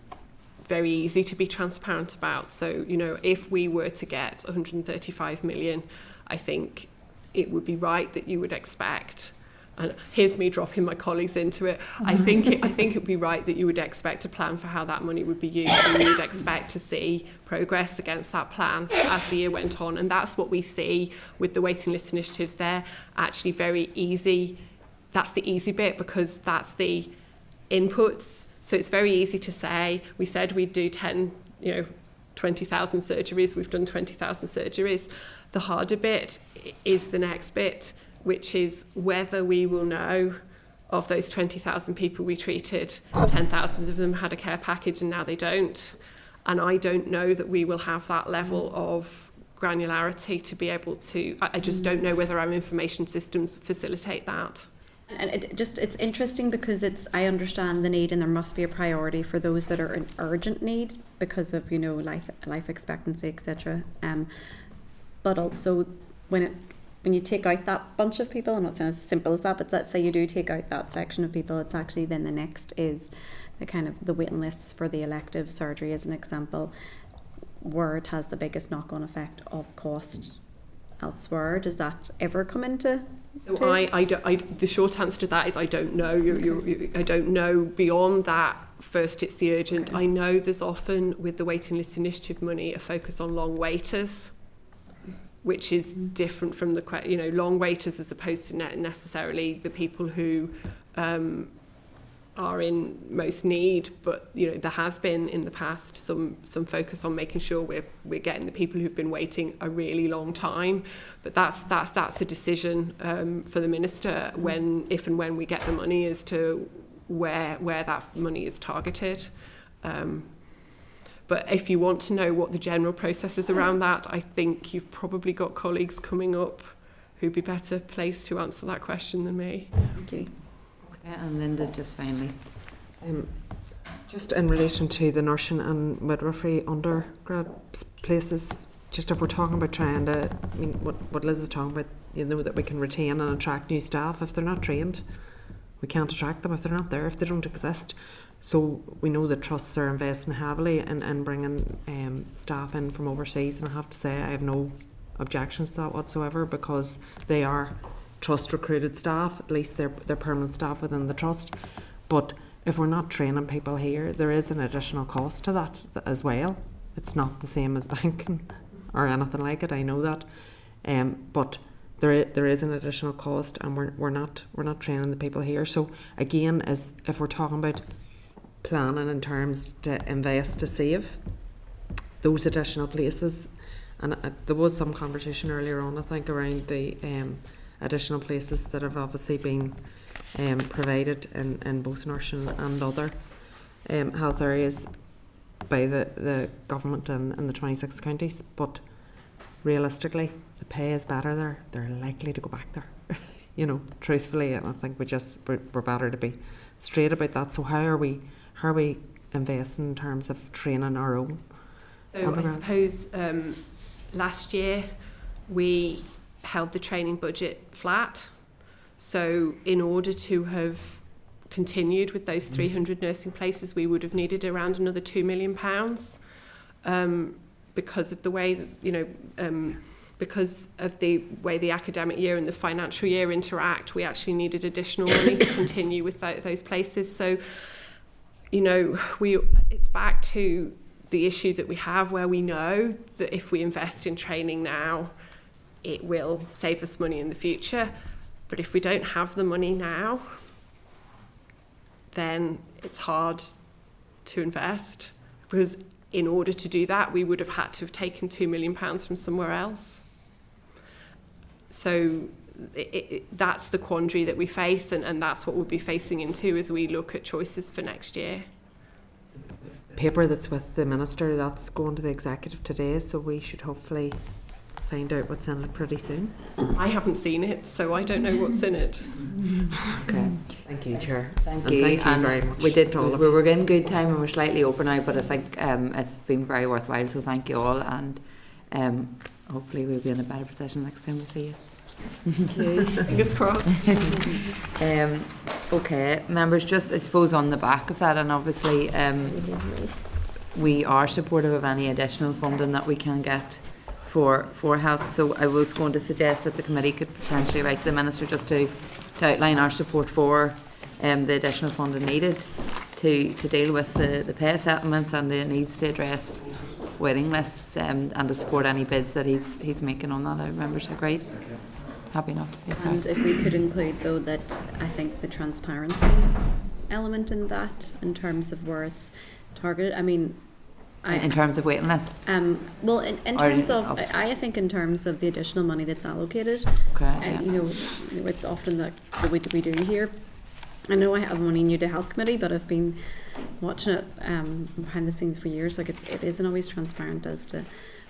S3: very easy to be transparent about. So, if we were to get 135 million, I think it would be right that you would expect, and here's me dropping my colleagues into it, I think it would be right that you would expect a plan for how that money would be used, and you would expect to see progress against that plan as the year went on. And that's what we see with the waiting list initiatives. They're actually very easy. That's the easy bit, because that's the inputs. So it's very easy to say, we said we'd do 20,000 surgeries, we've done 20,000 surgeries. The harder bit is the next bit, which is whether we will know of those 20,000 people we treated, 10,000 of them had a care package and now they don't. And I don't know that we will have that level of granularity to be able to, I just don't know whether our information systems facilitate that.
S7: And it's interesting because I understand the need, and there must be a priority for those that are in urgent need because of life expectancy, etc. But also when you take out that bunch of people, I'm not saying as simple as that, but let's say you do take out that section of people, it's actually then the next is the kind of the waiting lists for the elective surgery as an example, where it has the biggest knock-on effect of cost elsewhere. Does that ever come into?
S3: So the short answer to that is I don't know. I don't know beyond that. First, it's the urgent. Okay. I know there's often with the waiting list initiative money a focus on long waiters, which is different from the long waiters as opposed to necessarily the people who are in most need. But there has been in the past some focus on making sure we're getting the people who've been waiting a really long time. But that's a decision for the minister if and when we get the money as to where that money is targeted. But if you want to know what the general process is around that, I think you've probably got colleagues coming up who'd be better placed to answer that question than me.
S7: Thank you.
S2: And Linda, just finally.
S10: Just in relation to the nursing and midwifery undergrad places, just if we're talking about trying to, what Liz is talking about, that we can retain and attract new staff. If they're not trained, we can't attract them if they're not there, if they don't exist. So we know that trusts are investing heavily in bringing staff in from overseas, and I have to say I have no objections to that whatsoever, because they are trust recruited staff, at least they're permanent staff within the trust. But if we're not training people here, there is an additional cost to that as well. It's not the same as banking. or anything like it. I know that, but there is an additional cost, and we're not training the people here. So again, as if we're talking about planning in terms to invest to save those additional places, and there was some conversation earlier on, I think, around the additional places that have obviously been provided in both nursing and other health areas by the government in the 26 counties. But realistically, the pay is better there. They're likely to go back there, you know, truthfully. And I think we're better to be straight about that. So how are we investing in terms of training our own?
S3: So I suppose last year we held the training budget flat. So in order to have continued with those 300 nursing places, we would have needed around another £2 million, because of the way that, you know, because of the way the academic year and the financial year interact. We actually needed additional money to continue with those places. So, you know, it's back to the issue that we have, where we know that if we invest in training now, it will save us money in the future. But if we don't have the money now, then it's hard to invest, because in order to do that, we would have had to have taken £2 million from somewhere else. So that's the quandary that we face, and that's what we'll be facing into as we look at choices for next year.
S10: Paper that's with the Minister, that's going to the Executive today, so we should hopefully find out what's in it pretty soon.
S3: I haven't seen it, so I don't know what's in it.
S2: Okay.
S10: Thank you, Chair.
S2: Thank you.
S10: Thank you very much.
S2: We were in good time and we're slightly over now, but I think it's been very worthwhile, so thank you all, and hopefully we'll be in a better position next time we see you. Thank you.
S3: Fingers crossed.
S2: Okay, members, just I suppose on the back of that, and obviously we are supportive of any additional funding that we can get for health. So I was going to suggest that the committee could potentially write to the Minister just to outline our support for the additional funding needed to deal with the pay settlements and the needs to address waiting lists, and to support any bids that he's making on that. Are members agreed? Happy enough. Yes,
S7: and if we could include, though, that I think the transparency element in that, in terms of where it's targeted. I mean,
S2: in terms of waiting lists.
S7: Well, in terms of, I think in terms of the additional money that's allocated.
S2: Okay. Yeah.
S7: You know, it's often that we do here. I know I have only new to health committee, but I've been watching it behind the scenes for years. Like it isn't always transparent as to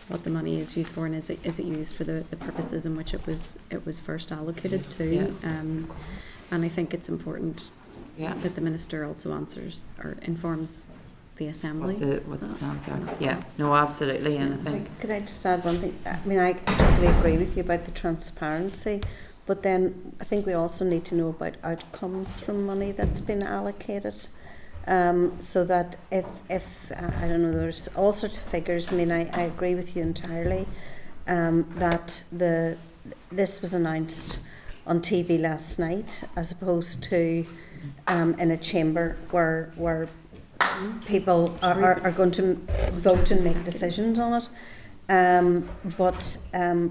S7: what the money is used for, and is it used for the purposes in which it was first allocated to.
S2: Yeah.
S7: And I think it's important
S2: Yeah.
S7: that the Minister also answers or informs the Assembly.
S2: What the plans are. Yeah, no, absolutely. And I think
S5: Could I just add one thing? I mean, I totally agree with you about the transparency, but then I think we also need to know about outcomes from money that's been allocated. So that if I don't know, there's all sorts of figures. I mean, I agree with you entirely that this was announced on TV last night, as opposed to in a chamber where people are going to vote and make decisions on it. But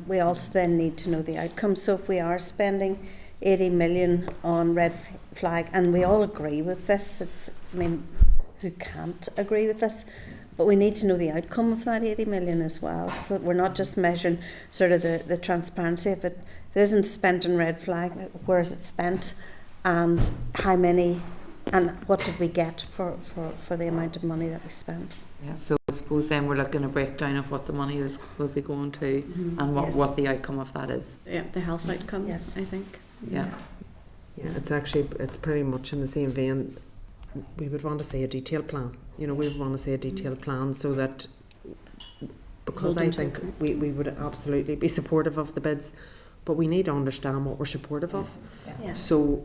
S5: we also then need to know the outcome. So if we are spending 80 million on red flag, and we all agree with this, I mean, who can't agree with this? But we need to know the outcome of that 80 million as well. So we're not just measuring sort of the transparency of it. If it isn't spent on red flag, where is it spent, and how many, and what did we get for the amount of money that we spent?
S2: yeah. So I suppose then we're looking at a breakdown of what the money will be going to, and what the outcome of that is.
S7: Yeah, the health outcomes.
S5: Yes.
S7: I think.
S2: Yeah.
S10: Yeah, it's pretty much in the same vein. We would want to see a detailed plan. You know, we would want to see a detailed plan, so that, because I think we would absolutely be supportive of the bids, but we need to understand what we're supportive of.
S5: Yes.
S10: So,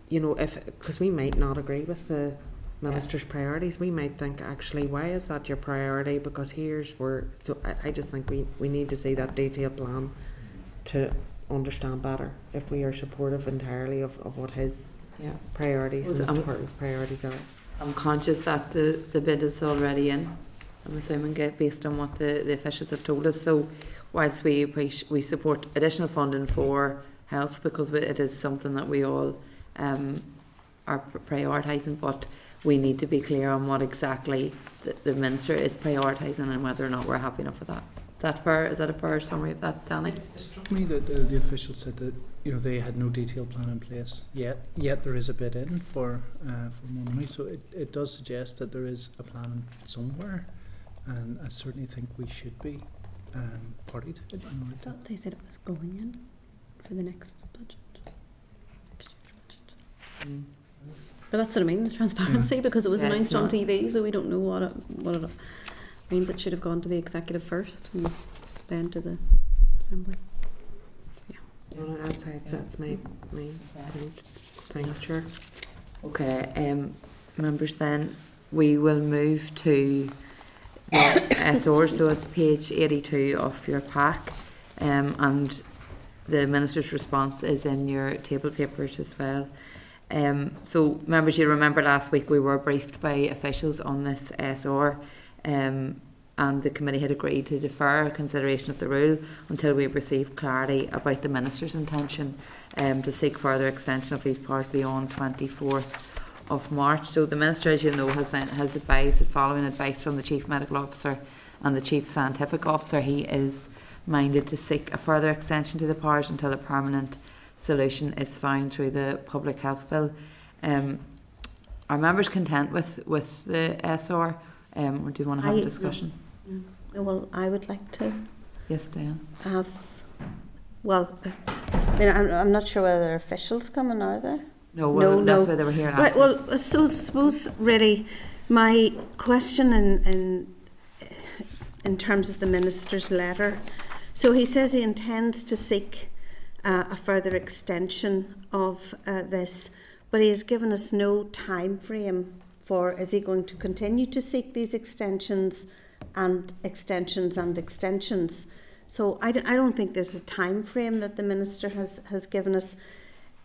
S10: you know, because we might not agree with the Minister's priorities, we might think, actually, why is that your priority? Because here's where. So I just think we need to see that detailed plan to understand better if we are supportive entirely of what his priorities and his department's priorities are.
S2: I'm conscious that the bid is already in, I'm assuming based on what the officials have told us. So whilst we support additional funding for health, because it is something that we all are prioritising, but we need to be clear on what exactly the Minister is prioritising and whether or not we're happy enough with that. Is that fair? Is that a fair summary of that, Danny?
S6: It struck me that the officials said that they had no detailed plan in place yet there is a bid in for more money, so it does suggest that there is a plan somewhere, and I certainly think we should be party to it.
S7: I thought they said it was going in for the next budget. Next year's budget. But that's what I mean, the transparency, because it was announced on TV, so we don't know what it means. It should have gone to the executive first and then to the assembly.
S10: Well, that's my point. Thanks, Chair.
S2: Okay, members, then we will move to SR, so it's page 82 of your pack, and the Minister's response is in your table papers as well. So members, you remember last week we were briefed by officials on this SR, and the committee had agreed to defer consideration of the rule until we received clarity about the Minister's intention to seek further extension of these powers beyond 24th of March. So the Minister, as you know, has advised that following advice from the Chief Medical Officer and the Chief Scientific Officer, he is minded to seek a further extension to the powers until a permanent solution is found through the Public Health Bill. Are members content with the SR, or do you want to have a discussion?
S5: Well, I would like to.
S2: Yes, Diane.
S5: I'm not sure whether officials coming, are there?
S2: No, that's why they were here last
S5: week. Well, so I suppose really my question in terms of the Minister's letter, so he says he intends to seek a further extension of this, but he has given us no time frame for, is he going to continue to seek these extensions and extensions and extensions? So I don't think there's a time frame that the Minister has given us.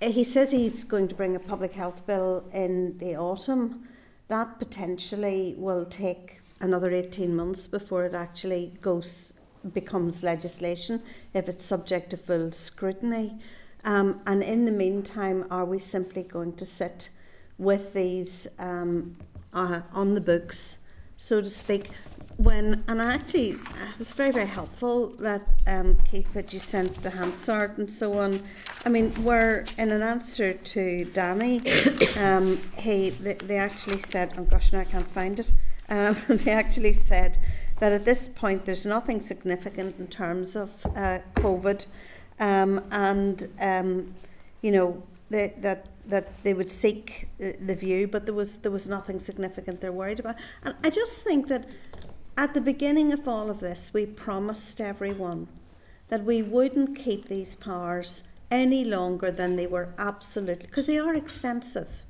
S5: He says he's going to bring a public health bill in the autumn. That potentially will take another 18 months before it actually becomes legislation, if it's subject to full scrutiny. And in the meantime, are we simply going to sit with these on the books, so to speak? It was very, very helpful that Keith, that you sent the Hansard and so on. I mean, where in an answer to Danny, they actually said, oh gosh, now I can't find it. They actually said that at this point there's nothing significant in terms of COVID, that they would seek the view, but there was nothing significant they're worried about. And I just think that at the beginning of all of this, we promised everyone that we wouldn't keep these powers any longer than they were absolutely, because they are extensive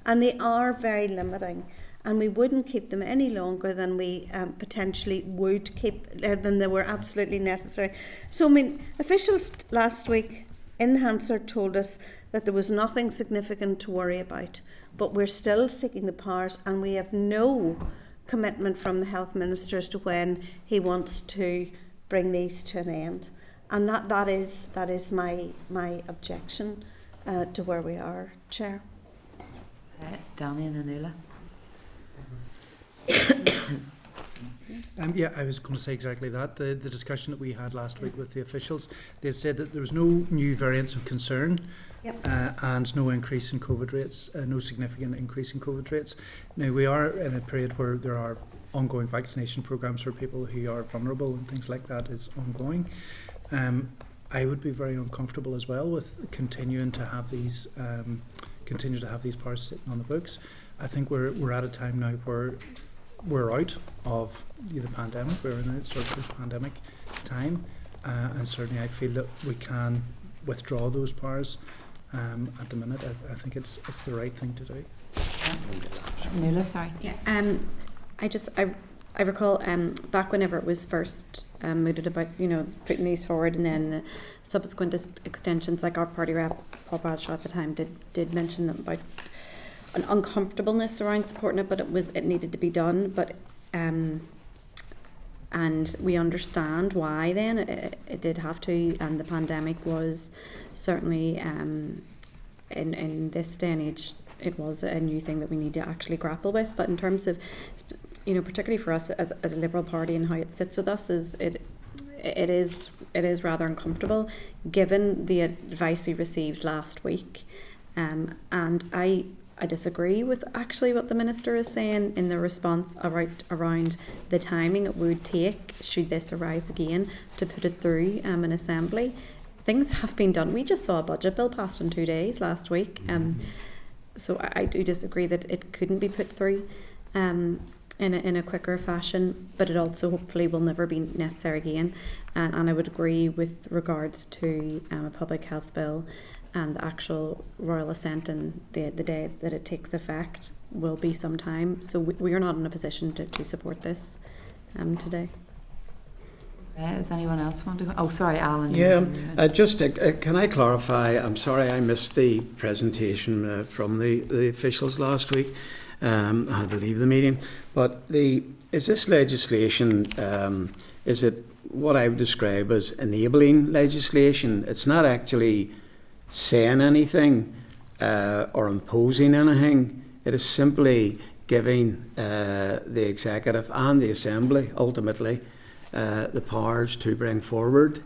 S5: and they are very limiting, and we wouldn't keep them any longer than we potentially would keep, than they were absolutely necessary. So, I mean, officials last week in Hansard told us that there was nothing significant to worry about, but we're still seeking the powers, and we have no commitment from the Health Minister as to when he wants to bring these to an end. And that is my objection to where we are, Chair.
S2: Danny and Anula.
S6: I was going to say exactly that. The discussion that we had last week with the officials, they said that there was no new variants of concern. Yep. And no increase in COVID rates, no significant increase in COVID rates. Now, we are in a period where there are ongoing vaccination programs for people who are vulnerable, and things like that is ongoing. I would be very uncomfortable as well with continuing to have these powers sitting on the books. I think we're at a time now where we're out of the pandemic. We're in a sort of post-pandemic time, and certainly I feel that we can withdraw those powers. At the minute, I think it's the right thing to do.
S2: Nuala, sorry.
S7: Yeah. I recall back whenever it was first mooted about putting these forward, and then the subsequent extensions, like our party rep Paul Bradshaw at the time did mention them about an uncomfortableness around supporting it, but it needed to be done. But and we understand why then it did have to, and the pandemic was certainly in this day and age, it was a new thing that we need to actually grapple with. But in terms of, particularly for us as a Liberal Party and how it sits with us, it is rather uncomfortable given the advice we received last week, and I disagree with actually what the Minister is saying in the response around the timing it would take, should this arise again, to put it through in Assembly. Things have been done. We just saw a budget bill passed in 2 days last week. So I do disagree that it couldn't be put through in a quicker fashion, but it also hopefully will never be necessary again. And I would agree with regards to a public health bill, and the actual royal assent and the day that it takes effect will be some time. So we are not in a position to support this today.
S2: Does anyone else want to? Oh, sorry, Alan.
S12: Yeah, can I clarify? I'm sorry I missed the presentation from the officials last week. I had to leave the meeting. But is this legislation, is it what I would describe as enabling legislation? It's not actually saying anything or imposing anything. It is simply giving the executive and the Assembly, ultimately, the powers to bring forward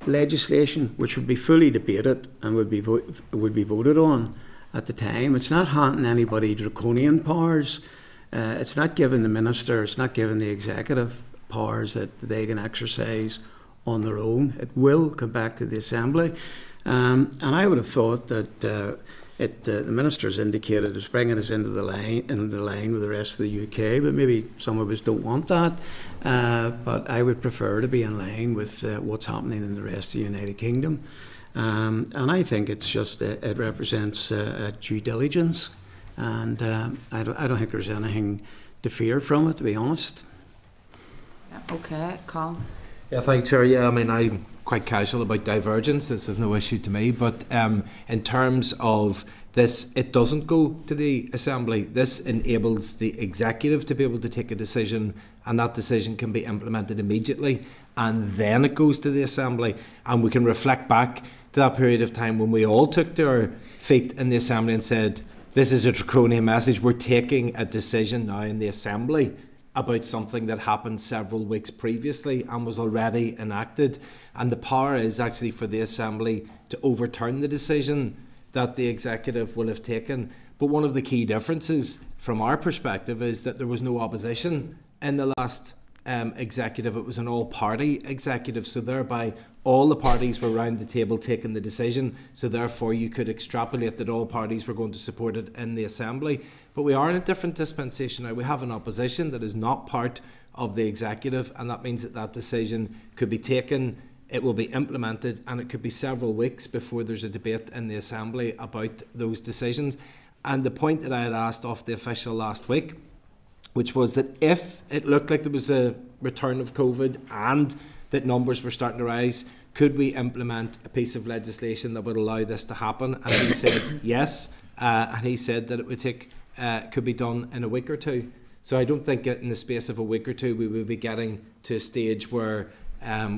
S12: legislation which would be fully debated and would be voted on at the time. It's not handing anybody draconian powers. It's not giving the Minister, it's not giving the executive powers that they can exercise on their own. It will come back to the Assembly. And I would have thought that the Minister's indicated is bringing us into the line with the rest of the UK, but maybe some of us don't want that. But I would prefer to be in line with what's happening in the rest of the United Kingdom. And I think it's just it represents due diligence, and I don't think there's anything to fear from it, to be honest.
S2: Yeah, okay, Colin.
S9: Yeah, thanks, Chair. Yeah, I mean, I'm quite casual about divergence. This is no issue to me. But in terms of this, it doesn't go to the Assembly. This enables the executive to be able to take a decision, and that decision can be implemented immediately, and then it goes to the Assembly, and we can reflect back to that period of time when we all took to our feet in the Assembly and said, this is a draconian message. We're taking a decision now in the Assembly about something that happened several weeks previously and was already enacted. And the power is actually for the Assembly to overturn the decision that the executive will have taken. But one of the key differences from our perspective is that there was no opposition in the last executive. It was an all-party executive, so thereby all the parties were around the table taking the decision, so therefore you could extrapolate that all parties were going to support it in the Assembly. But we are in a different dispensation now. We have an opposition that is not part of the executive, and that means that that decision could be taken, it will be implemented, and it could be several weeks before there's a debate in the Assembly about those decisions. And the point that I had asked off the official last week, which was that if it looked like there was a return of COVID and that numbers were starting to rise, could we implement a piece of legislation that would allow this to happen? And he said yes, and he said that it would take could be done in a week or two. So I don't think in the space of a week or two we would be getting to a stage where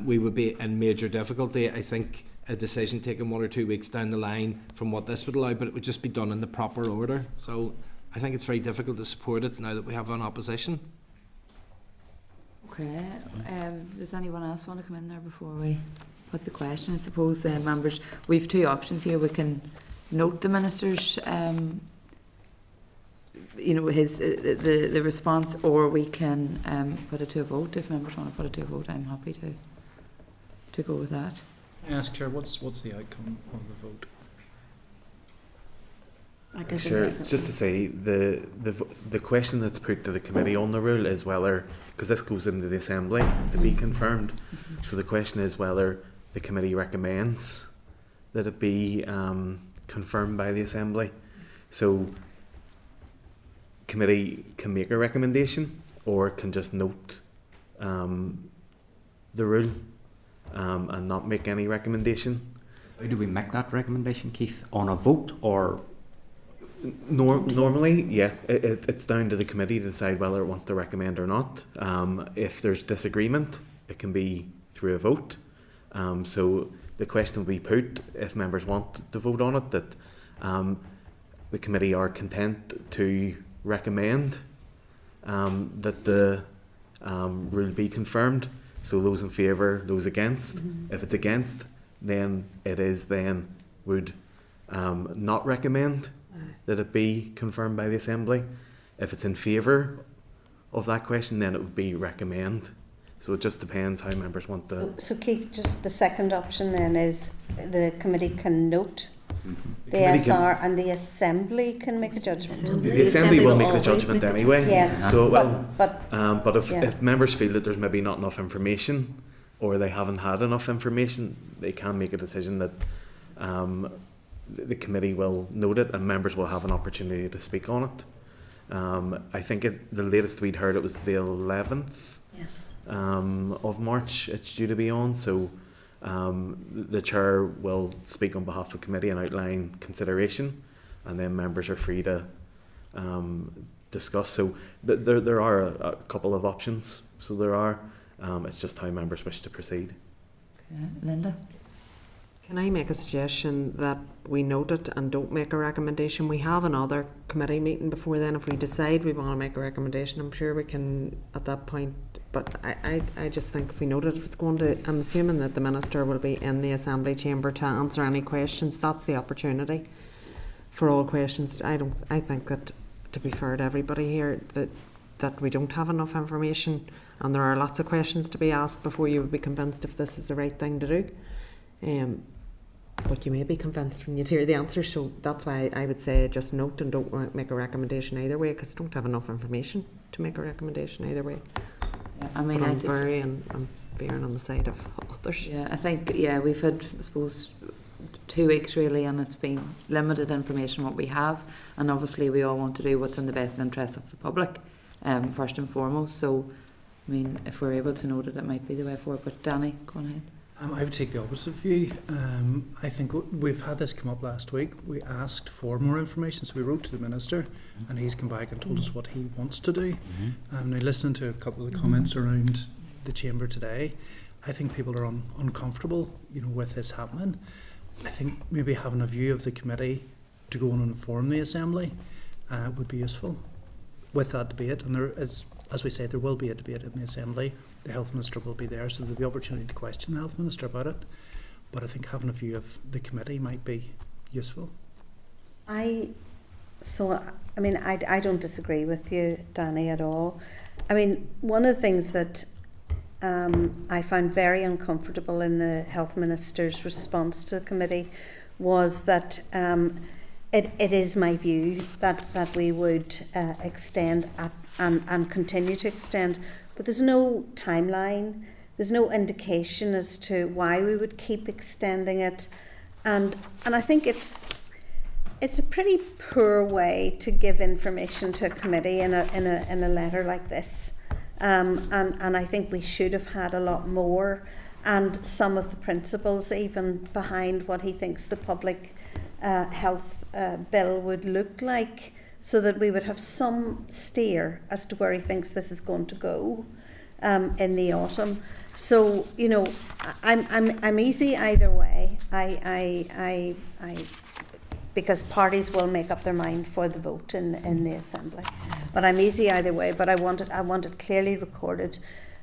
S9: we would be in major difficulty. I think a decision taken 1 or 2 weeks down the line from what this would allow, but it would just be done in the proper order. So I think it's very difficult to support it now that we have an opposition.
S2: Okay, does anyone else want to come in there before we put the question? I suppose members, we have two options here. We can note the Minister's his the response, or we can put it to a vote. If members want to put it to a vote, I'm happy to go with that.
S13: Can I ask, Chair, what's the outcome of the vote?
S14: Sure, just to say, the question that's put to the committee on the rule is whether, because this goes into the Assembly to be confirmed, so the question is whether the committee recommends that it be confirmed by the Assembly. So committee can make a recommendation or can just note the rule and not make any recommendation.
S15: How do we make that recommendation, Keith? On a vote, or
S14: Normally, yeah, it's down to the committee to decide whether it wants to recommend or not. If there's disagreement, it can be through a vote. So the question will be put, if members want to vote on it, that the committee are content to recommend that the rule be confirmed. So those in favour, those against. If it's against, then it is would not recommend that it be confirmed by the Assembly. If it's in favour of that question, then it would be recommend. So it just depends how members want to...
S5: So Keith, just the second option then is the committee can note the
S14: committee
S5: SR and the Assembly can make a judgment.
S14: The Assembly will make the judgment anyway.
S5: Yes.
S14: So,
S5: but
S14: if members feel that there's maybe not enough information, or they haven't had enough information, they can make a decision that the committee will note it and members will have an opportunity to speak on it. I think the latest we'd heard, it was the 11th of March it's due to be on. So the chair will speak on behalf of the committee and outline consideration, and then members are free to discuss. So there are a couple of options. So there are. It's just how members wish to proceed.
S2: Okay. Linda?
S10: Can I make a suggestion that we note it and don't make a recommendation? We have another committee meeting before then. If we decide we want to make a recommendation, I'm sure we can at that point. But I just think if we note it, if it's going to, I'm assuming that the Minister will be in the Assembly chamber to answer any questions. That's the opportunity for all questions. I think that, to be fair to everybody here, that we don't have enough information, and there are lots of questions to be asked before you would be convinced if this is the right thing to do. But you may be convinced when you hear the answer, so that's why I would say just note and don't make a recommendation either way, because don't have enough information to make a recommendation either way.
S2: Yeah, I mean,
S10: I'm veering on the side of others.
S2: Yeah, I think, we've had, I suppose, 2 weeks really, and it's been limited information what we have, and obviously we all want to do what's in the best interest of the public, first and foremost. So, I mean, if we're able to note it, it might be the way forward. But Danny, go on ahead.
S6: I would take the opposite view. I think we've had this come up last week. We asked for more information, so we wrote to the Minister, and he's come back and told us what he wants to do. Now, listening to a couple of the comments around the chamber today, I think people are uncomfortable, with this happening. I think maybe having a view of the committee to go and inform the Assembly would be useful with that debate. And there is, as we say, there will be a debate in the Assembly. The Health Minister will be there, so there'll be opportunity to question the Health Minister about it. But I think having a view of the committee might be useful.
S5: I don't disagree with you, Danny, at all. I mean, one of the things that I found very uncomfortable in the Health Minister's response to the committee was that it is my view that we would extend and continue to extend, but there's no timeline, there's no indication as to why we would keep extending it, and I think it's a pretty poor way to give information to a committee in a letter like this. And I think we should have had a lot more, and some of the principles even behind what he thinks the public health bill would look like, so that we would have some steer as to where he thinks this is going to go in the autumn. So I'm easy either way. I because parties will make up their mind for the vote in the Assembly. But I'm easy either way. But I want it clearly recorded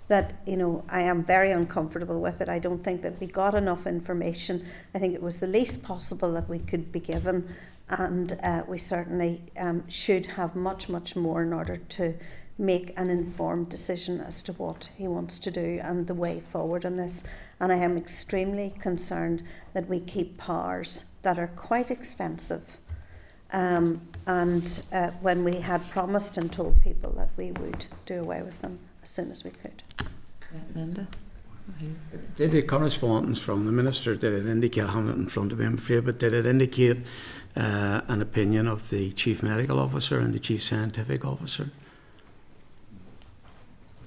S5: that I am very uncomfortable with it. I don't think that we got enough information. I think it was the least possible that we could be given, and we certainly should have much more in order to make an informed decision as to what he wants to do and the way forward on this. And I am extremely concerned that we keep powers that are quite extensive, and when we had promised and told people that we would do away with them as soon as we could.
S2: Yeah, Linda?
S12: Did the correspondence from the Minister, did it indicate, I have it in front of him, but did it indicate an opinion of the Chief Medical Officer and the Chief Scientific Officer?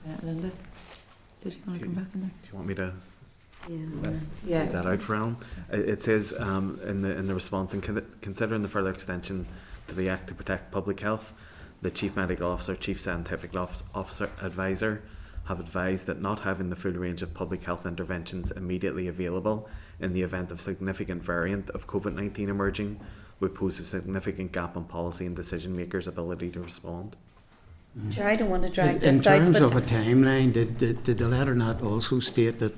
S2: Yeah, Linda? Did you want to come back in there?
S14: Do you want me to
S2: Yeah.
S14: read that out for Alan? It says in the response, and considering the further extension to the Act to protect public health, the Chief Medical Officer, Chief Scientific Officer Advisor have advised that not having the full range of public health interventions immediately available in the event of significant variant of COVID-19 emerging would pose a significant gap in policy and decision makers' ability to respond.
S5: Sure, I don't want to drag
S12: In
S5: this out,
S12: terms
S5: but
S12: of a timeline, did the letter not also state that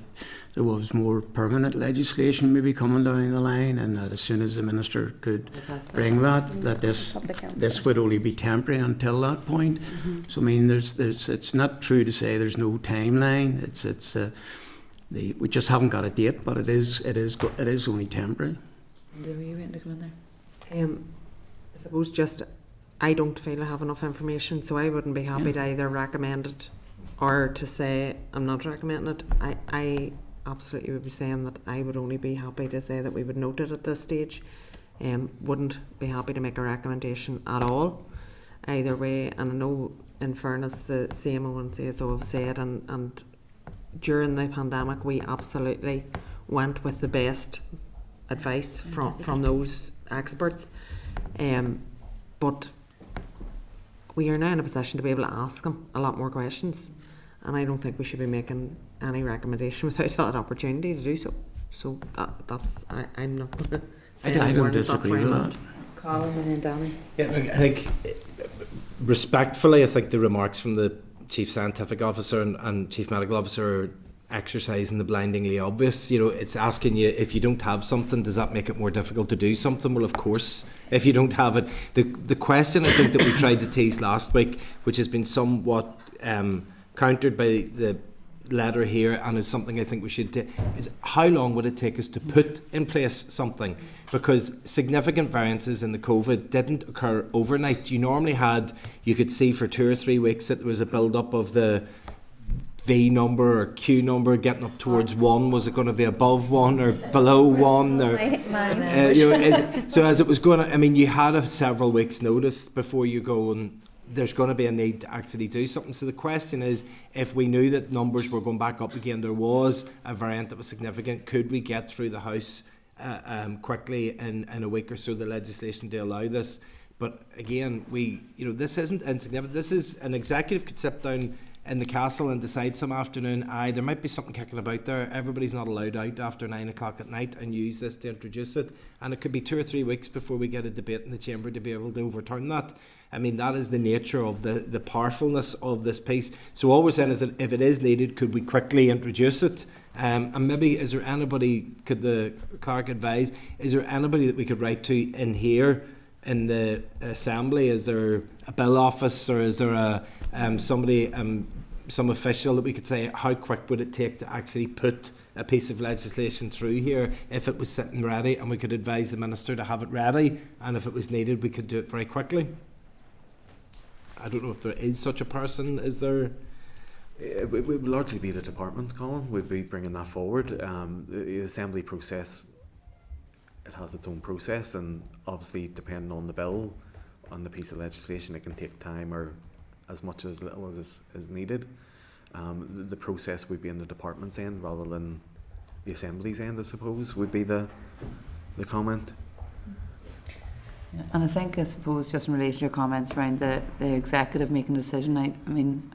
S12: there was more permanent legislation maybe coming down the line, and that as soon as the minister could bring that this would only be temporary until that point? So I mean, it's not true to say there's no timeline. We just haven't got a date, but it is only temporary.
S2: Were you waiting to come in there?
S10: I suppose just I don't feel I have enough information, so I wouldn't be happy to either recommend it or to say I'm not recommending it. I absolutely would be saying that I would only be happy to say that we would note it at this stage. Wouldn't be happy to make a recommendation at all either way. And I know, in fairness, the CMO and CSO have said, and during the pandemic we absolutely went with the best advice from those experts, but we are now in a position to be able to ask them a lot more questions, and I don't think we should be making any recommendation without that opportunity to do so. So I'm not going to say
S12: I don't
S10: that's
S12: disagree
S10: where
S12: with
S10: I'm
S12: that.
S10: at.
S2: Colin and then Danny.
S9: Yeah, look, I think respectfully, I think the remarks from the Chief Scientific Officer and Chief Medical Officer are exercising the blindingly obvious. You know, it's asking you, if you don't have something, does that make it more difficult to do something? Well, of course, if you don't have it. The question I think that we tried to tease last week, which has been somewhat countered by the letter here, and is something I think we should do, is how long would it take us to put in place something? Because significant variances in the COVID didn't occur overnight. You could see for 2 or 3 weeks that there was a build-up of the V number or Q number getting up towards 1. Was it going to be above 1 or below 1? Or, so as it was going to, I mean, you had several weeks' notice before you go, and there's going to be a need to actually do something. So the question is, if we knew that numbers were going back up again, there was a variant that was significant, could we get through the House quickly in a week or so, the legislation to allow this? But again, this isn't insignificant. This is an executive could sit down in the castle and decide some afternoon, there might be something kicking about there. Everybody's not allowed out after 9 o'clock at night, and use this to introduce it. And it could be 2 or 3 weeks before we get a debate in the chamber to be able to overturn that. I mean, that is the nature of the powerfulness of this piece. So all we're saying is that if it is needed, could we quickly introduce it? And maybe, is there anybody, could the clerk advise, is there anybody that we could write to in here in the Assembly? Is there a bill office, or is there a somebody, some official that we could say, how quick would it take to actually put a piece of legislation through here if it was sitting ready, and we could advise the Minister to have it ready, and if it was needed we could do it very quickly? I don't know if there is such a person. Is there?
S14: It would largely be the department, Colin, would be bringing that forward. The Assembly process, it has its own process, and obviously depending on the bill, on the piece of legislation, it can take time or as much or as little as is needed. The process would be in the department's end rather than the Assembly's end, I suppose, would be the comment.
S2: Yeah, and I suppose just in relation to your comments around the executive making a decision, I mean,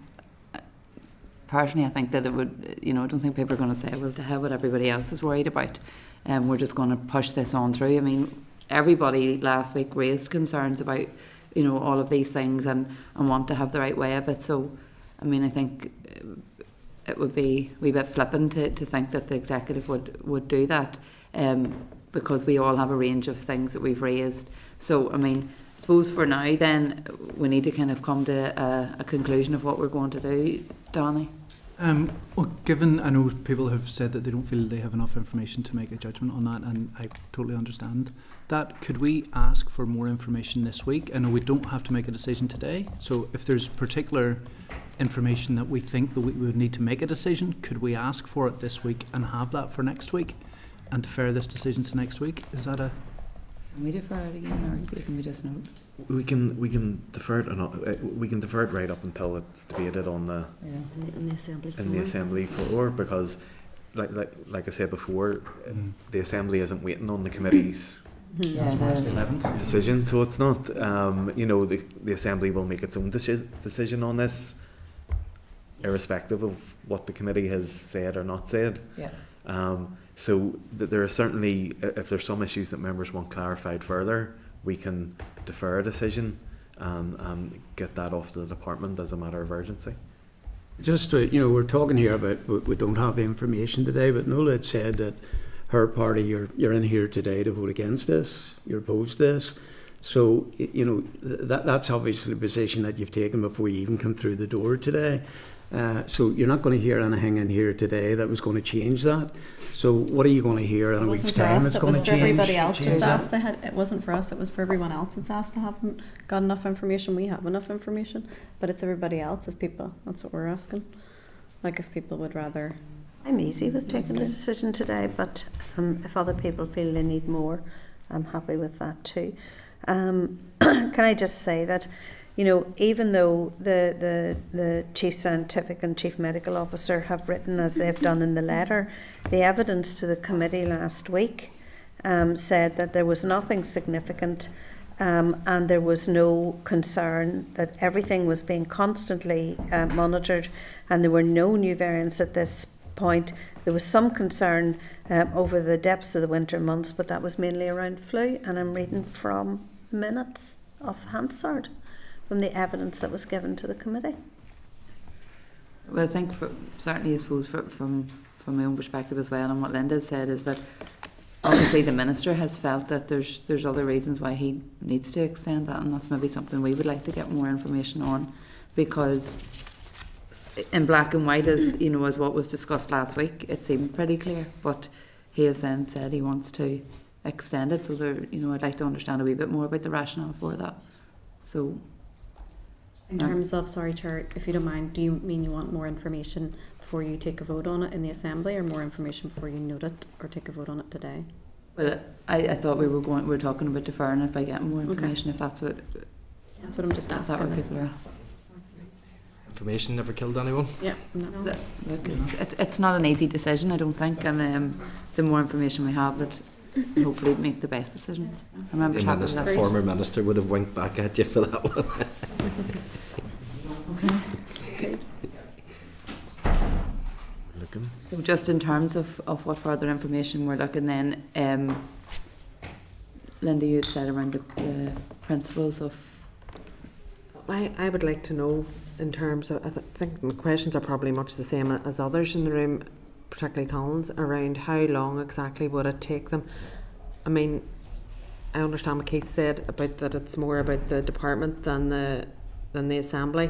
S2: personally I think that it would, I don't think people are going to say, well, to hell what everybody else is worried about, we're just going to push this on through. I mean, everybody last week raised concerns about all of these things and want to have the right way of it. So, I mean, I think it would be a wee bit flippant to think that the executive would do that, because we all have a range of things that we've raised. So, I mean, I suppose for now then we need to kind of come to a conclusion of what we're going to do. Donnie?
S6: Well, given I know people have said that they don't feel they have enough information to make a judgment on that, and I totally understand that, could we ask for more information this week? I know we don't have to make a decision today, so if there's particular information that we think that we would need to make a decision, could we ask for it this week and have that for next week and defer this decision to next week? Is that a...
S2: Can we defer it again, or can we just note?
S14: We can defer it. We can defer it right up until it's debated on the
S11: in the Assembly floor.
S14: In the Assembly floor, because, like I said before, the Assembly isn't waiting on the committee's
S2: Yeah,
S13: March the 11th.
S14: decision. So it's not, you know, the Assembly will make its own decision on this, irrespective of what the committee has said or not said.
S2: Yeah.
S14: So there are certainly, if there's some issues that members want clarified further, we can defer a decision and get that off to the department as a matter of urgency.
S12: Just to, you know, we're talking here about we don't have the information today, but Nola had said that her party, you're in here today to vote against this, you're opposed to this. So, you know, that's obviously a position that you've taken before you even come through the door today. So you're not going to hear anything in here today that was going to change that. So what are you going to hear in a week's time that's going to change?
S7: It was for everybody else
S12: change
S7: that's asked.
S12: that?
S7: It wasn't for us. It was for everyone else that's asked to haven't got enough information. We have enough information, but it's everybody else. If people, that's what we're asking. Like if people would rather.
S5: I'm easy with taking a decision today, but if other people feel they need more, I'm happy with that too. Can I just say that, you know, even though the Chief Scientific and Chief Medical Officer have written, as they've done in the letter, the evidence to the committee last week said that there was nothing significant and there was no concern, that everything was being constantly monitored and there were no new variants at this point. There was some concern over the depths of the winter months, but that was mainly around flu, and I'm reading from minutes of Hansard, from the evidence that was given to the committee.
S2: Well, I think certainly, I suppose, from my own perspective as well, and what Linda said is that obviously the Minister has felt that there's other reasons why he needs to extend that, and that's maybe something we would like to get more information on, because in black and white, as you know, as what was discussed last week, it seemed pretty clear, but he has then said he wants to extend it. So there, you know, I'd like to understand a wee bit more about the rationale for that. So,
S7: In terms of, sorry, Chair, if you don't mind, do you mean you want more information before you take a vote on it in the Assembly, or more information before you note it or take a vote on it today?
S2: well, I thought we were talking about deferring it by getting more information. If that's what
S7: I'm just asking.
S2: That what people are.
S9: Information never killed anyone.
S7: Yeah. No.
S2: Look, it's not an easy decision, I don't think, and the more information we have, it hopefully make the best decisions. I remember talking about that.
S9: Former minister would have winked back at you for that one.
S2: Okay.
S14: Looking.
S2: So just in terms of what further information we're looking, then Linda, you had said around the principles of.
S10: I would like to know, in terms of, I think the questions are probably much the same as others in the room, particularly Collins, around how long exactly would it take them. I mean, I understand what Keith said about that it's more about the department than the Assembly.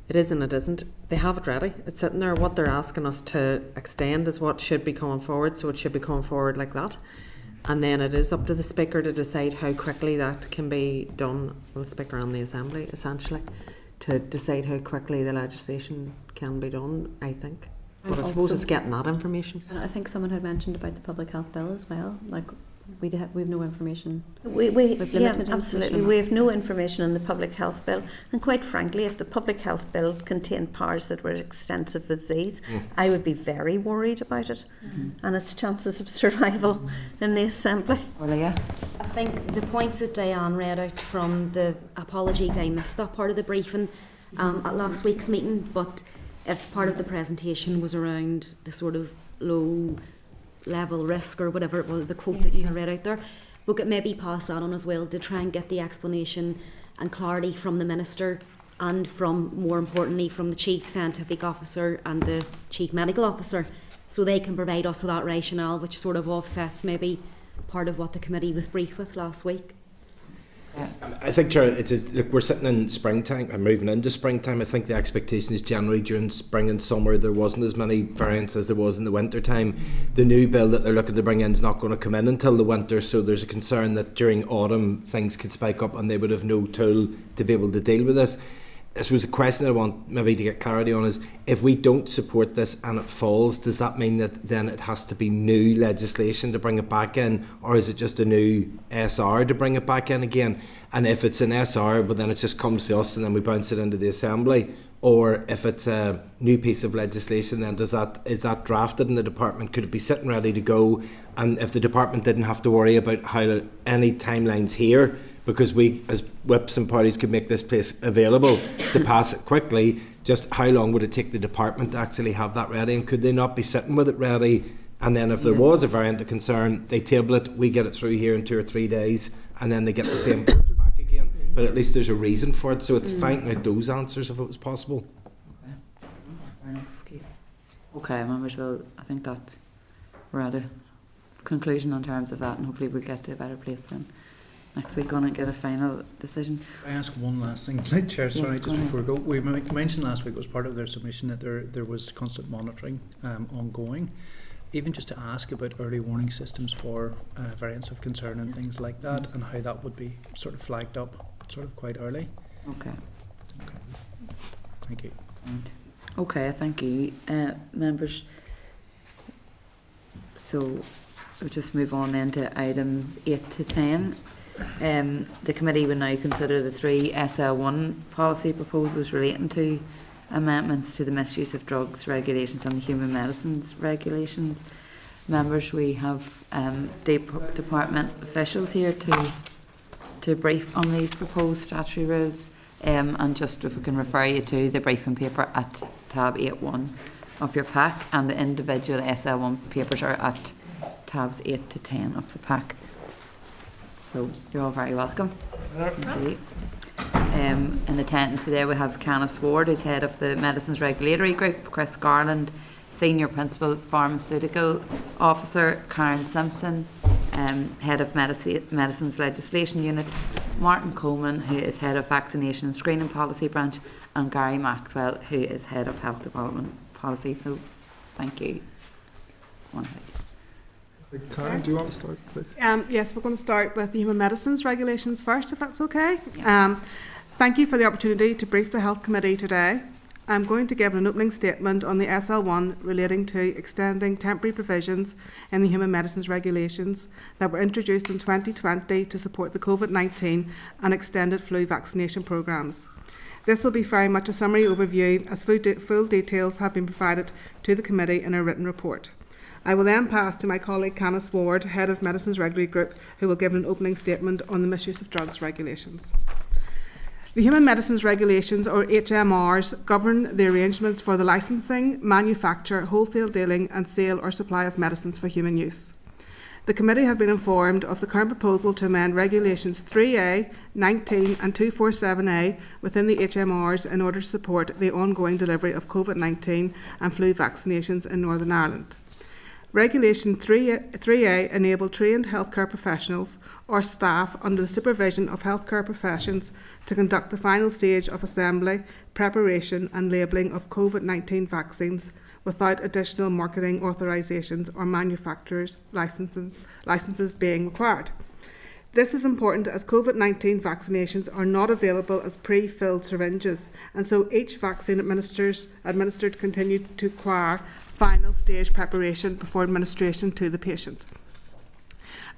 S10: It is and it isn't. They have it ready. It's sitting there. What they're asking us to extend is what should be coming forward, so it should be coming forward like that. And then it is up to the Speaker to decide how quickly that can be done, well, the Speaker and the Assembly, essentially, to decide how quickly the legislation can be done, I think. But I suppose it's getting that information.
S7: I think someone had mentioned about the public health bill as well. Like, we have no information.
S5: We
S7: yeah,
S5: absolutely. We have no information on the public health bill, and quite frankly, if the public health bill contained powers that were extensive as these, I would be very worried about it and its chances of survival in the Assembly.
S2: I
S11: think the points that Diane read out from the apologies, I missed that part of the briefing at last week's meeting, but if part of the presentation was around the sort of low level risk or whatever it was, the quote that you had read out there, we could maybe pass that on as well to try and get the explanation and clarity from the Minister, and from, more importantly, from the Chief Scientific Officer and the Chief Medical Officer, so they can provide us with that rationale which sort of offsets maybe part of what the committee was briefed with last week.
S9: I think, Chair, look, we're sitting in springtime and moving into springtime. I think the expectation is generally during spring and summer there wasn't as many variants as there was in the winter time. The new bill that they're looking to bring in is not going to come in until the winter, so there's a concern that during autumn things could spike up and they would have no tool to be able to deal with this. I suppose the question that I want maybe to get clarity on is, if we don't support this and it falls, does that mean that then it has to be new legislation to bring it back in, or is it just a new SR to bring it back in again? And if it's an SR, but then it just comes to us and then we bounce it into the Assembly, or if it's a new piece of legislation, then is that drafted in the department? Could it be sitting ready to go? And if the department didn't have to worry about how any timelines here, because we as whips and parties could make this place available to pass it quickly, just how long would it take the department to actually have that ready? And could they not be sitting with it ready? And then if there was a variant of concern, they table it, we get it through here in 2 or 3 days, and then they get the same back again. But at least there's a reason for it, so it's finding out those answers if it was possible.
S2: Fair enough, Keith. Okay, members, well, I think that we're at a conclusion in terms of that, and hopefully we'll get to a better place then next week on and get a final decision.
S6: Can I ask one last thing, Chair? Sorry, just before we go. We mentioned last week, was part of their submission, that there was constant monitoring ongoing. Even just to ask about early warning systems for variants of concern and things like that, and how that would be sort of flagged up sort of quite early.
S2: Okay.
S6: Thank you.
S2: Right. Okay, thank you, members. So we'll just move on then to items 8 to 10. The committee will now consider the 3 SL1 policy proposals relating to amendments to the misuse of drugs regulations and the human medicines regulations. Members, we have department officials here to brief on these proposed statutory rules, and just if we can refer you to the briefing paper at tab 8.1 of your pack, and the individual SL1 papers are at tabs 8 to 10 of the pack. So you're all very welcome. Thank you. In attendance today we have Canis Ward, who's head of the Medicines Regulatory Group, Chris Garland, Senior Principal Pharmaceutical Officer, Karen Simpson, Head of Medicines Legislation Unit, Martin Coleman, who is Head of Vaccination and Screening Policy Branch, and Gary Maxwell, who is Head of Health Development Policy. So thank you.
S15: Karen, do you want to start, please?
S16: Yes, we're going to start with the human medicines regulations first, if that's okay. Thank you for the opportunity to brief the Health Committee today. I'm going to give an opening statement on the SL1 relating to extending temporary provisions in the human medicines regulations that were introduced in 2020 to support the COVID-19 and extended flu vaccination programmes. This will be very much a summary overview, as full details have been provided to the committee in a written report. I will then pass to my colleague Canis Ward, Head of Medicines Regulatory Group, who will give an opening statement on the misuse of drugs regulations. The Human Medicines Regulations, or HMRs, govern the arrangements for the licensing, manufacture, wholesale dealing and sale or supply of medicines for human use. The committee have been informed of the current proposal to amend Regulations 3A, 19 and 247A within the HMRs in order to support the ongoing delivery of COVID-19 and flu vaccinations in Northern Ireland. Regulation 3A enabled trained healthcare professionals or staff under the supervision of healthcare professions to conduct the final stage of assembly, preparation and labelling of COVID-19 vaccines without additional marketing authorisations or manufacturers' licences being required. This is important as COVID-19 vaccinations are not available as pre-filled syringes, and so each vaccine administered continued to require final stage preparation before administration to the patient.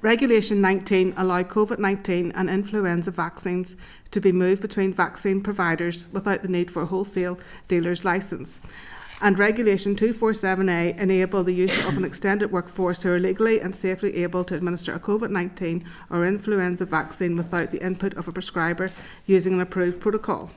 S16: Regulation 19 allowed COVID-19 and influenza vaccines to be moved between vaccine providers without the need for a wholesale dealer's licence. And Regulation 247A enabled the use of an extended workforce who are legally and safely able to administer a COVID-19 or influenza vaccine without the input of a prescriber using an approved protocol.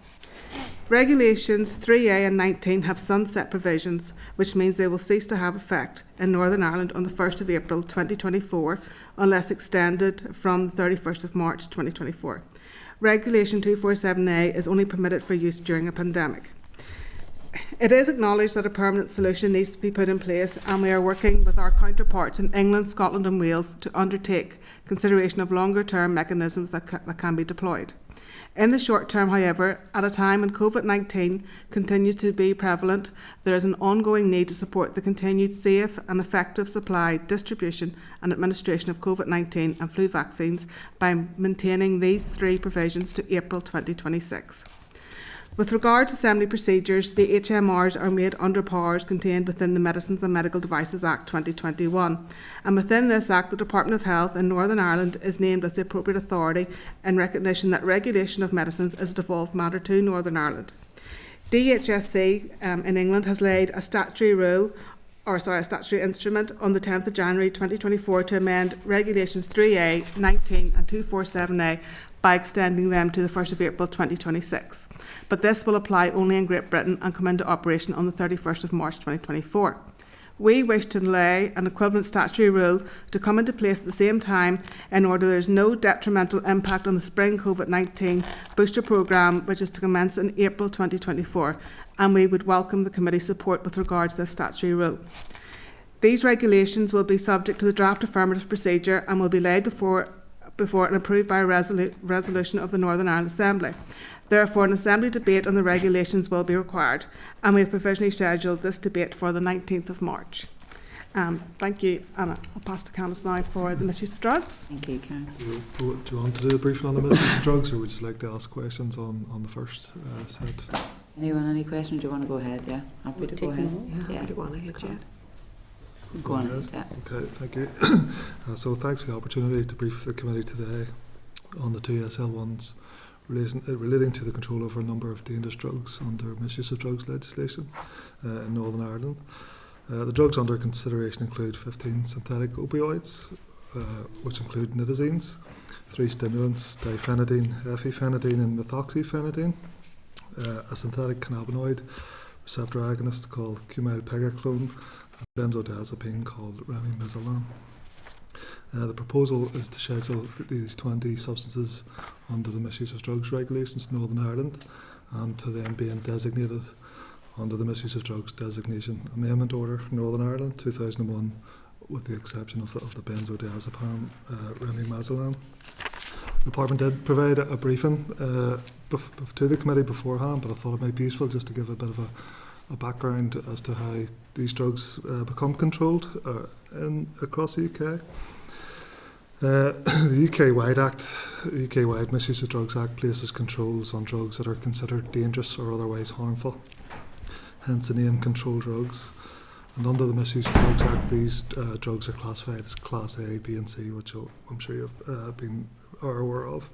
S16: Regulations 3A and 19 have sunset provisions, which means they will cease to have effect in Northern Ireland on the 1st of April 2024, unless extended from the 31st of March 2024. Regulation 247A is only permitted for use during a pandemic. It is acknowledged that a permanent solution needs to be put in place, and we are working with our counterparts in England, Scotland and Wales to undertake consideration of longer-term mechanisms that can be deployed. In the short term, however, at a time when COVID-19 continues to be prevalent, there is an ongoing need to support the continued safe and effective supply, distribution and administration of COVID-19 and flu vaccines by maintaining these 3 provisions to April 2026. With regard to assembly procedures, the HMRs are made under powers contained within the Medicines and Medical Devices Act 2021. And within this Act, the Department of Health in Northern Ireland is named as the appropriate authority in recognition that regulation of medicines is a devolved matter to Northern Ireland. DHSC in England has laid a statutory instrument on the 10th of January 2024 to amend Regulations 3A, 19 and 247A by extending them to the 1st of April 2026. But this will apply only in Great Britain and come into operation on the 31st of March 2024. We wish to lay an equivalent statutory rule to come into place at the same time in order there is no detrimental impact on the spring COVID-19 booster programme, which is to commence in April 2024, and we would welcome the committee's support with regards to this statutory rule. These regulations will be subject to the draft affirmative procedure and will be laid before and approved by a resolution of the Northern Ireland Assembly. Therefore, an Assembly debate on the regulations will be required, and we have provisionally scheduled this debate for the 19th of March. Thank you, and I'll pass to Candice now for the misuse of drugs.
S2: Thank you, Karen.
S15: Do you want to do the briefing on the misuse of drugs, or would you like to ask questions on the first set?
S2: Anyone, any questions? Do you want to go ahead? Yeah, happy to go ahead.
S3: Yeah, go on ahead, yeah.
S2: Go on ahead, yeah.
S15: Okay, thank you. So thanks for the opportunity to brief the committee today on the two SL1s relating to the control over a number of dangerous drugs under misuse of drugs legislation in Northern Ireland. The drugs under consideration include 15 synthetic opioids, which include nitazines, 3 stimulants, diphenidine, epiphenidine and methoxyphenidine, a synthetic cannabinoid receptor agonist called cumylpegaclone, and benzodiazepine called remimazolam. The proposal is to schedule these 20 substances under the misuse of drugs regulations in Northern Ireland and to them being designated under the misuse of drugs designation amendment order Northern Ireland 2001, with the exception of the benzodiazepam remimazolam. The department did provide a briefing to the committee beforehand, but I thought it might be useful just to give a bit of a background as to how these drugs become controlled across the UK. The UK-wide Misuse of Drugs Act places controls on drugs that are considered dangerous or otherwise harmful, hence the name controlled drugs. And under the Misuse of Drugs Act, these drugs are classified as Class A, B and C, which I'm sure you've are aware of,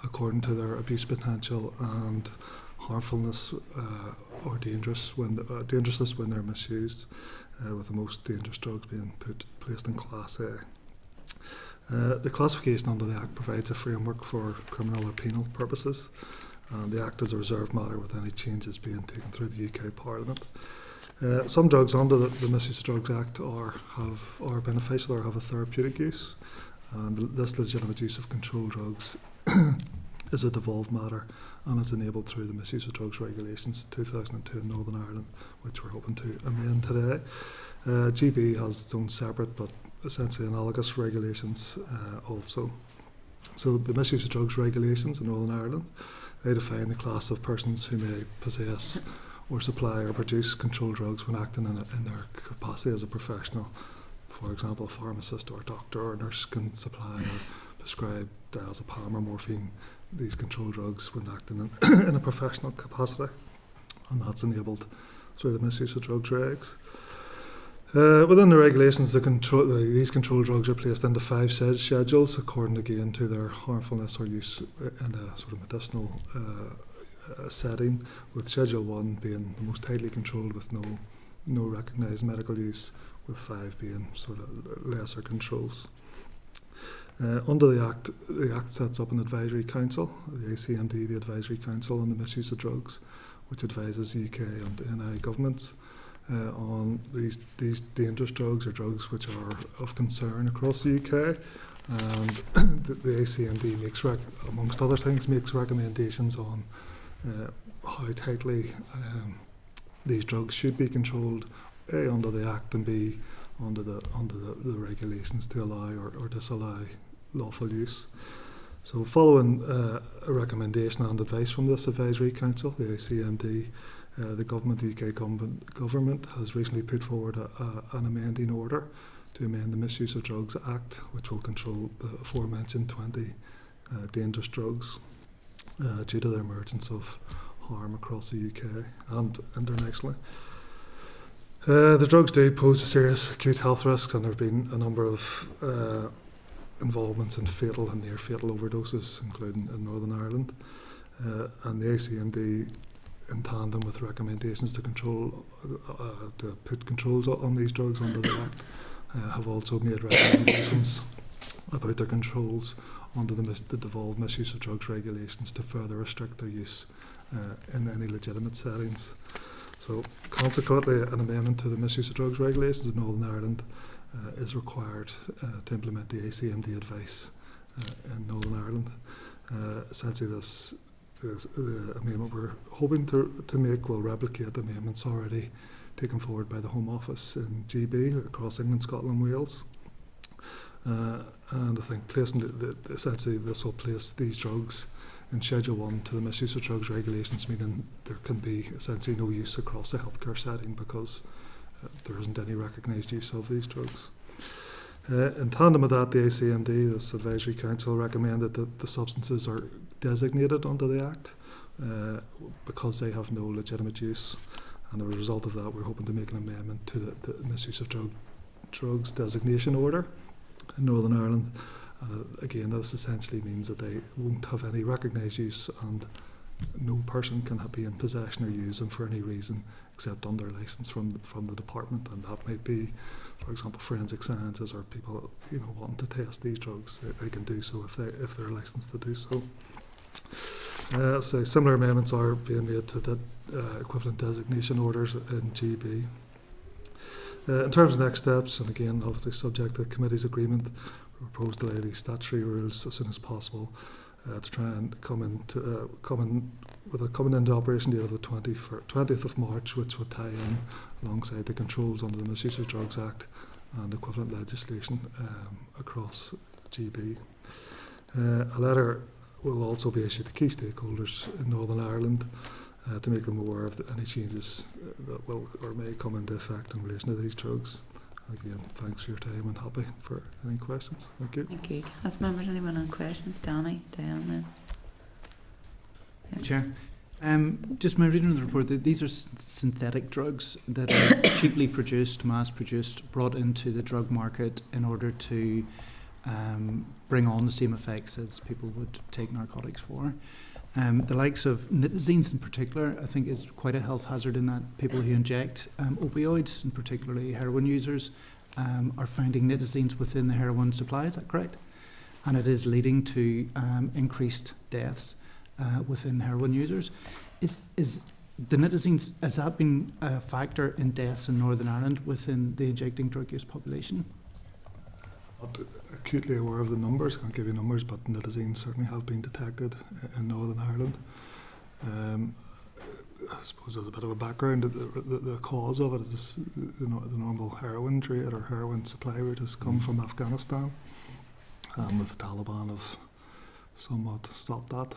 S15: according to their abuse potential and harmfulness or dangerousness when they're misused, with the most dangerous drugs being placed in Class A. The classification under the Act provides a framework for criminal or penal purposes, and the Act is a reserved matter with any changes being taken through the UK Parliament. Some drugs under the Misuse of Drugs Act are beneficial or have a therapeutic use, and this legitimate use of controlled drugs is a devolved matter and is enabled through the Misuse of Drugs Regulations 2002 in Northern Ireland, which we're hoping to amend today. GB has its own separate but essentially analogous regulations also. So the Misuse of Drugs Regulations in Northern Ireland, they define the class of persons who may possess or supply or produce controlled drugs when acting in their capacity as a professional. For example, a pharmacist or a doctor or a nurse can supply or prescribe diazepam or morphine, these controlled drugs, when acting in a professional capacity, and that's enabled through the Misuse of Drugs regs. Within the regulations, these controlled drugs are placed into 5 schedules according again to their harmfulness or use in a sort of medicinal setting, with Schedule 1 being the most tightly controlled with no recognised medical use, with 5 being sort of lesser controls. Under the Act sets up an advisory council, the ACMD, the Advisory Council on the Misuse of Drugs, which advises UK and NI governments on these dangerous drugs or drugs which are of concern across the UK. And the ACMD makes, amongst other things, makes recommendations on how tightly these drugs should be controlled, A, under the Act, and B, under the regulations to allow or disallow lawful use. So following a recommendation and advice from this Advisory Council, the ACMD, the UK government has recently put forward an amending order to amend the Misuse of Drugs Act, which will control the aforementioned 20 dangerous drugs due to their emergence of harm across the UK and internationally. The drugs do pose a serious acute health risks, and there have been a number of involvements in fatal and near fatal overdoses, including in Northern Ireland. And the ACMD in tandem with recommendations to to put controls on these drugs under the Act, have also made recommendations about their controls under the devolved misuse of drugs regulations to further restrict their use in any legitimate settings. So consequently, an amendment to the misuse of drugs regulations in Northern Ireland is required to implement the ACMD advice in Northern Ireland. Essentially, the amendment we're hoping to make will replicate the amendments already taken forward by the Home Office in GB across England, Scotland and Wales. And I think placing essentially this will place these drugs in Schedule 1 to the misuse of drugs regulations, meaning there can be essentially no use across the healthcare setting because there isn't any recognised use of these drugs. In tandem with that, the ACMD, this advisory council, recommended that the substances are designated under the Act because they have no legitimate use. And as a result of that, we're hoping to make an amendment to the misuse of drugs designation order in Northern Ireland. Again, this essentially means that they won't have any recognised use and no person can be in possession or use them for any reason except under licence from the department, and that might be, for example, forensic sciences or people wanting to test these drugs. They can do so if they're licensed to do so. So similar amendments are being made to the equivalent designation orders in GB. In terms of next steps, and again obviously subject to the committee's agreement, we propose to lay these statutory rules as soon as possible to try and come into operation date of the 20th of March, which would tie in alongside the controls under the Misuse of Drugs Act and equivalent legislation across GB. A letter will also be issued to key stakeholders in Northern Ireland to make them aware of any changes that will or may come into effect in relation to these drugs. Again, thanks for your time and happy for any questions. Thank you.
S2: Thank you. Council members, anyone on questions? Diana? Yeah.
S13: Chair, just my reading of the report, that these are synthetic drugs that are cheaply produced, mass-produced, brought into the drug market in order to bring on the same effects as people would take narcotics for. The likes of nitazines in particular, I think, is quite a health hazard in that people who inject opioids, and particularly heroin users, are finding nitazines within the heroin supply. Is that correct? And it is leading to increased deaths within heroin users. Is the nitazines, has that been a factor in deaths in Northern Ireland within the injecting drug use population?
S15: Not acutely aware of the numbers, can't give you numbers, but nitazines certainly have been detected in Northern Ireland. I suppose as a bit of a background, the cause of it is the normal heroin trade or heroin supply route has come from Afghanistan, and with the Taliban have somewhat stopped that,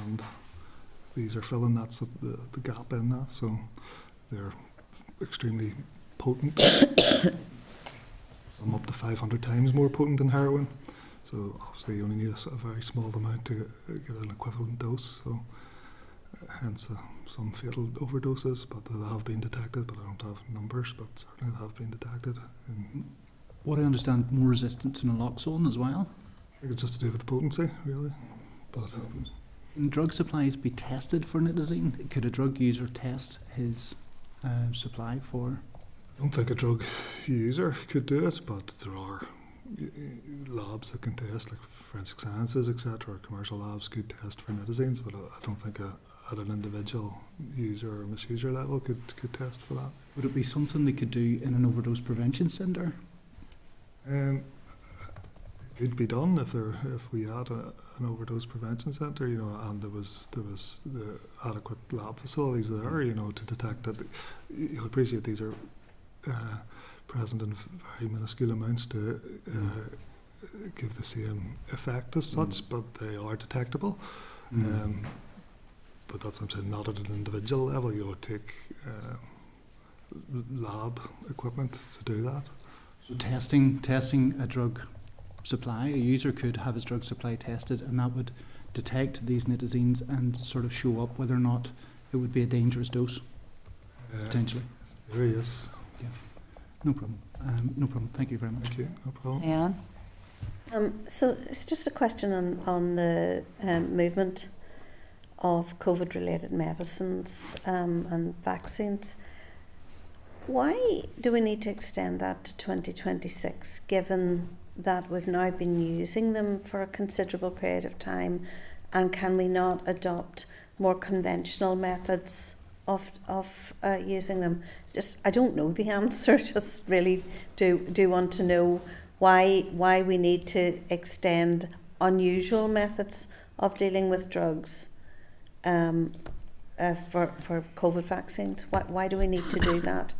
S15: and these are filling the gap in that, so they're extremely potent. Some up to 500 times more potent than heroin. So obviously you only need a very small amount to get an equivalent dose. So hence some fatal overdoses, but they have been detected, but I don't have numbers, but certainly they have been detected.
S13: What I understand, more resistant to naloxone as well?
S15: I think it's just to do with the potency, really. But
S13: can drug supplies be tested for nitazene? Could a drug user test his supply for?
S15: I don't think a drug user could do it, but there are labs that can test, like forensic sciences, etc. Commercial labs could test for nitazines, but I don't think at an individual user or misuser level could test for that.
S13: Would it be something they could do in an overdose prevention centre?
S15: It could be done if we had an overdose prevention centre, and there was the adequate lab facilities there, to detect that. You'll appreciate these are present in very minuscule amounts to give the same effect as such, but they are detectable. But that's what I'm saying, not at an individual level. You would take lab equipment to do that.
S13: So testing a drug supply, a user could have his drug supply tested, and that would detect these nitazines and sort of show up whether or not it would be a dangerous dose, potentially.
S15: There he is.
S13: Yeah. No problem. No problem. Thank you very much.
S15: Thank you. No problem.
S2: Anne?
S5: So it's just a question on the movement of COVID-related medicines and vaccines. Why do we need to extend that to 2026, given that we've now been using them for a considerable period of time, and can we not adopt more conventional methods of using them? Just, I don't know the answer, just really do want to know why we need to extend unusual methods of dealing with drugs for COVID vaccines. Why do we need to do that,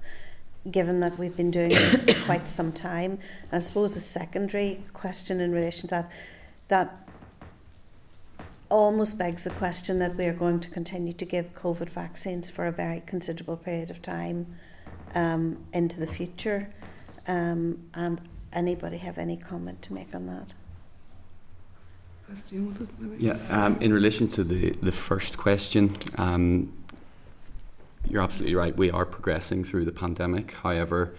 S5: given that we've been doing this for quite some time? And I suppose a secondary question in relation to that almost begs the question that we are going to continue to give COVID vaccines for a very considerable period of time into the future. And anybody have any comment to make on that?
S17: Yeah, in relation to the first question, you're absolutely right. We are progressing through the pandemic. However,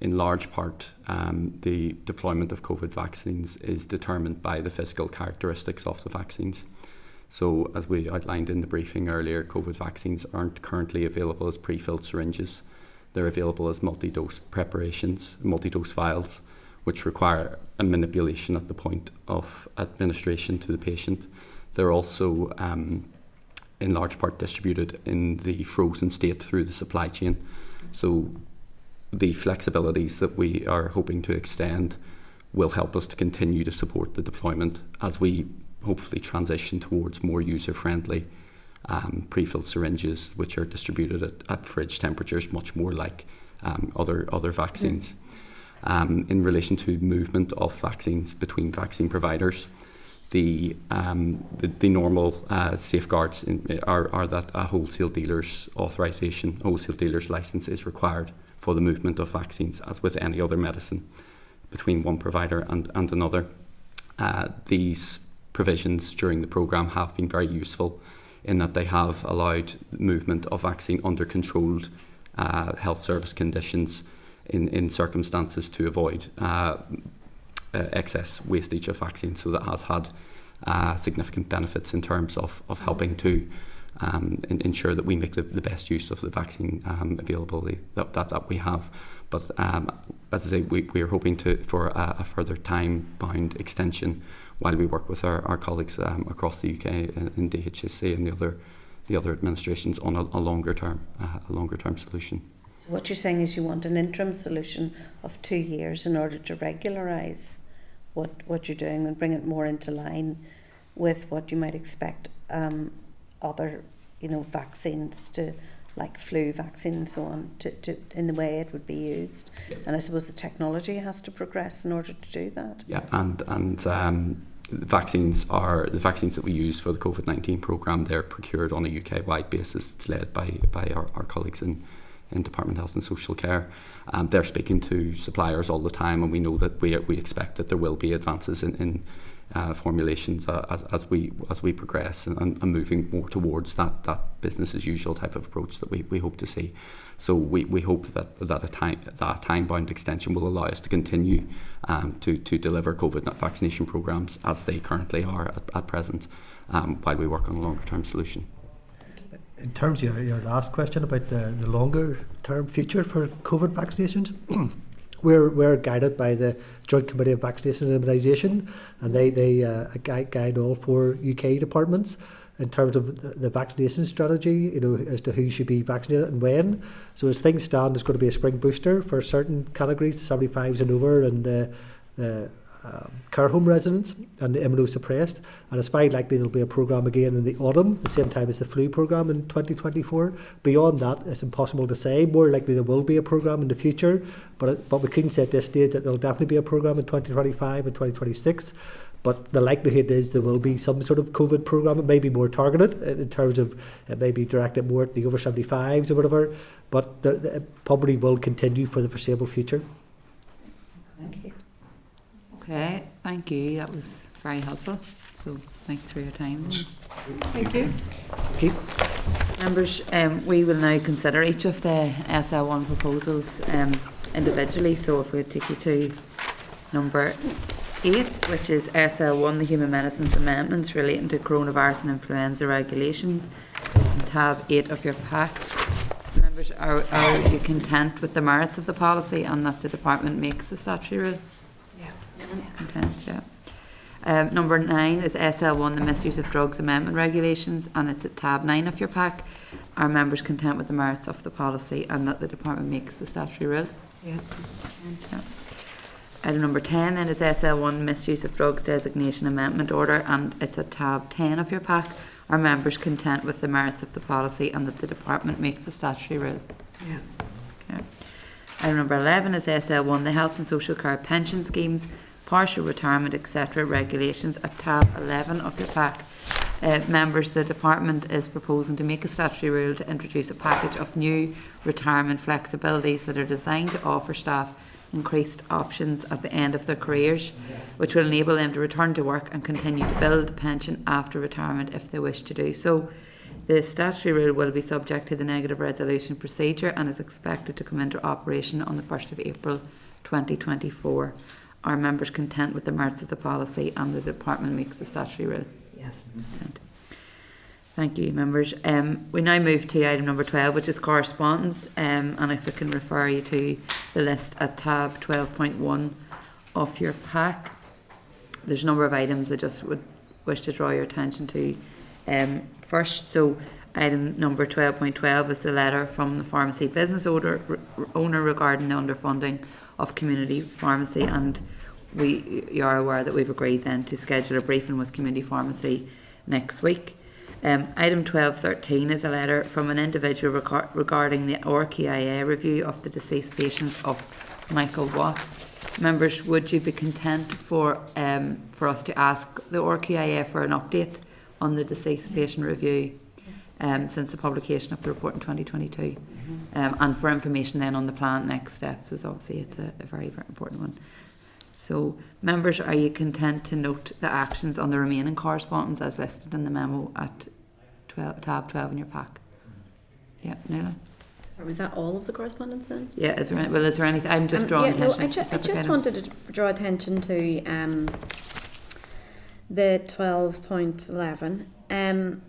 S17: in large part, the deployment of COVID vaccines is determined by the physical characteristics of the vaccines. So, as we outlined in the briefing earlier, COVID vaccines aren't currently available as pre-filled syringes. They're available as multi-dose preparations, multi-dose vials, which require a manipulation at the point of administration to the patient. They're also in large part distributed in the frozen state through the supply chain. So the flexibilities that we are hoping to extend will help us to continue to support the deployment as we hopefully transition towards more user-friendly pre-filled syringes, which are distributed at fridge temperatures, much more like other vaccines. In relation to movement of vaccines between vaccine providers, the normal safeguards are that a wholesale dealer's authorization, wholesale dealer's license is required for the movement of vaccines, as with any other medicine, between one provider and another. These provisions during the programme have been very useful in that they have allowed movement of vaccine under controlled health service conditions in circumstances to avoid excess wastage of vaccines. So that has had significant benefits in terms of helping to ensure that we make the best use of the vaccine availability that we have. But as I say, we are hoping for a further time-bound extension while we work with our colleagues across the UK in DHSC and the other administrations on a longer term solution.
S5: So what you're saying is you want an interim solution of 2 years in order to regularise what you're doing and bring it more into line with what you might expect other vaccines to, like flu vaccine and so on, to in the way it would be used. Yeah. And I suppose the technology has to progress in order to do that.
S17: Yeah, and the vaccines that we use for the COVID-19 programme. They're procured on a UK-wide basis. It's led by our colleagues in Department of Health and Social Care. They're speaking to suppliers all the time, and we know that we expect that there will be advances in formulations as we progress and moving more towards that business as usual type of approach that we hope to see. So we hope that a time-bound extension will allow us to continue to deliver COVID vaccination programmes as they currently are at present, while we work on a longer-term solution.
S18: In terms of your last question about the longer-term future for COVID vaccinations, we're guided by the Joint Committee of Vaccination and Immunisation, and they guide all 4 UK departments in terms of the vaccination strategy, as to who should be vaccinated and when. So as things stand, there's going to be a spring booster for certain categories, the 75s and over, and the care home residents and the immunosuppressed, and it's very likely there'll be a programme again in the autumn, the same time as the flu programme in 2024. Beyond that, it's impossible to say. More likely there will be a programme in the future, but we couldn't say at this stage that there'll definitely be a programme in 2025 and 2026. But the likelihood is there will be some sort of COVID programme. It may be more targeted in terms of it may be directed more at the over 75s or whatever, but it probably will continue for the foreseeable future.
S2: Thank you. Okay, thank you. That was very helpful. So thanks for your time.
S16: Thank you.
S18: Okay.
S2: Members, we will now consider each of the SL1 proposals individually. So if we take you to number 8, which is SL1, the Human Medicines Amendments relating to coronavirus and influenza regulations. It's in tab 8 of your pack. Members, are you content with the merits of the policy and that the department makes the statutory rule? Yeah. Content, yeah. Number 9 is SL1, the Misuse of Drugs Amendment Regulations, and it's at tab 9 of your pack. Are members content with the merits of the policy and that the department makes the statutory rule?
S10: Yeah.
S2: Yeah. Item number 10 then is SL1, Misuse of Drugs Designation Amendment Order, and it's at tab 10 of your pack. Are members content with the merits of the policy and that the department makes the statutory rule?
S10: Yeah.
S2: Okay. Item number 11 is SL1, the Health and Social Care Pension Schemes, Partial Retirement, etc. Regulations, at tab 11 of your pack. Members, the department is proposing to make a statutory rule to introduce a package of new retirement flexibilities that are designed to offer staff increased options at the end of their careers, which will enable them to return to work and continue to build a pension after retirement if they wish to do so. The statutory rule will be subject to the negative resolution procedure and is expected to come into operation on the 1st of April 2024. Are members content with the merits of the policy and the department makes the statutory rule?
S10: Yes.
S2: Right. Thank you, members. We now move to item number 12, which is correspondence, and if I can refer you to the list at tab 12.1 of your pack. There's a number of items I just would wish to draw your attention to first. So item number 12.12 is the letter from the pharmacy business owner regarding the underfunding of community pharmacy, and you are aware that we've agreed then to schedule a briefing with community pharmacy next week. Item 12.13 is a letter from an individual regarding the RQIA review of the deceased patients of Michael Watt. Members, would you be content for us to ask the RQIA for an update on the deceased patient review since the publication of the report in 2022, and for information then on the planned next steps, as obviously it's a very, very important one. So, members, are you content to note the actions on the remaining correspondence as listed in the memo at tab 12 in your pack? Yeah, Nuala?
S7: Sorry, was that all of the correspondence then?
S2: Yeah, is there anything? I'm just drawing attention to
S7: I
S2: specific
S7: just
S2: items.
S7: wanted to draw attention to the 12.11. And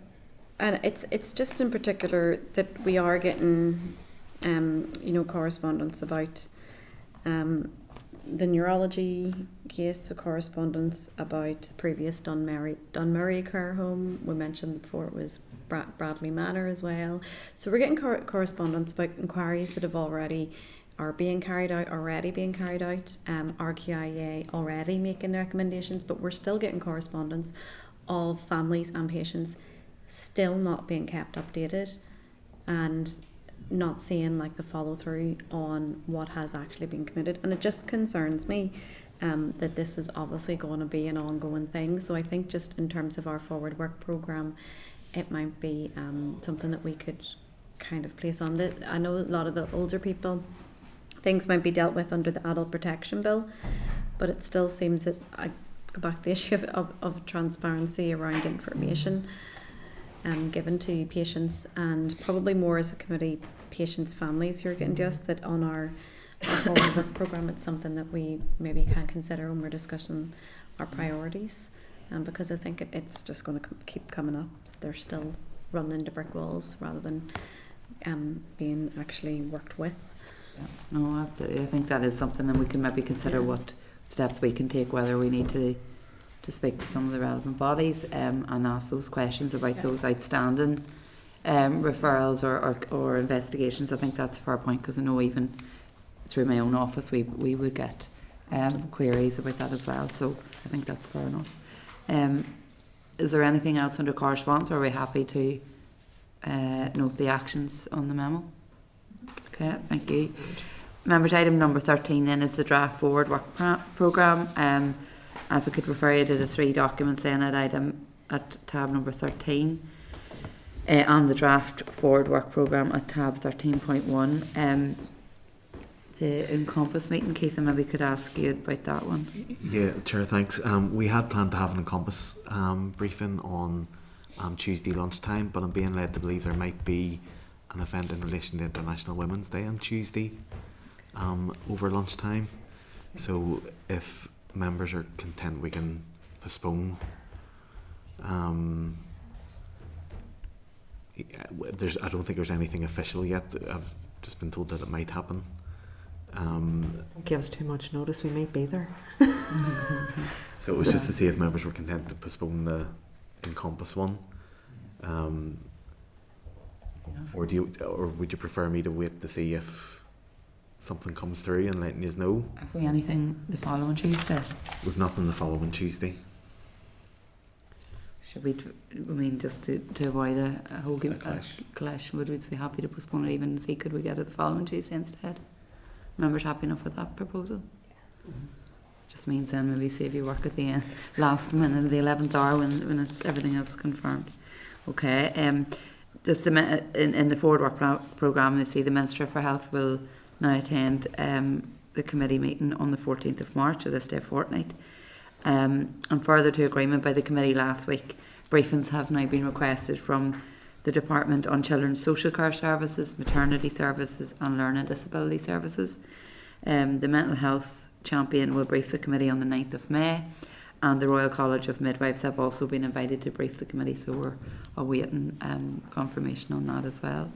S7: it's just in particular that we are getting correspondence about the neurology case, the correspondence about the previous Dunmurray care home. We mentioned before it was Bradley Manor as well. So we're getting correspondence about inquiries that are being carried out. RQIA already making recommendations, but we're still getting correspondence of families and patients still not being kept updated and not seeing the follow through on what has actually been committed. And it just concerns me that this is obviously going to be an ongoing thing. So I think just in terms of our forward work programme, it might be something that we could kind of place on. I know a lot of the older people, things might be dealt with under the Adult Protection Bill, but it still seems that I go back to the issue of transparency around information given to patients, and probably more as a committee, patients' families who are getting to us, that on our forward work programme it's something that we maybe can consider when we're discussing our priorities, because I think it's just going to keep coming up. They're still running into brick walls rather than being actually worked with.
S2: Yeah. No, absolutely. I think that is something that we can maybe consider what steps we can take, whether we need to speak to some of the relevant bodies and ask those questions about those outstanding referrals or investigations. I think that's a fair point, because I know even through my own office we would get queries about that as well. So I think that's fair enough. Is there anything else under correspondence, or are we happy to note the actions on the memo? Okay, thank you. Members, item number 13 then is the draft forward work programme. If I could refer you to the 3 documents then at tab number 13, and the draft forward work programme at tab 13.1. The Encompass meeting, Keith, I maybe could ask you about that one.
S14: Yeah, Chair, thanks. We had planned to have an Encompass briefing on Tuesday lunchtime, but I'm being led to believe there might be an event in relation to International Women's Day on Tuesday over lunchtime. So if members are content we can postpone. I don't think there's anything official yet. I've just been told that it might happen.
S10: Don't give us too much notice, we might be there.
S14: So it was just to see if members were content to postpone the Encompass one. Or would you prefer me to wait to see if something comes through and letting you know?
S2: Have we anything the following Tuesday?
S14: We've nothing the following Tuesday.
S2: Should we, just to avoid a whole clash, would we be happy to postpone it even and see could we get it the following Tuesday instead? Members happy enough with that proposal? Just means then maybe see if you work at the last minute of the 11th hour when everything else is confirmed. Okay. Just in the forward work programme, we see the Minister for Health will now attend the committee meeting on the 14th of March, so this day fortnight. And further to agreement by the committee last week, briefings have now been requested from the Department on Children's Social Care Services, Maternity Services and Learning Disability Services. The Mental Health Champion will brief the committee on the 9th of May, and the Royal College of Midwives have also been invited to brief the committee, so we're awaiting confirmation on that as well.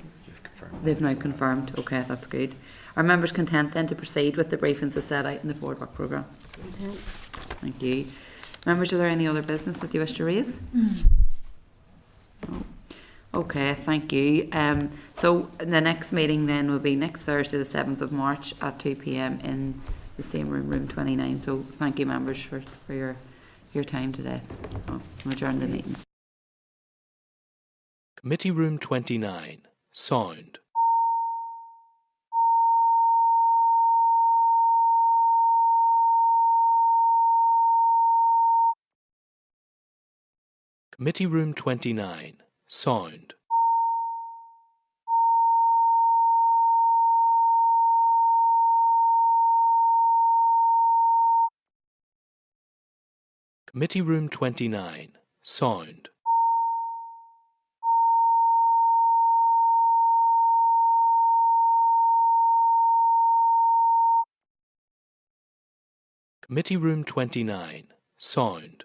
S2: They've now confirmed. Okay, that's good. Are members content then to proceed with the briefings as set out in the forward work programme?
S11: Content.
S2: Thank you. Members, are there any other business that you wish to raise? No. Okay, thank you. So the next meeting then will be next Thursday the 7th of March at 2 p.m. in the same room, room 29. So thank you members for your time today. I'll adjourn the meeting.
S1: Committee room 29. Sound. Committee room 29. Sound. Committee room 29. Sound. Committee room 29. Sound.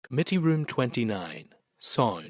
S1: Committee room 29. Sound.